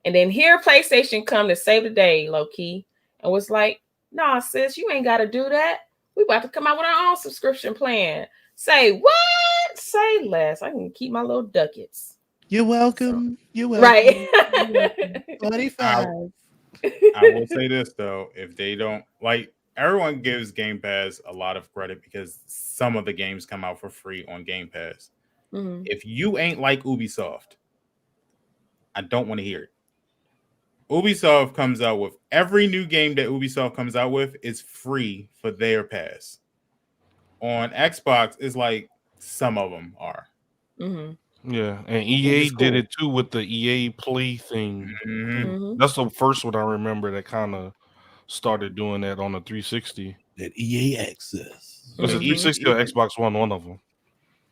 And then here PlayStation come to save the day, low key, and was like, nah, sis, you ain't gotta do that. We about to come out with our own subscription plan. Say what? Say less. I can keep my little ducats. You're welcome. So, you're welcome. Right. 25. I will say this though, if they don't everyone gives Game Pass a lot of credit because some of the games come out for free on Game Pass. Mm-hmm. If you ain't like Ubisoft, I don't want to hear it. Ubisoft comes out with every new game that Ubisoft comes out with is free for their pass. On Xbox, it's like some of them are. Mm-hmm. Yeah, and EA did it too with the EA Play thing. Mm-hmm. That's the first one I remember that kind of started doing that on the 360. That EA Access. Was it 360 or Xbox One? One of them.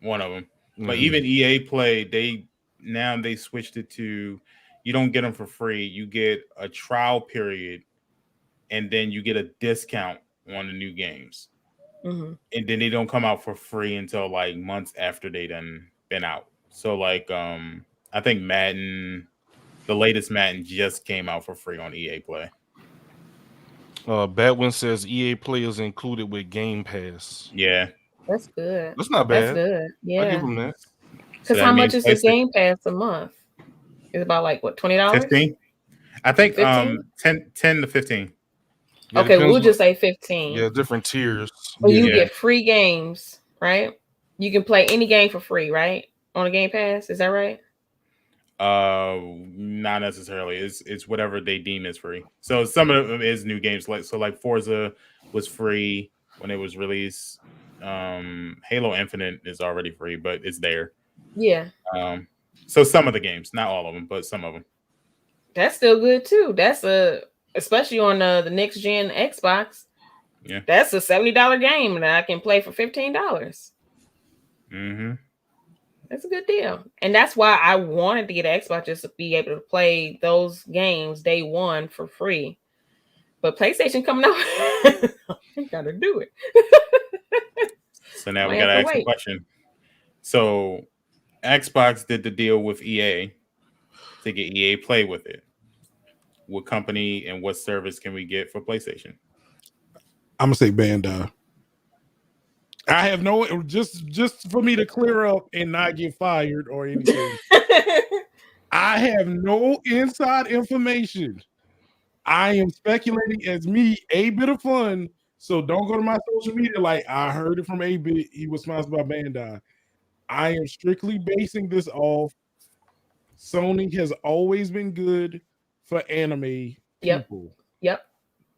One of them. Mm-hmm. But even EA Play, they switched it to you don't get them for free. You get a trial period, and then you get a discount on the new games. Mm-hmm. And then they don't come out for free until like months after they done been out. So like I think Madden, the latest Madden just came out for free on EA Play. Badwin says EA Play is included with Game Pass. Yeah. That's good. That's not bad. That's good. Yeah. I'll give them that. Because how much is the Game Pass a month? It's about like what, $20? 15? I think 10 to 15. Yeah, Okay, depends we'll on- just say 15. Yeah, different tiers. But you Yeah. get free games, right? You can play any game for free, right? On the Game Pass, is that right? Not necessarily. It's whatever they deem is free. So some of them is new games, like Forza was free when it was released. Halo Infinite is already free, but it's there. Yeah, So some of the games, not all of them, but some of them. that's still good too. That's especially on the next gen Xbox. Yeah. That's a $70 game that I can play for $15. Mm-hmm. That's a good deal. And that's why I wanted to get an Xbox, just to be able to play those games day one for free. But PlayStation coming out, I gotta do it. So now we Might gotta have to ask the wait. question. So Xbox did the deal with EA to get EA Play with it. What company and what service can we get for PlayStation? I'm gonna say Bandai. I have no just for me to clear up and not get fired or anything. I have no inside information. I am speculating as me, a bit of fun. So don't go to my social media like I heard it from A-Bit. He was sponsored by Bandai. I am strictly basing this off. Sony has always been good for anime Yep. people. Yep.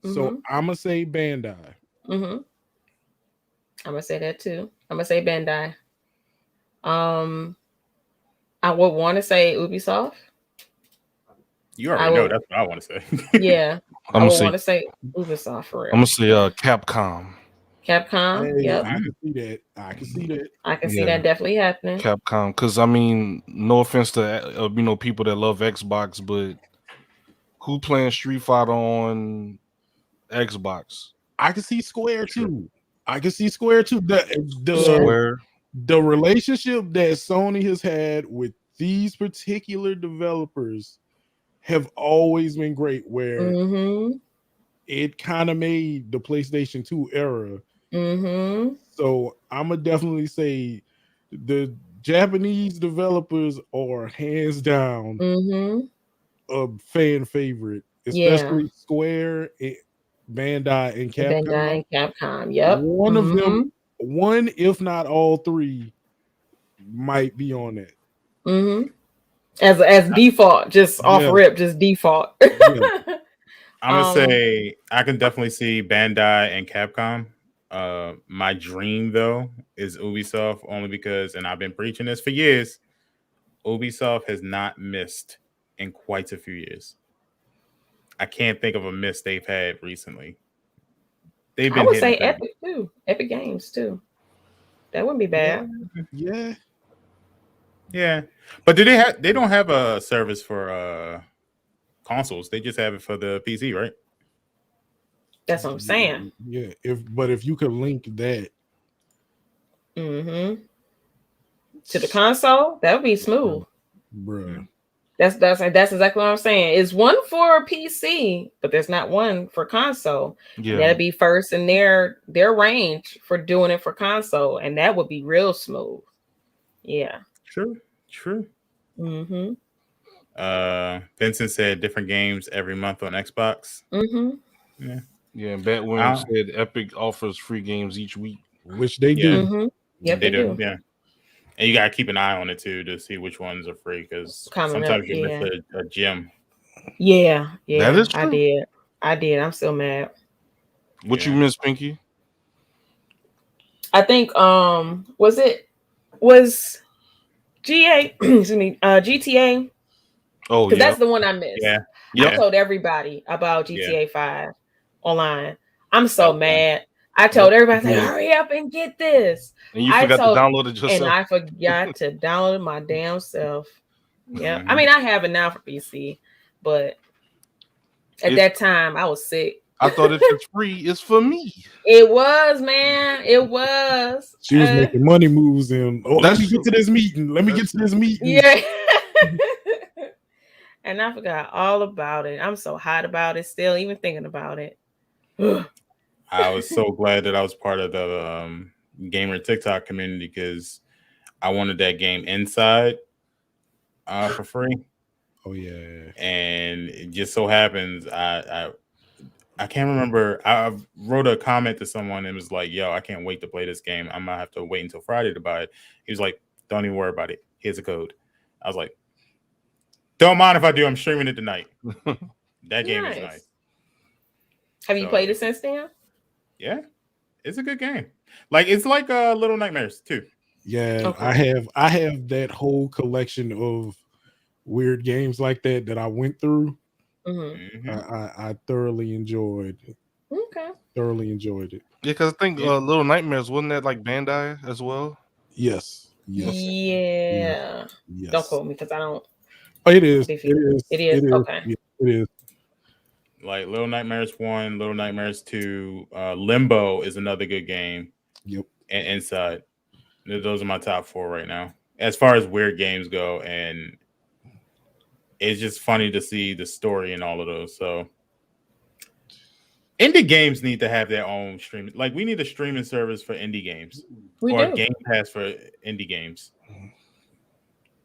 So I'm gonna say Bandai. Mm-hmm. I'm gonna say that too. I'm gonna say Bandai. I would want to say Ubisoft. You already know that's what I want to say. Yeah, I I'm would gonna want say to say Ubisoft for real. I'm gonna say Capcom. Capcom. Hey, Yep, I can see that. I can see that. I can see Yeah. that definitely happening. Capcom, because I mean, no offense to people that love Xbox, but who playing Street Fighter on Xbox? I can see Square too. I can see Square too. Square. The relationship that Sony has had with these particular developers have always been great, where Mm-hmm. it kind of made the PlayStation 2 era. Mm-hmm. So I'm gonna definitely say the Japanese developers are hands down Mm-hmm. a fan favorite, especially Square, Bandai, and Capcom. Bandai and Capcom. Yep. One of them, one if not all three, might be on that. Mm-hmm. As default, just off rip, just default. I'm gonna say I can definitely see Bandai and Capcom. My dream though is Ubisoft, only because, and I've been preaching this for years, Ubisoft has not missed in quite a few years. I can't think of a miss they've had recently. They've been. I would say Epic too. Epic Games too. That wouldn't be bad. Yeah. But do they have? They don't have a service for consoles. They just have it for the PC, right? That's what I'm saying. Yeah. If you could link that, to the console, that would be smooth, bro. That's exactly what I'm saying. It's one for PC, but there's not one for console. Yeah, that'd be first in their range for doing it for console, and that would be real smooth. Yeah. True. Mm-hmm. Vincent said different games every month on Xbox. Mm-hmm. Yeah. Batwin said Epic offers free games each week, which they do. Mm-hmm. Yep, they do. Yeah. And you gotta keep an eye on it too to see which ones are free, because sometimes you miss a gem. Yeah. That is true. I did. I'm still mad. What you miss, Pinky? I think was GA excuse me, GTA. Oh, because that's the one I missed. Yeah. I told everybody about GTA 5 online. I'm so mad. I told everybody, like, hurry up and get this. And you forgot to download it yourself. And I forgot to download it my damn self. Yeah. I mean, I have it now for PC, but at that time I was sick. I thought if it's free, it's for me. It was, man. It was. She was making money moves and let me get to this meeting. Yeah. And I forgot all about it. I'm so hot about it still, even thinking about it. I was so glad that I was part of the gamer TikTok community, because I wanted that game Inside for free. Oh yeah. And it just so happens I I can't remember. I wrote a comment to someone and was like, "Yo, I can't wait to play this game. I might have to wait until Friday to buy it." He was like, "Don't even worry about it. Here's a code." I was like, "Don't mind if I do. I'm streaming it tonight." That game is nice. Have you played it since then? Yeah, it's a good game. Like it's like Little Nightmares too. Yeah, Okay. I have that whole collection of weird games like that I went through. Mm-hmm. I thoroughly enjoyed it. Okay. Thoroughly enjoyed it. Yeah, because I think Little Nightmares, wasn't that like Bandai as well? Yes. Yeah. Yes. Don't quote me because I don't. Oh, it is. It is. Okay. Yeah, it is. Like Little Nightmares 1, Little Nightmares 2, Limbo is another good game. Yep. And Inside. Those are my top 4 right now. As far as weird games go, and it's just funny to see the story in all of those. So indie games need to have their own streaming. Like we need a streaming service for indie games. We or do. a Game Pass for indie games.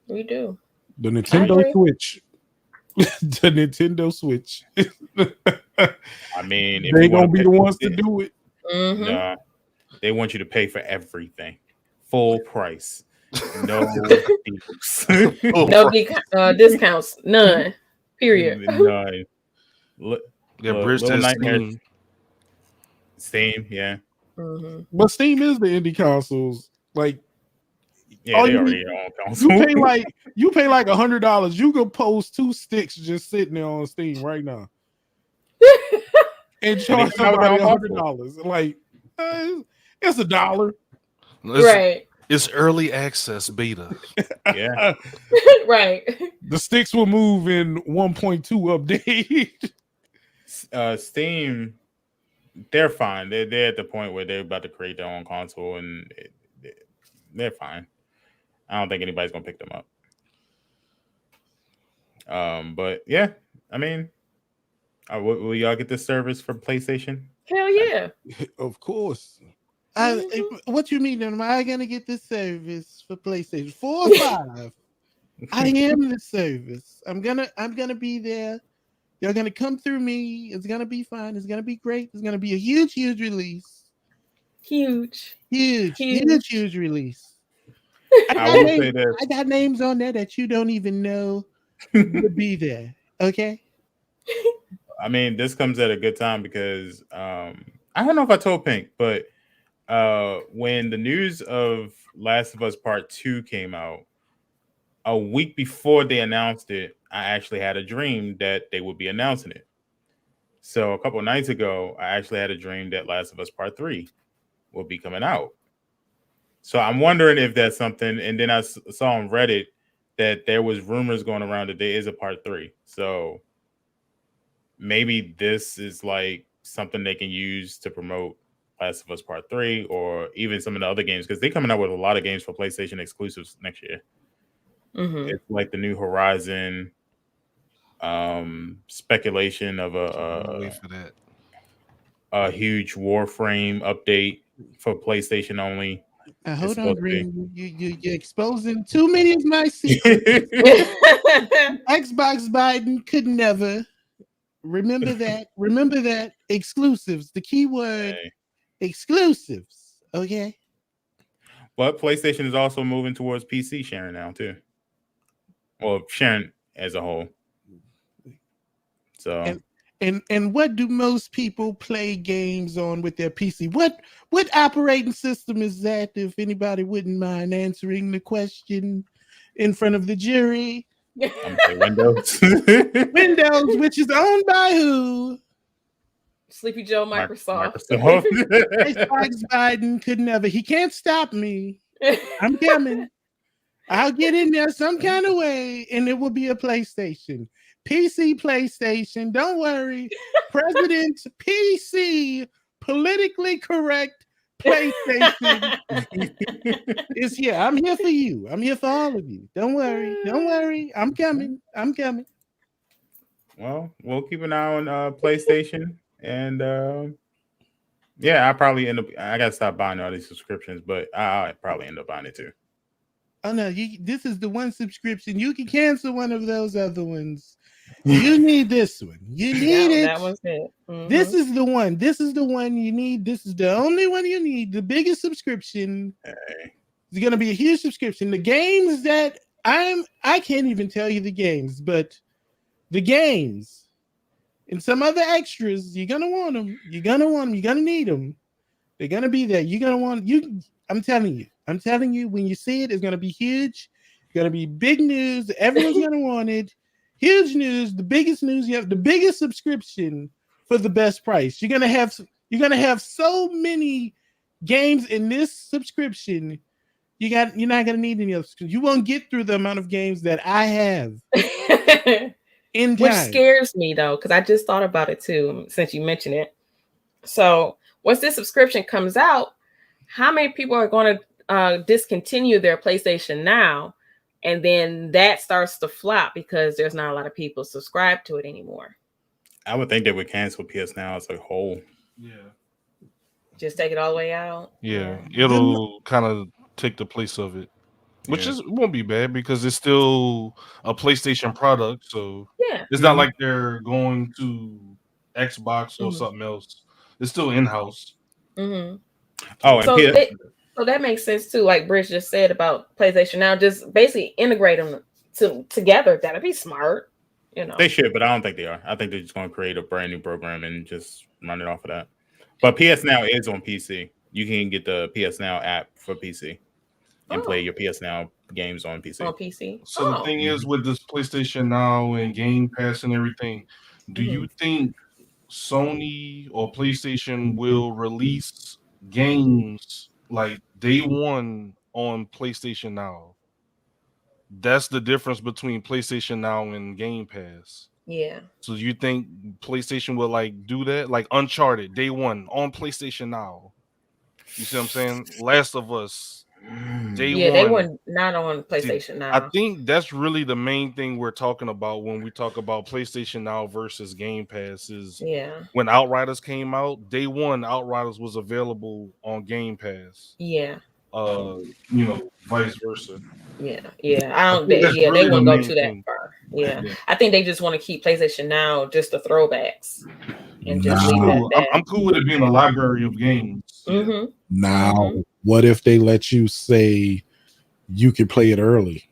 We do. The Nintendo Switch. The Nintendo Switch. I mean, if they gonna be the ones to do it. Mm-hmm. No, they want you to pay for everything, full price, no deals. No discounts, none. Period. None. Bridge Little to Nightmares. Steam, yeah. Mm-hmm. But Steam is the indie consoles. Like, Yeah, they already own console. you pay like $100. You could post 2 sticks just sitting there on Steam right now, and charge somebody $100. Like, it's $1. Right. It's early access beta. Yeah. Right. The sticks will move in 1.2 update. Steam, they're fine. They're at the point where they're about to create their own console, and they're fine. I don't think anybody's gonna pick them up. But yeah, I mean, will y'all get this service for PlayStation? Hell yeah. Of course. What you mean? Am I gonna get this service for PlayStation 4 or 5? I am the service. I'm gonna be there. You're gonna come through me. It's gonna be fun. It's gonna be great. It's gonna be a huge release. Huge Release. I got names on there that you don't even know would be there. Okay. I mean, this comes at a good time because I don't know if I told Pink, but when the news of Last of Us Part 2 came out, a week before they announced it, I actually had a dream that they would be announcing it. So a couple of nights ago, I actually had a dream that Last of Us Part 3 will be coming out. So I'm wondering if that's something. And then I saw on Reddit that there was rumors going around that there is a Part 3. So maybe this is like something they can use to promote Last of Us Part 3 or even some of the other games, because they're coming out with a lot of games for PlayStation exclusives next year. Mm-hmm. It's like the new Horizon, speculation of a huge Warframe update for PlayStation only. Hold on, Green. You're exposing too many of my secrets. Xbox Biden could never. Remember that. Exclusives. The key word, exclusives. Okay. But PlayStation is also moving towards PC sharing now too. Well, sharing as a whole. So. And what do most people play games on with their PC? What operating system is that? If anybody wouldn't mind answering the question in front of the jury. Windows. Windows, which is owned by who? Sleepy Joe, Microsoft. Xbox Biden could never. He can't stop me. I'm coming. I'll get in there some kind of way, and it will be a PlayStation. PC PlayStation. Don't worry. President PC, politically correct PlayStation is here. I'm here for you. I'm here for all of you. Don't worry. I'm coming. Well, we'll keep an eye on PlayStation. And yeah, I probably end up. I gotta stop buying all these subscriptions, but I probably end up buying it too. Oh no, this is the one subscription. You can cancel one of those other ones. You need this one. You need it. That one's it. Mm-hmm. This is the one. This is the one you need. This is the only one you need. The biggest subscription. It's gonna be a huge subscription. The games that I can't even tell you the games, but the games and some other extras, you're gonna want them. You're gonna want them. You're gonna need them. They're gonna be there. You're gonna want you. I'm telling you, when you see it, it's gonna be huge. It's gonna be big news. Everyone's gonna want it. Huge news, the biggest news. You have the biggest subscription for the best price. You're gonna have so many games in this subscription. You're not gonna need any other. You won't get through the amount of games that I have. Which scares me though, because I just thought about it too since you mentioned it. So once this subscription comes out, how many people are going to discontinue their PlayStation Now? And then that starts to flop because there's not a lot of people subscribed to it anymore. I would think they would cancel PS Now as a whole. Yeah. Just take it all the way out. Yeah. It'll kind of take the place of it. Which won't be bad because it's still a PlayStation product. So it's not like they're going to Xbox or something else. It's still in-house. Mm-hmm. Oh, and so that makes sense too. Like Bridge just said about PlayStation Now, just basically integrate them together. That'd be smart. They should, but I don't think they are. I think they're just going to create a brand new program and just run it off of that. But PS Now is on PC. You can get the PS Now app for PC and play your PS Now games on PC. On PC. So the thing is, with this PlayStation Now and Game Pass and everything, do you think Sony or PlayStation will release games like day one on PlayStation Now? That's the difference between PlayStation Now and Game Pass. Yeah. So you think PlayStation will do that? Like Uncharted, day one on PlayStation Now. You see what I'm saying? Last of Us, day one. Yeah, they were not on PlayStation Now. I think that's really the main thing we're talking about when we talk about PlayStation Now versus Game Pass is when Outriders came out, day one, Outriders was available on Game Pass. Yeah. Vice versa. Yeah. I don't think they won't go to that far. Yeah. I think they just want to keep PlayStation Now just the throwbacks and just leave that. I'm cool with it being a library of games. Mm-hmm. Now, what if they let you say you can play it early?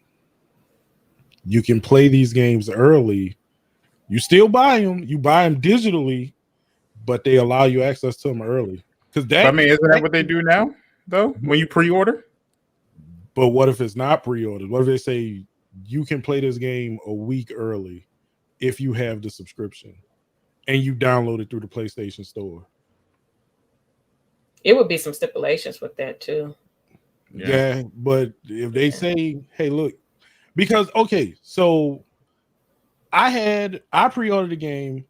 You can play these games early. You still buy them. You buy them digitally, but they allow you access to them early. Isn't that what they do now, though? When you pre-order? But what if it's not pre-ordered? What if they say you can play this game a week early if you have the subscription and you download it through the PlayStation Store? It would be some stipulations with that too. Yeah, but if they say, hey, look, because so I pre-ordered the game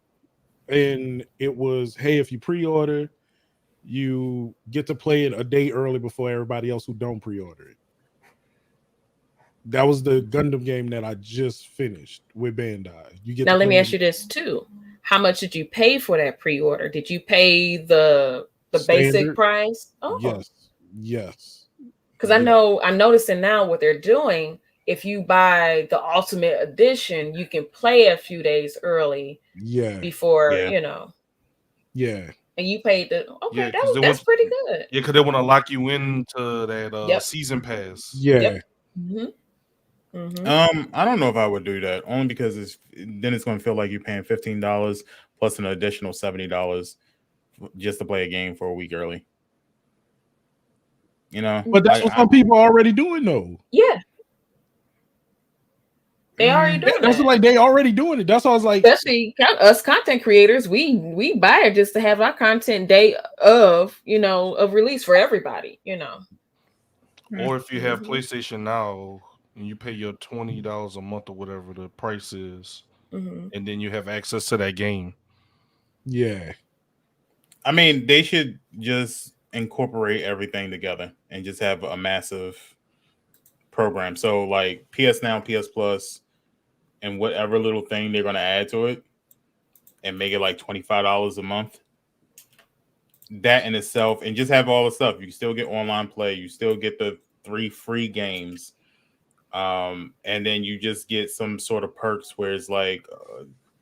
and it was, hey, if you pre-order, you get to play it a day early before everybody else who don't pre-order it. That was the Gundam game that I just finished with Bandai. Now let me ask you this too. How much did you pay for that pre-order? Did you pay the basic price? Oh. Yes. Because I'm noticing now what they're doing. If you buy the Ultimate Edition, you can play a few days early. Yeah. Before Yeah. And you paid that's pretty good. Yeah, because they want to lock you into that season pass. Yeah. Yep. I don't know if I would do that, only because it's going to feel like you're paying $15 plus an additional $70 just to play a game for a week early. But that's what some people are already doing, though. Yeah, they already doing that's like they already doing it. That's why I was like, especially us content creators, we buy it just to have our content day of release for everybody. Or if you have PlayStation Now and you pay your $20 a month or whatever the price is, and then you have access to that game. Yeah. I mean, they should just incorporate everything together and just have a massive program. So like PS Now, PS Plus, and whatever little thing they're going to add to it and make it like $25 a month. That in itself, and just have all the stuff. You still get online play. You still get the 3 free games And then you just get some sort of perks where it's like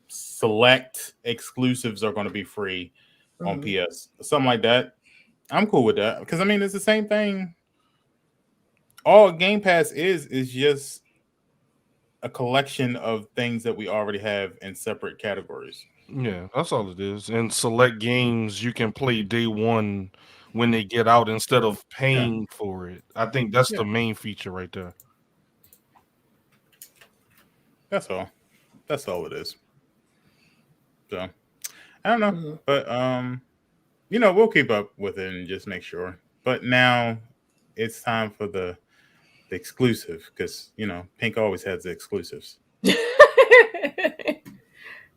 select exclusives are going to be free on PS, something like that. I'm cool with that because I mean it's the same thing. All Game Pass is just a collection of things that we already have in separate categories. Yeah, that's all it is. And select games you can play day one when they get out instead of paying for it. I think that's the main feature right there. That's all. That's all it is. So I don't know, but you know, we'll keep up with it and just make sure. But now it's time for the exclusive because you know Pink always has the exclusives.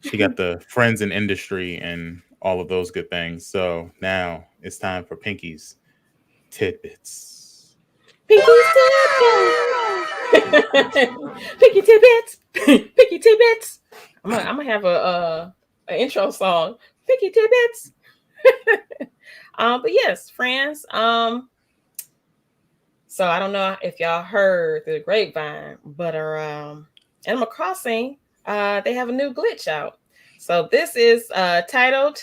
She got the friends in industry and all of those good things. So now it's time for Pinky's tidbits. Pinky's tidbits. Pinky tidbits. Pinky tidbits. I'm gonna have an intro song. Pinky tidbits. But yes, friends. So I don't know if y'all heard the grapevine, but Animal Crossing, they have a new glitch out. So this is titled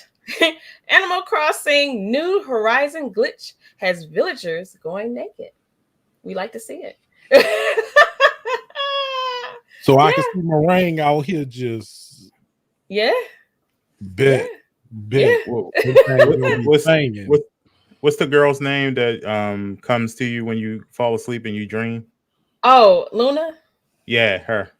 Animal Crossing New Horizon Glitch has villagers going naked. We like to see it. So I can see Meringue out here just bet. What's the girl's name that comes to you when you fall asleep and you dream? Oh, Luna? Yeah, her.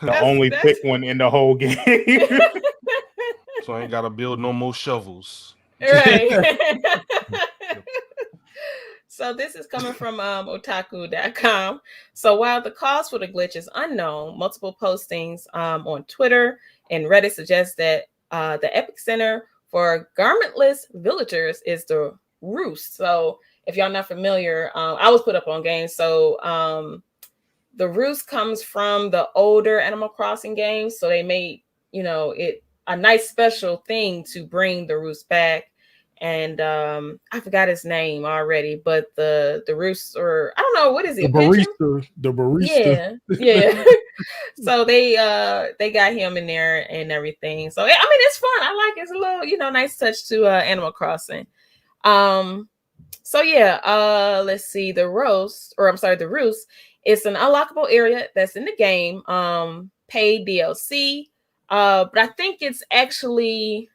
The only thick one in the whole game. So I ain't gotta build no more shovels. Right. So this is coming from otaku.com. So while the cause for the glitch is unknown, multiple postings on Twitter and Reddit suggest that the epicenter for garmentless villagers is the roost. So if y'all not familiar, I was put up on games. So the roost comes from the older Animal Crossing games. So they made, it a nice special thing to bring the roost back. And I forgot his name already, but the roost, or I don't know, what is it? The barista. Yeah. So they got him in there and everything. So I mean, it's fun. I like it. It's a little, nice touch to Animal Crossing. So yeah, let's see. The roost. It's an unlockable area that's in the game. Paid DLC. But I think it's actually,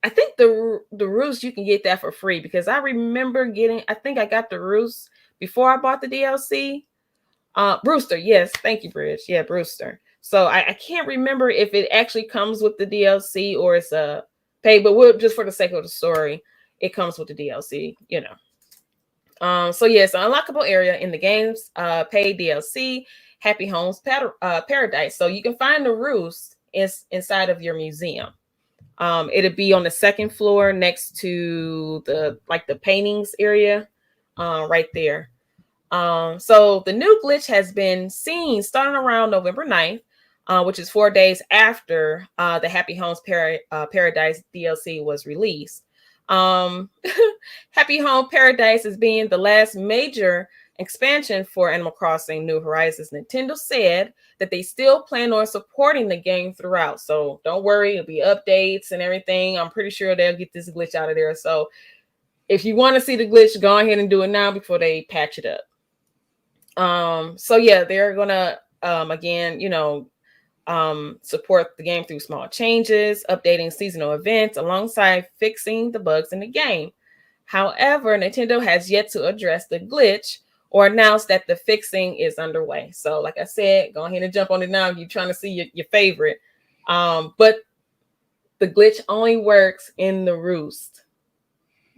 the roost, you can get that for free because I remember I think I got the roost before I bought the DLC. Brewster, yes, thank you, Bridge. Yeah, Brewster. So I can't remember if it actually comes with the DLC or it's a pay, but just for the sake of the story, it comes with the DLC, So yes, an unlockable area in the game's paid DLC, Happy Homes Paradise. So you can find the roost inside of your museum. It'll be on the second floor next to the paintings area, right there. So the new glitch has been seen starting around November 9th, which is 4 days after the Happy Homes Paradise DLC was released. Happy Home Paradise is being the last major expansion for Animal Crossing New Horizons. Nintendo said that they still plan on supporting the game throughout. So don't worry, it'll be updates and everything. I'm pretty sure they'll get this glitch out of there. So if you want to see the glitch, go ahead and do it now before they patch it up. So yeah, they're gonna again, support the game through small changes, updating seasonal events alongside fixing the bugs in the game. However, Nintendo has yet to address the glitch or announce that the fixing is underway. So like I said, go ahead and jump on it now if you're trying to see your favorite. But the glitch only works in the roost.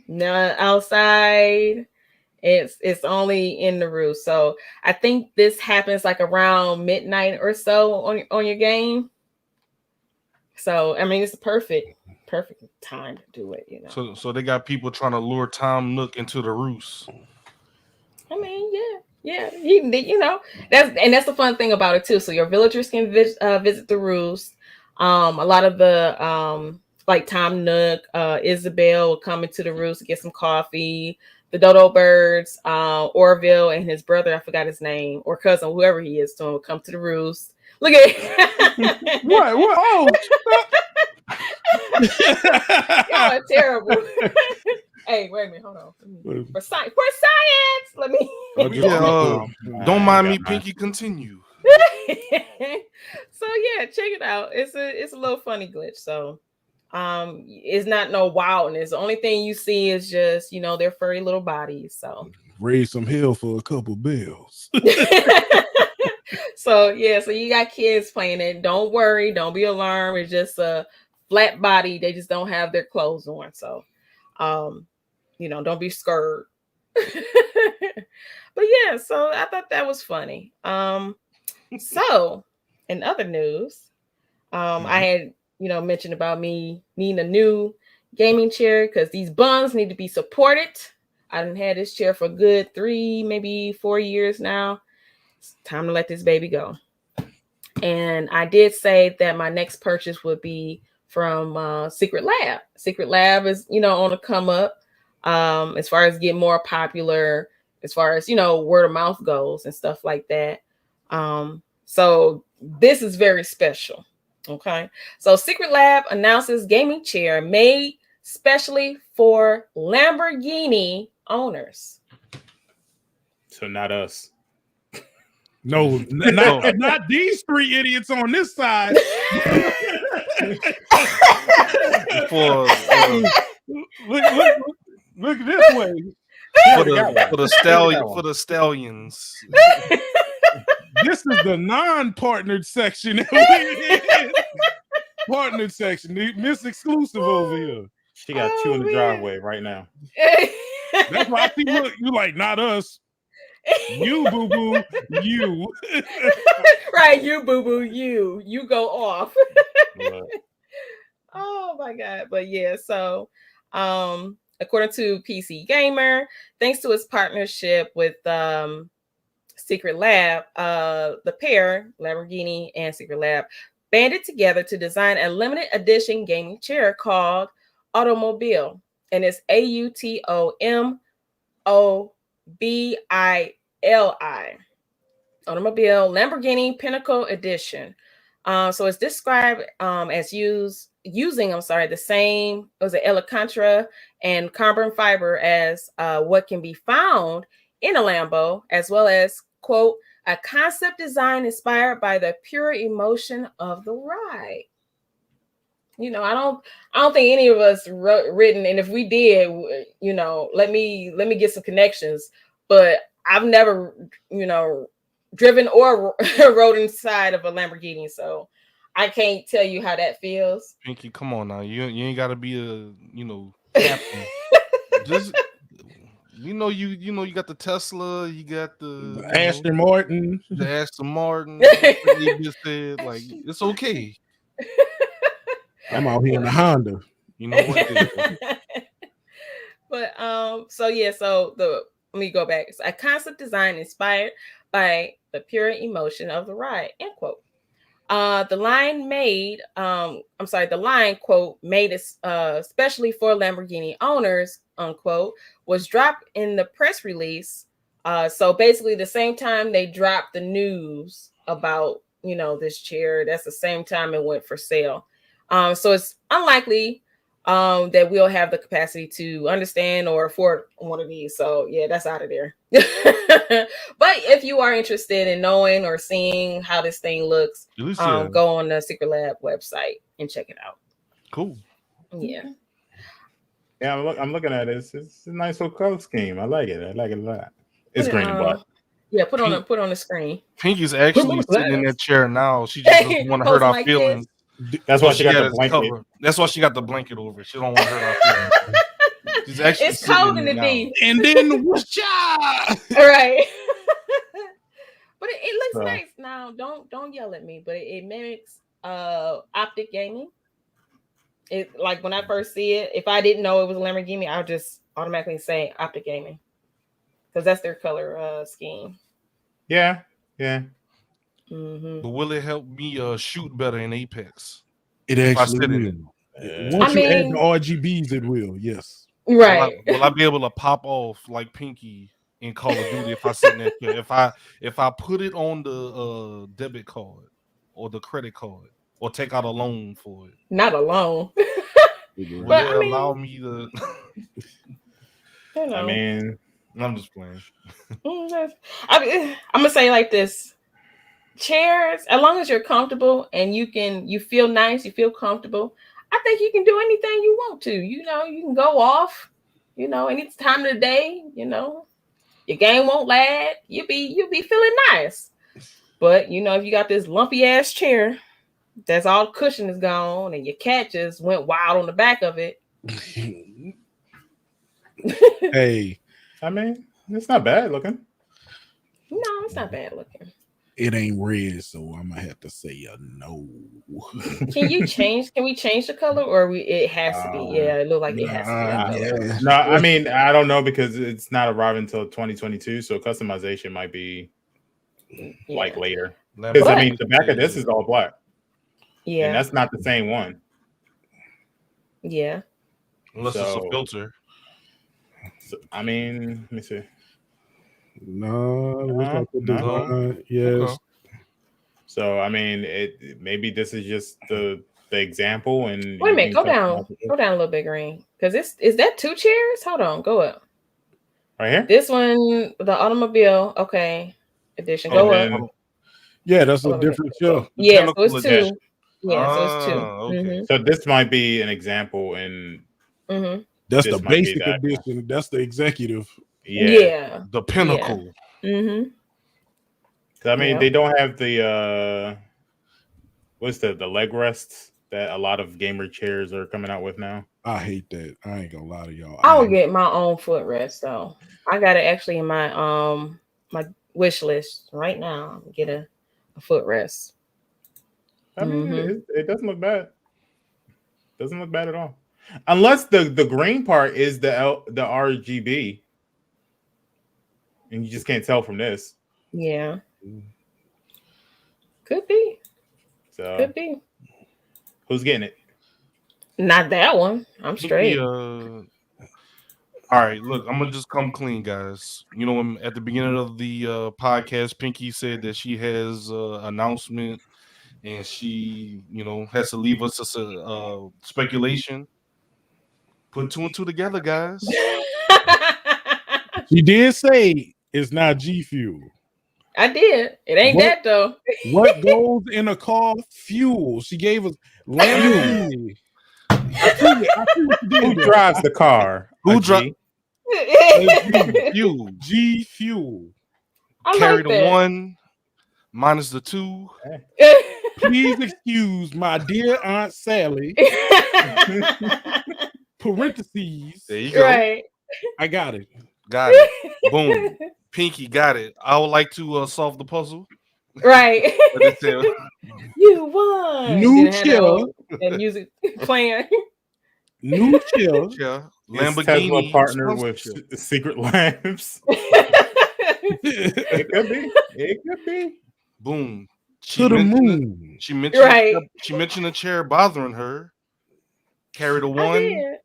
Not outside. It's only in the roost. So I think this happens like around midnight or so on your game. So I mean, it's a perfect time to do it. So they got people trying to lure Tom Nook into the roost. I mean, yeah. That's the fun thing about it too. So your villagers can visit the roost. A lot of the like Tom Nook, Isabel coming to the roost to get some coffee. The Dodo Birds, Orville and his brother, I forgot his name, or cousin, whoever he is, to him, will come to the roost. Look at What? Oh, y'all are terrible. Hey, wait a minute, hold on. For science, let me. Don't mind me, Pinky. Continue. So yeah, check it out. It's a little funny glitch. So it's not no wildness. The only thing you see is just, you know, their furry little bodies. So raise some hell for a couple bills. So yeah, so you got kids playing it. Don't worry, don't be alarmed. It's just a flat body. They just don't have their clothes on. So you know, don't be scared. But yeah, so I thought that was funny. So in other news, I had, you know, mentioned about me needing a new gaming chair because these buns need to be supported. I done had this chair for a good 3, maybe 4 years now. It's time to let this baby go. And I did say that my next purchase would be from Secret Lab. Secret Lab is, you know, on the come up as far as getting more popular, as far as, you know, word of mouth goes and stuff like that. So this is very special. Okay. So Secret Lab announces gaming chair made specially for Lamborghini owners. So not us. No, not these 3 idiots on this side. Look this way. For the stallions. This is the non-partnered section. Partnered section. Miss Exclusive over here. She got 2 in the driveway right now. That's why I see. Look, you like not us. You boo boo. You. Right, you boo boo. You go off. Right. Oh my god! But yeah, so according to PC Gamer, thanks to its partnership with Secret Lab, the pair, Lamborghini and Secret Lab, banded together to design a limited edition gaming chair called Automobile. And it's AUTOMOBILI. Automobile Lamborghini Pinnacle Edition. So it's described as using the same, it was an Alcantara and carbon fiber as what can be found in a Lambo, as well as, quote, a concept design inspired by the pure emotion of the ride. You know, I don't think any of us ridden, and if we did, you know, let me get some connections. But I've never, you know, driven or rode inside of a Lamborghini, so I can't tell you how that feels. Pinky, come on now, you ain't got to be a, you know, captain. Just, you got the Tesla, you got the Aston Martin, You just said, like, it's okay. I'm out here in the Honda. You know what? But so yeah, let me go back. It's a concept design inspired by the pure emotion of the ride. End quote. The line quote made it especially for Lamborghini owners, unquote, was dropped in the press release. So basically the same time they dropped the news about, you know, this chair, that's the same time it went for sale. So it's unlikely that we'll have the capacity to understand or afford one of these. So yeah, that's out of there. But if you are interested in knowing or seeing how this thing looks, go on the Secret Lab website and check it out. Cool. Yeah. Yeah, I'm looking at it. It's a nice little color scheme. I like it. I like it a lot. It's green and black. Yeah, put on the screen. Pinky's actually sitting in that chair now. She just doesn't want to hurt our feelings. That's why she got the blanket. Cover. That's why she got the blanket over. She don't want to hurt our feelings. She's actually it's cold in the D. And then what's All right. But it looks nice. Now, don't yell at me, but it mimics optic gaming. It, like, when I first see it, if I didn't know it was a Lamborghini, I would just automatically say optic gaming, because that's their color scheme. Yeah. Mm-hmm. But will it help me shoot better in Apex? It actually will. Once you add the RGBs, it will. Yes. Right. Will I be able to pop off like Pinky in Call of Duty if I sit in that chair? If I put it on the debit card or the credit card or take out a loan for it? Not a loan. Will But, it I mean, allow me to? You know. I mean, I'm just playing. I'm gonna say like this: chairs, as long as you're comfortable and you feel nice, you feel comfortable, I think you can do anything you want to. You know, you can go off, you know, any time of the day, you know, your game won't lag, you'll be feeling nice. But you know, if you got this lumpy ass chair that's all cushion is gone and your cat just went wild on the back of it. Hey, I mean, it's not bad looking. No, it's not bad looking. it ain't red, so I'm gonna have to say a no. Can we change the color, or it has to be? Yeah, it looks like it has to be. Yeah. No, I mean, I don't know because it's not arriving until 2022, so customization might be like later. Because I mean, the back of this is all black. Yeah, and that's not the same one. Yeah, unless it's a filter. So, I mean, let me see. No, it looks like the design. Yes. Okay. So I mean, maybe this is just the example. And wait a minute, go down a little bit, Green, because is that 2 chairs? Hold on, go up. Right here. This one, the automobile, okay, edition. Go up. Yeah, that's a different show. Yeah, so it's 2. Yeah, so it's 2. Okay. Mm-hmm. So this might be an example, and that's the basic edition. That's the executive. Yeah. The pinnacle. Yeah. Mm-hmm. I mean, they don't have the what's the leg rests that a lot of gamer chairs are coming out with now. I hate that. I ain't gonna lie to y'all. I will get my own footrest though. I got it actually in my my wish list right now. Get a footrest. I mean, it doesn't look bad. Doesn't look bad at all, unless the green part is the RGB, and you just can't tell from this. Yeah, could be. So could be. Who's getting it? Not that one. I'm straight. All right, look, I'm gonna just come clean, guys. You know, at the beginning of the podcast, Pinky said that she has announcement, and she, you know, has to leave us a speculation. Put 2 and 2 together, guys. She did say it's not G Fuel. I did. It ain't that though. What goes in a car? Fuel. She gave us Lamborghini. I see what you did. Who drives the car? Who drives? Fuel. G Fuel. Carry the 1 minus the 2. Please excuse my dear Aunt Sally. Parentheses. There you go. Right. I got it. Got it. Boom. Pinky got it. I would like to solve the puzzle. Right. You won. New chill. And music playing. New chill. Yeah. Lamborghini partner with Secret Lamps. It could be. It could be. Boom. To the moon. She mentioned right. She mentioned a chair bothering her. Carry the 1.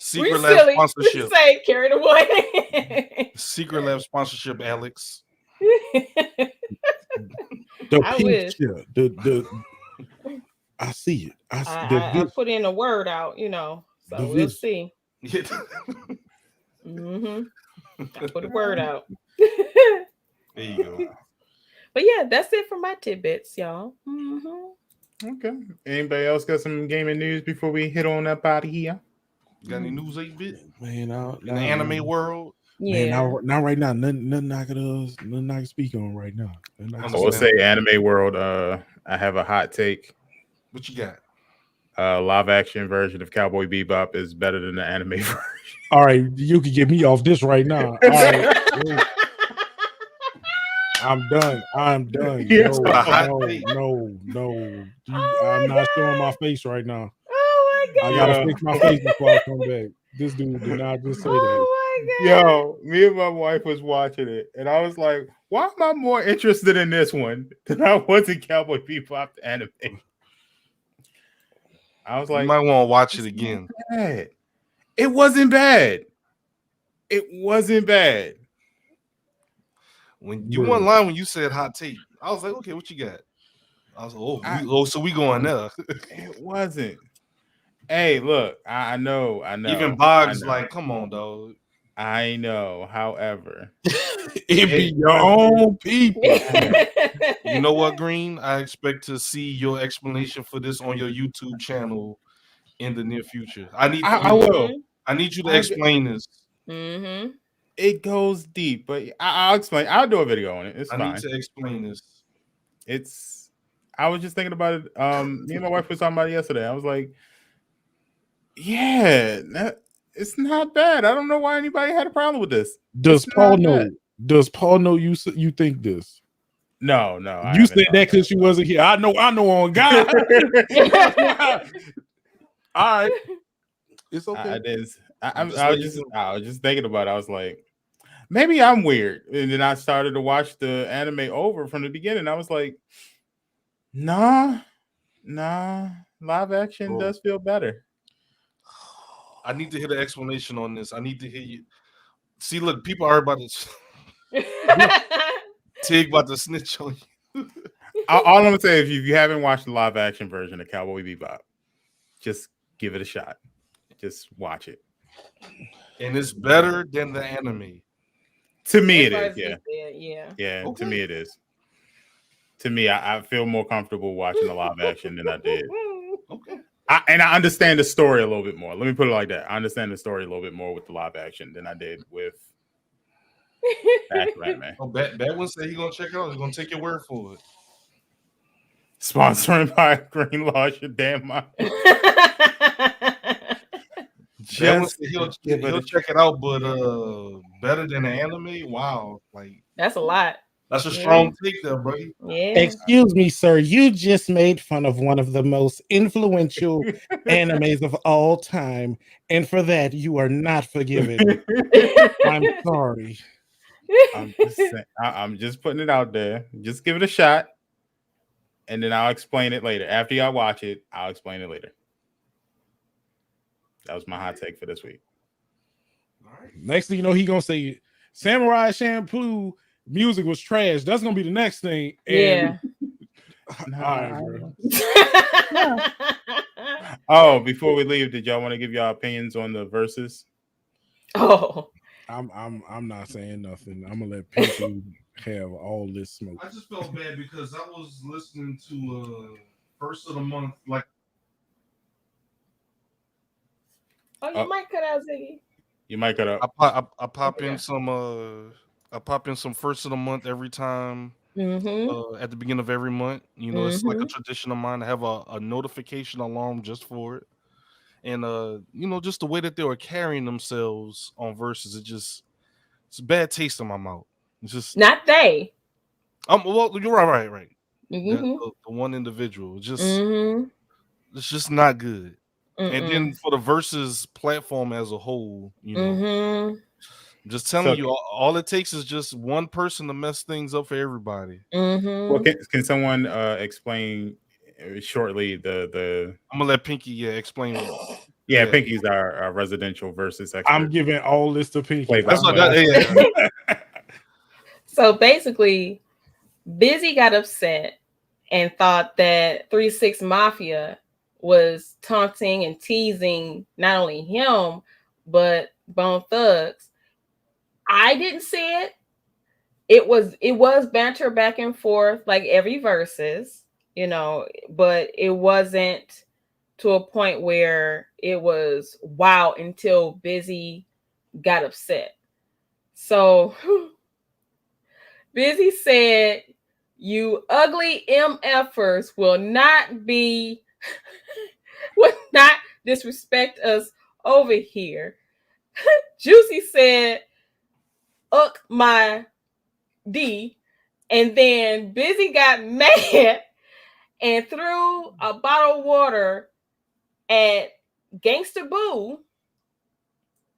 Secret Lab sponsorship. Say carry the 1. Secret Lab sponsorship, Alex. The picture. The I see it. I put in a word out, you know. So we'll see. I put a word out. There you go. But yeah, that's it for my tidbits, y'all. Okay. Anybody else got some gaming news before we hit on that body here? Got any news 8-bit? Man, in the anime world? Yeah. Man, not right now. Nothing I can speak on right now. I will say anime world. I have a hot take. What you got? Live action version of Cowboy Bebop is better than the anime version. All right, you can get me off this right now. All right. I'm done. Yes. No. I'm not showing my face right now. Oh my god! I gotta fix my face before I come back. This dude did not just say that. Oh my god! Yo, me and my wife was watching it, and I was like, "Why am I more interested in this one than I was in Cowboy Bebop the anime?" I was You like, might want to watch it again. bad. It wasn't bad. It wasn't bad. When you weren't lying when you said hot take, I was like, okay, what you got? I was like, so we going there. It wasn't. Hey, look, I know. Even Boggs like, come on, dog. I know. However, it be your own people. You know what, Green? I expect to see your explanation for this on your YouTube channel in the near future. I will. I need you to explain this. Mm-hmm. It goes deep, but I'll explain. I'll do a video on it. It's fine. I need to explain this. I was just thinking about it. Me and my wife were talking about it yesterday. I was like, yeah, it's not bad. I don't know why anybody had a problem with this. Does Paul know? Does Paul know you think this? No. You said that because she wasn't here. I know on God. All right. It's okay. I was just thinking about it. I was like, maybe I'm weird. And then I started to watch the anime over from the beginning. I was like, nah, live action does feel better. I need to hear the explanation on this. I need to hear you. See, look, people are about to Tig about to snitch on you. All I'm gonna say, if you haven't watched the live action version of Cowboy Bebop, just give it a shot. Just watch it. And it's better than the anime. To me, it is. Yeah. Okay. To me, it is. To me, I feel more comfortable watching the live action than I did. Okay. And I understand the story a little bit more. Let me put it like that. I understand the story a little bit more with the live action than I did with Batman. Oh, Batman said he's gonna check it out. He's gonna take your word for it. Sponsoring by Green Law, your damn mind. He'll check it out, but better than the anime. Wow, like that's a lot. That's a strong take there, buddy. Yeah. Excuse me, sir. You just made fun of one of the most influential animes of all time, and for that, you are not forgiven. I'm sorry. I'm just putting it out there. Just give it a shot, and then I'll explain it later. After y'all watch it, I'll explain it later. That was my hot take for this week. All right. Next thing you know, he gonna say Samurai Champloo music was trash. That's gonna be the next thing. And Oh, before we leave, did y'all want to give y'all opinions on the verses? Oh, I'm not saying nothing. I'm gonna let people have all this smoke. I just felt bad because I was listening to first of the month, like. Oh, you might cut out, Ziggy. You might cut out. I pop in some. I pop in some first of the month every time. At the beginning of every month, you know, it's like a tradition of mine to have a notification alarm just for it. And you know, just the way that they were carrying themselves on verses, it's a bad taste in my mouth. It's just not they. Well, you're right. The one individual, it's just not good. And then for the versus platform as a whole, you know, I'm just telling you, all it takes is just one person to mess things up for everybody. Well, can someone explain shortly the? I'm gonna let Pinky explain it. Yeah, Pinky's our residential versus expert. I'm giving all this to Pinky. That's what that. So basically, Busy got upset and thought that 3-6 Mafia was taunting and teasing not only him but Bone Thugs. I didn't see it. It was banter back and forth like every verses, you know, but it wasn't to a point where it was wow until Busy got upset. So Busy said, "You ugly MFers will not disrespect us over here." Juicy said, "Uck my D," and then Busy got mad and threw a bottle of water at Gangsta Boo.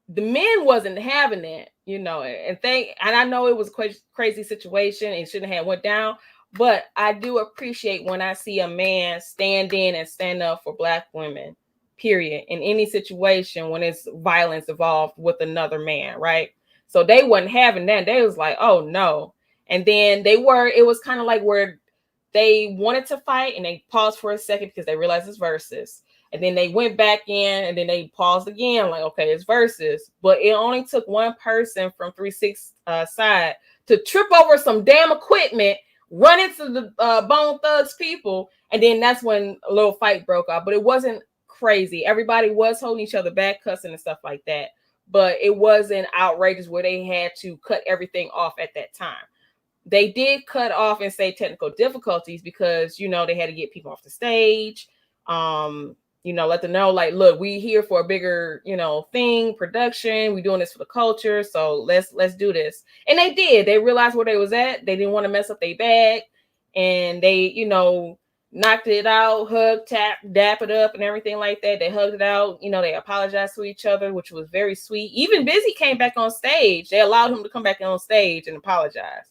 The men wasn't having that, you know, and I know it was a crazy situation and shouldn't have went down, but I do appreciate when I see a man stand in and stand up for Black women period, in any situation when it's violence involved with another man, right? So they wasn't having that. They was like, oh no. And then it was kind of like where they wanted to fight and they paused for a second because they realized it's versus. And then they went back in and then they paused again, like, okay, it's versus. But it only took one person from 3-6 side to trip over some damn equipment, run into the Bone Thugs people, and then that's when a little fight broke out. But it wasn't crazy. Everybody was holding each other back, cussing and stuff like that. But it wasn't outrageous where they had to cut everything off at that time. They did cut off and say technical difficulties because, you know, they had to get people off the stage. You know, let them know, like, look, we here for a bigger, you know, thing, production. We're doing this for the culture. So let's do this. And they did. They realized where they was at. They didn't want to mess up their bag. And they, you know, knocked it out, hugged, dap it up and everything like that. They hugged it out. You know, they apologized to each other, which was very sweet. Even Busy came back on stage. They allowed him to come back on stage and apologize.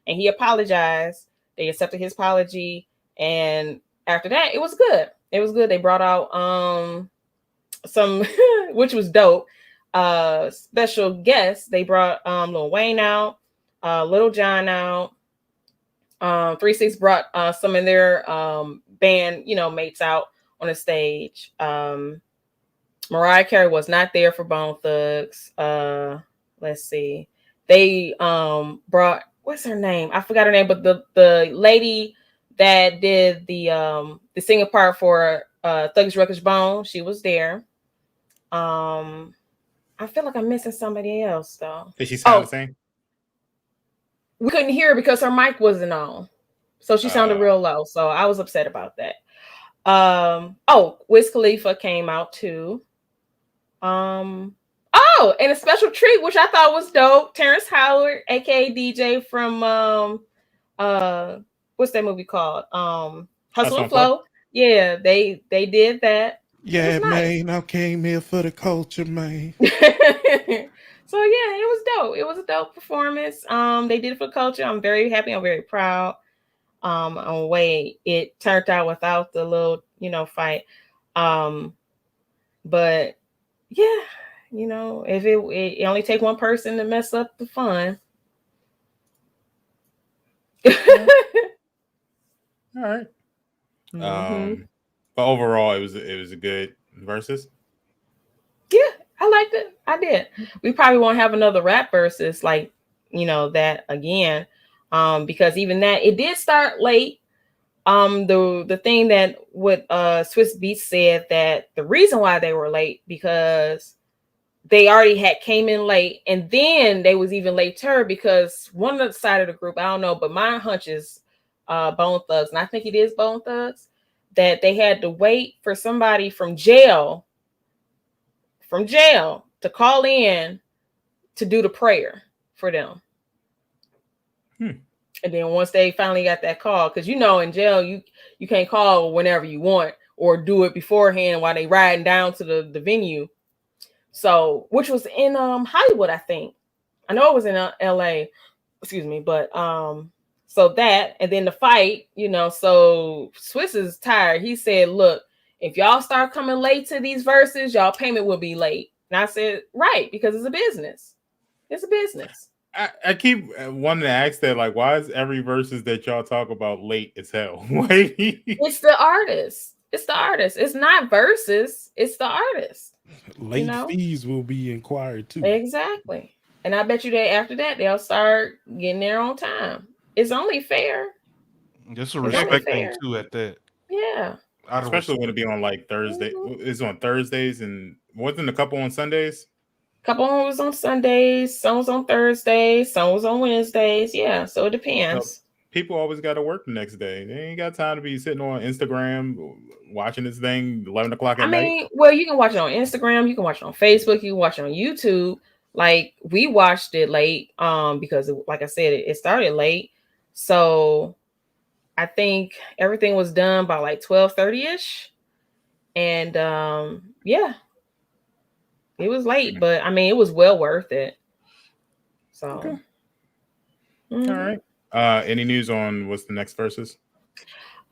And he apologized. They accepted his apology. And after that, it was good. It was good. They brought out some, which was dope, special guests. They brought Lil Wayne out, Little John out. 3-6 brought some of their band, you know, mates out on the stage. Mariah Carey was not there for Bone Thugs. Let's see. They brought, what's her name? I forgot her name, but the lady that did the singing part for Thuggish Ruggish Bone, she was there. I feel like I'm missing somebody else though. Did she sound the same? We couldn't hear her because her mic wasn't on, so she sounded real low. So I was upset about that. Wiz Khalifa came out too. And a special treat, which I thought was dope. Terrence Howard, aka DJ from what's that movie called? Hustle and Flow. Yeah, they did that. Yeah, man, I came here for the culture, man. So yeah, it was dope. It was a dope performance. They did it for culture. I'm very happy. I'm very proud. On the way it turned out without the little, you know, fight. But yeah, you know, if it only take one person to mess up the fun. All right. But overall, it was a good versus. Yeah, I liked it. I did. We probably won't have another rap versus like, you know, that again, because even that it did start late. The thing that what Swiss Beats said that the reason why they were late because they already had came in late, and then they was even later because one of the side of the group, I don't know, but my hunch is Bone Thugs, and I think it is Bone Thugs, that they had to wait for somebody from jail to call in to do the prayer for them. And then once they finally got that call, because you know in jail you can't call whenever you want or do it beforehand while they riding down to the venue. So which was in Hollywood, I think. I know it was in LA, excuse me, but so that, and then the fight, you know, so Swiss is tired. He said, look, if y'all start coming late to these verses, y'all payment will be late. And I said, right, because it's a business. It's a business. I keep wanting to ask that, like, why is every verses that y'all talk about late as hell? It's the artist. It's the artist. It's not verses. It's the artist. Late fees will be inquired too. Exactly. And I bet you that after that, they'll start getting there on time. It's only fair. That's a respect thing too at that. Yeah. Especially when it be on like Thursday. It's on Thursdays, and wasn't a couple on Sundays? Couple was on Sundays, some was on Thursdays, some was on Wednesdays. Yeah, so it depends. So people always got to work the next day. They ain't got time to be sitting on Instagram watching this thing 11 o'clock at night. Well, you can watch it on Instagram, you can watch it on Facebook, you can watch it on YouTube. Like we watched it late, because like I said, it started late. So I think everything was done by like 12:30ish, and yeah. It was late, but I mean, it was well worth it. So, okay. All right. Any news on what's the next versus?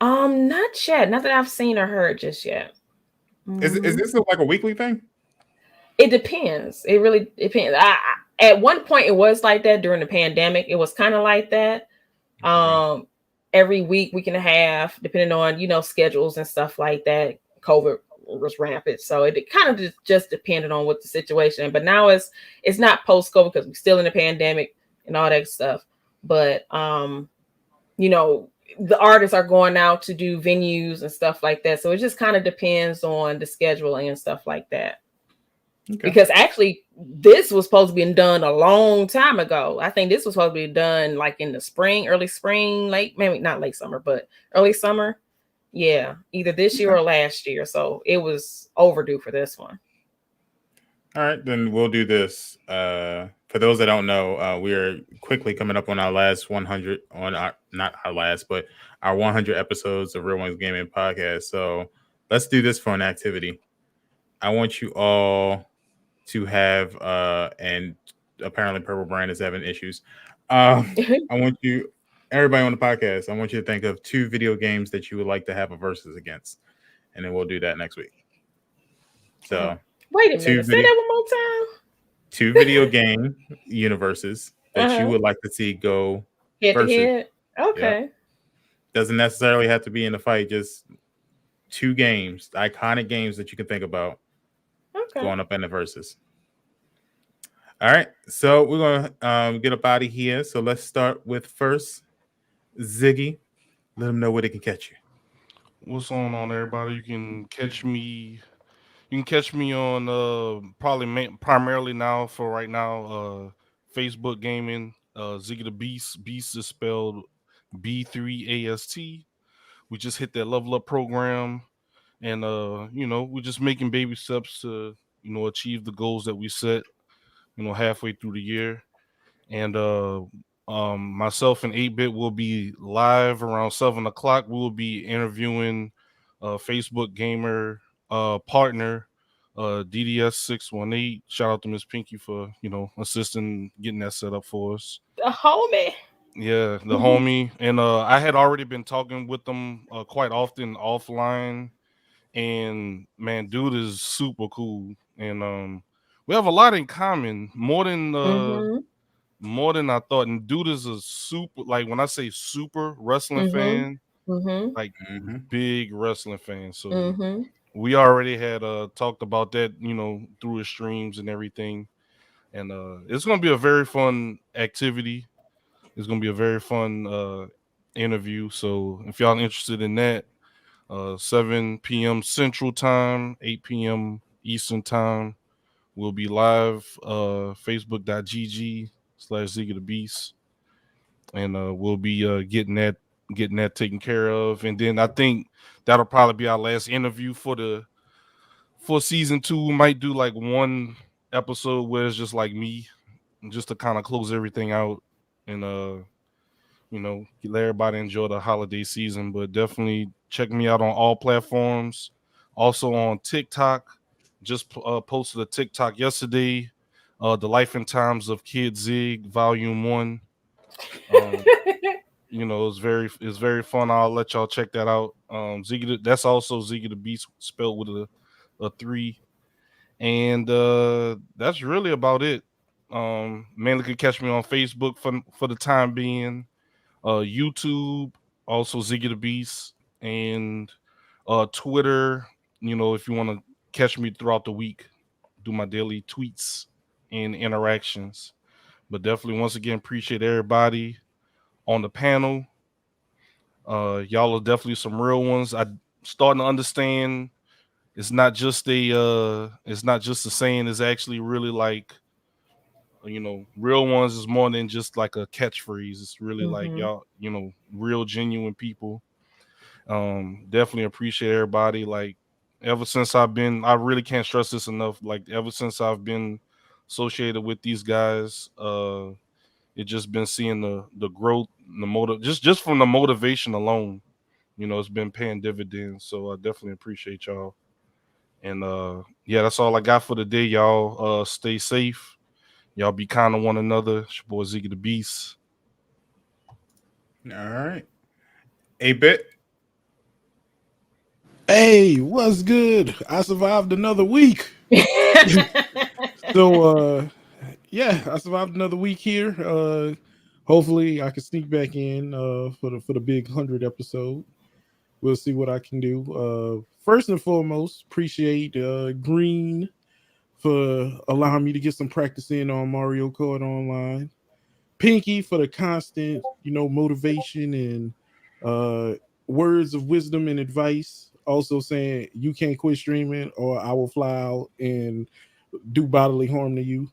Not yet. Not that I've seen or heard just yet. Is this like a weekly thing? It depends. It really depends. At one point it was like that during the pandemic. It was kind of like that. Every week and a half, depending on, schedules and stuff like that. COVID was rampant. So it kind of just depended on what the situation. But now it's not post-COVID because we're still in the pandemic and all that stuff. But the artists are going out to do venues and stuff like that. So it just kind of depends on the scheduling and stuff like that. Okay. Because actually, this was supposed to be done a long time ago. I think this was supposed to be done like in the spring, early spring, maybe not late summer, but early summer. Yeah, either this year or last year. So it was overdue for this one. All right, then we'll do this. For those that don't know, we are quickly coming up on our last 100 not our last, but our 100 episodes of RealOnesGaming Podcast. So let's do this for an activity. I want you all to have, and apparently Purple Brand is having issues. I want everybody on the podcast, I want you to think of 2 video games that you would like to have a versus against, and then we'll do that next week. So wait a minute, say that one more time. 2 video game universes that you would like to see go head to head. Okay. Yep. Doesn't necessarily have to be in a fight, just 2 games, iconic games that you can think about. Okay. Going up in the verses. All right, so we're gonna get up out of here. So let's start with first Ziggy. Let them know where they can catch you. What's going on, everybody? You can catch me on primarily now for right now Facebook gaming. Ziggy the Beast. Beast is spelled B3AST. We just hit that level up program. And, we're just making baby steps to, achieve the goals that we set, halfway through the year. And myself and 8-Bit will be live around 7 o'clock. We will be interviewing Facebook gamer partner, DDS618. Shout out to Miss Pinky for, assisting getting that set up for us. The homie. Yeah, the homie. And I had already been talking with them quite often offline. And man, dude is super cool, and we have a lot in common, more than I thought. And dude is a super, like when I say super wrestling fan, like big wrestling fan. So we already had talked about that, through his streams and everything. And it's gonna be a very fun activity. It's gonna be a very fun interview. So if y'all interested in that. 7 p.m. Central Time, 8 p.m. Eastern Time. We'll be live, facebook.gg/Ziggy the Beast. And we'll be getting that taken care of. And then I think that'll probably be our last interview for season 2. We might do like one episode where it's just like me, just to kind of close everything out and let everybody enjoy the holiday season. But definitely check me out on all platforms. Also on TikTok. Just posted a TikTok yesterday. The Life and Times of Kid Zig, Volume 1. It's very fun. I'll let y'all check that out. That's also Ziggy the Beast spelled with a 3. And that's really about it. Mainly could catch me on Facebook for the time being. YouTube, also Ziggy the Beast, and Twitter. If you want to catch me throughout the week, do my daily tweets and interactions. But definitely, once again, appreciate everybody on the panel. Y'all are definitely some real ones. I'm starting to understand it's not just a saying. It's actually really like, real ones is more than just like a catchphrase. It's really like y'all, real genuine people. Definitely appreciate everybody. Like ever since I really can't stress this enough. Like ever since I've been associated with these guys, it just been seeing the growth, the just from the motivation alone, it's been paying dividends. So I definitely appreciate y'all. And that's all I got for today, y'all. Stay safe. Y'all be kind to one another. It's your boy Ziggy the Beast. All right. 8-Bit. Hey, what's good? I survived another week. So yeah, I survived another week here. Hopefully I can sneak back in for the big 100 episode. We'll see what I can do. First and foremost, appreciate Green for allowing me to get some practice in on Mario Kart Online. Pinky for the constant, motivation and words of wisdom and advice. Also saying you can't quit streaming or I will fly out and do bodily harm to you.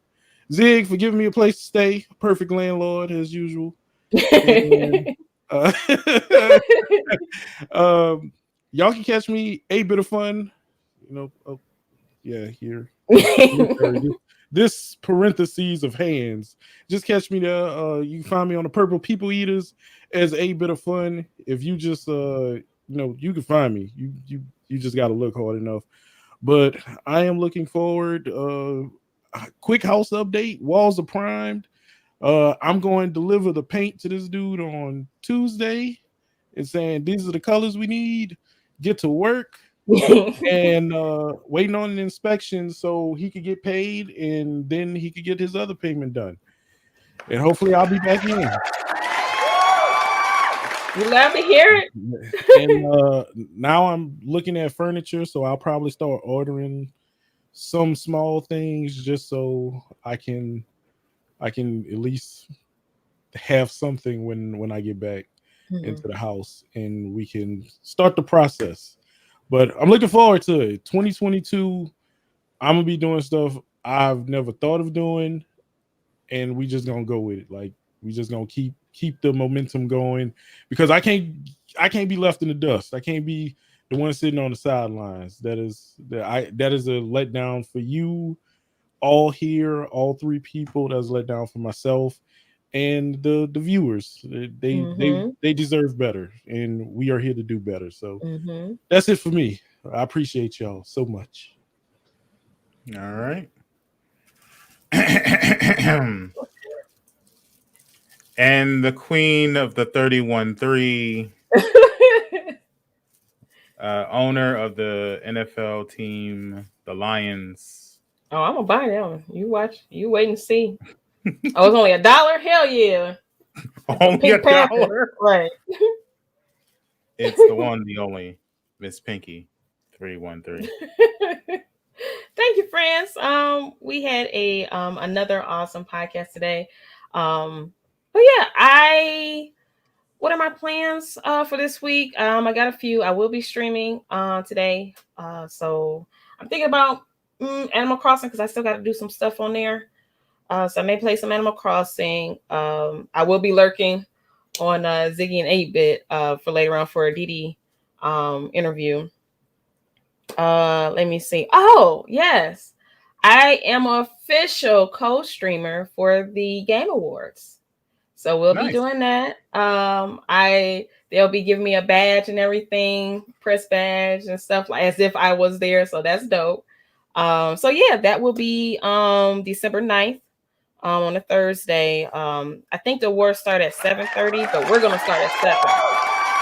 Zig for giving me a place to stay. Perfect landlord as usual. And, y'all can catch me a bit of fun. Here. This parentheses of hands. Just catch me there. You can find me on the Purple People Eaters as a bit of fun. If you just you can find me. You just gotta look hard enough. But I am looking forward. Quick house update. Walls are primed. I'm going to deliver the paint to this dude on Tuesday and saying these are the colors we need. Get to work. And waiting on an inspection so he could get paid and then he could get his other payment done. And hopefully I'll be back in. You love to hear it. And now I'm looking at furniture, so I'll probably start ordering some small things just so I can at least have something when I get back into the house and we can start the process. But I'm looking forward to it. 2022, I'm gonna be doing stuff I've never thought of doing, and we just gonna go with it. Like we just gonna keep the momentum going because I can't be left in the dust. I can't be the one sitting on the sidelines. That is a letdown for you all here, all three people. That's a letdown for myself and the viewers. They deserve better, and we are here to do better. So that's it for me. I appreciate y'all so much. All right. And the queen of the 31-3, owner of the NFL team, the Lions. Oh, I'm gonna buy that one. You wait and see. Oh, it's only $1? Hell yeah. Only $1. Right. It's the one, the only Miss Pinky 313. Thank you, friends. We had a another awesome podcast today. But yeah, what are my plans for this week? I got a few. I will be streaming today. So I'm thinking about Animal Crossing because I still got to do some stuff on there. So I may play some Animal Crossing. I will be lurking on Ziggy and 8-Bit for later on for a DD interview. Let me see. Oh, yes. I am an official co-streamer for the Game Awards. So we'll be doing that. They'll be giving me a badge and everything, press badge and stuff like as if I was there. So that's dope. So yeah, that will be December 9th. On a Thursday. I think the awards start at 7:30, but we're gonna start at 7.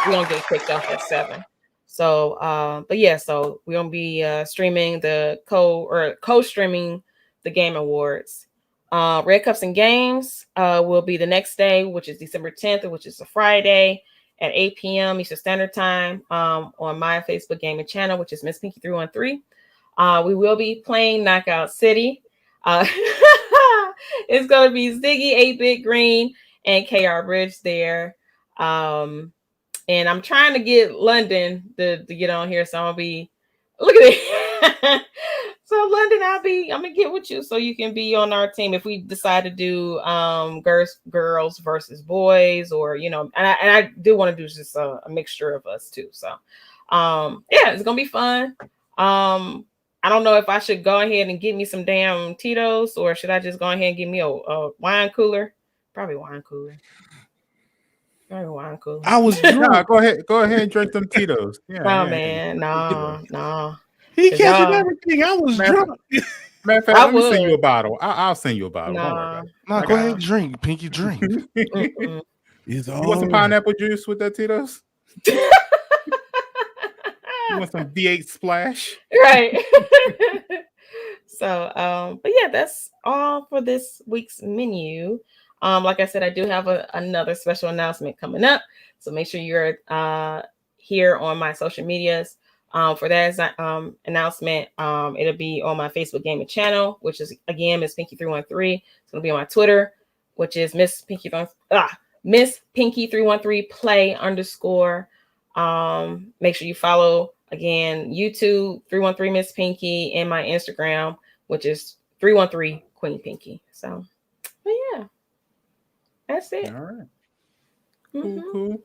We're gonna get kicked off at 7. So but yeah, so we're gonna be streaming co-streaming the Game Awards. Red Cups and Games will be the next day, which is December 10th, which is a Friday at 8 p.m. Eastern Standard Time on my Facebook gaming channel, which is Miss Pinky 313. We will be playing Knockout City. It's going to be Ziggy, 8-Bit Green, and KR Bridge there. And I'm trying to get London to get on here. So I'm going to be, look at it. So London, I'm going to get with you so you can be on our team if we decide to do girls versus boys or, and I do want to do just a mixture of us too. So yeah, it's going to be fun. I don't know if I should go ahead and get me some damn Tito's or should I just go ahead and get me a wine cooler? Probably wine cooler. I was drunk. Go ahead and drink them Tito's. Yeah, man. No. He catching everything. I was drunk. Matter of fact, let me send you a bottle. I'll send you a bottle. No, go ahead and drink. Pinky, drink. You want some pineapple juice with that Tito's? You want some V8 splash? Right. So, but yeah, that's all for this week's menu. Like I said, I do have another special announcement coming up. So make sure you're here on my social medias. For that announcement, it'll be on my Facebook gaming channel, which is again Miss Pinky 313. It's gonna be on my Twitter, which is Miss Pinky 313 play _ make sure you follow again YouTube 313 Miss Pinky and my Instagram, which is 313 Queen Pinky. So, but yeah, that's it. All right. Cool.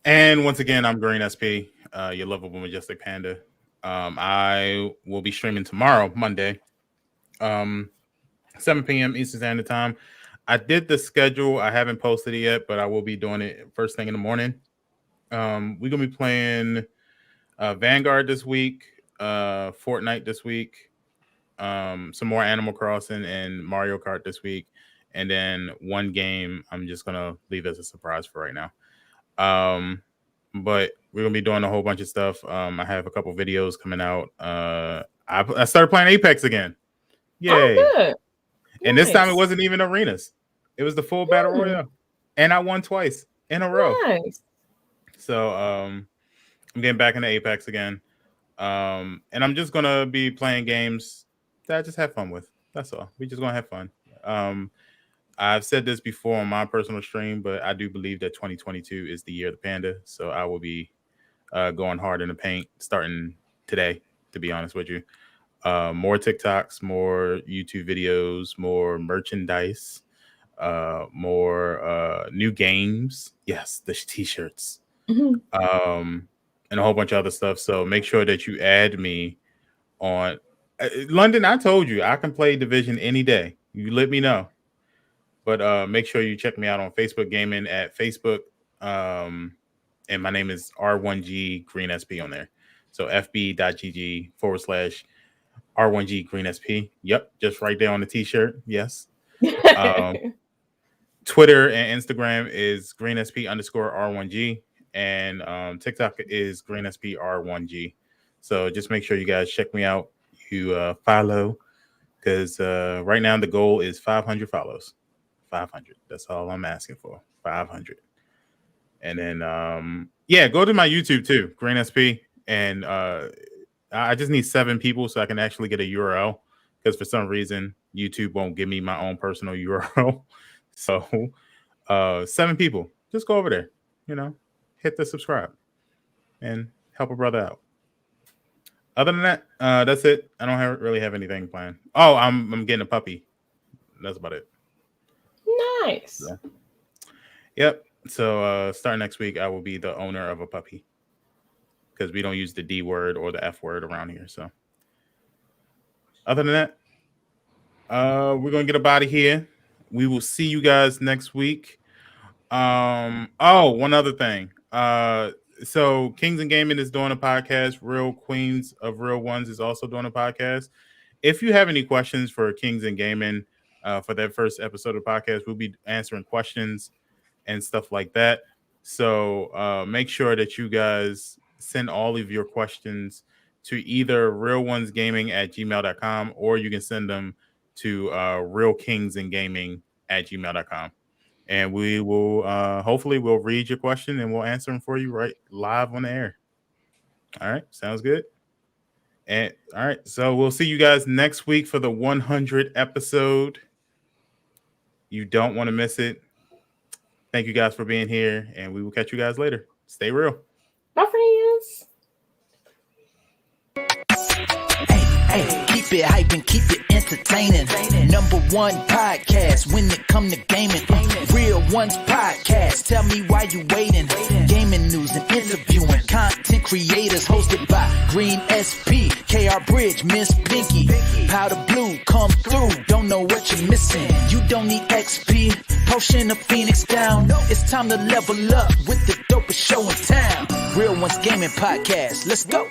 And once again, I'm GreenSP, your lovable majestic panda. I will be streaming tomorrow, Monday, 7 p.m. Eastern Standard Time. I did the schedule. I haven't posted it yet, but I will be doing it first thing in the morning. We're gonna be playing Vanguard this week, Fortnite this week, some more Animal Crossing and Mario Kart this week, and then one game I'm just gonna leave as a surprise for right now. But we're gonna be doing a whole bunch of stuff. I have a couple videos coming out. I started playing Apex again. Yay! Oh, good. And Nice. this time it wasn't even arenas. It was the full battle royale, and I won twice in a row. Nice. So I'm getting back into Apex again. And I'm just gonna be playing games that I just have fun with. That's all. We just gonna have fun. I've said this before on my personal stream, but I do believe that 2022 is the year of the panda. So I will be going hard in the paint starting today, to be honest with you. More TikToks, more YouTube videos, more merchandise, more new games. Yes, the t-shirts. And a whole bunch of other stuff. So make sure that you add me on London. I told you I can play Division any day. You let me know. But make sure you check me out on Facebook Gaming at Facebook. And my name is R1G GreenSP on there. So fb.gg/R1G GreenSP. Yep, just right there on the t-shirt. Yes. Twitter and Instagram is GreenSP_R1G. And TikTok is GreenSP_R1G. So just make sure you guys check me out. You follow, because right now the goal is 500 follows. 500. That's all I'm asking for. 500. And then go to my YouTube too, GreenSP. And I just need 7 people so I can actually get a URL, because for some reason YouTube won't give me my own personal URL. So 7 people. Just go over there, hit the subscribe and help a brother out. Other than that, that's it. I don't really have anything planned. Oh, I'm getting a puppy. That's about it. Nice. Yeah. Yep. So starting next week, I will be the owner of a puppy, because we don't use the D word or the F word around here. So other than that, we're gonna get up out of here. We will see you guys next week. One other thing. So Kings and Gaming is doing a podcast. Real Queens of RealOnes is also doing a podcast. If you have any questions for Kings and Gaming for their first episode of the podcast, we'll be answering questions and stuff like that. So make sure that you guys send all of your questions to either RealOnesGaming@gmail.com, or you can send them to RealKingsandGaming@gmail.com. And we will hopefully we'll read your question and we'll answer them for you right live on the air. All right, sounds good. And all right, so we'll see you guys next week for the 100th episode. You don't want to miss it. Thank you guys for being here, and we will catch you guys later. Stay real. Bye, friends. Hey, keep it hype and keep it entertaining. #1 podcast when it come to gaming. Real Ones Podcast. Tell me why you waiting. Gaming news and interviewing content creators, hosted by GreenSP, KR Bridge, Miss Pinky, Powder Blue. Come through. Don't know what you're missing. You don't need XP. Potion of Phoenix down. It's time to level up with the dopest show in town. Real Ones Gaming Podcast. Let's go.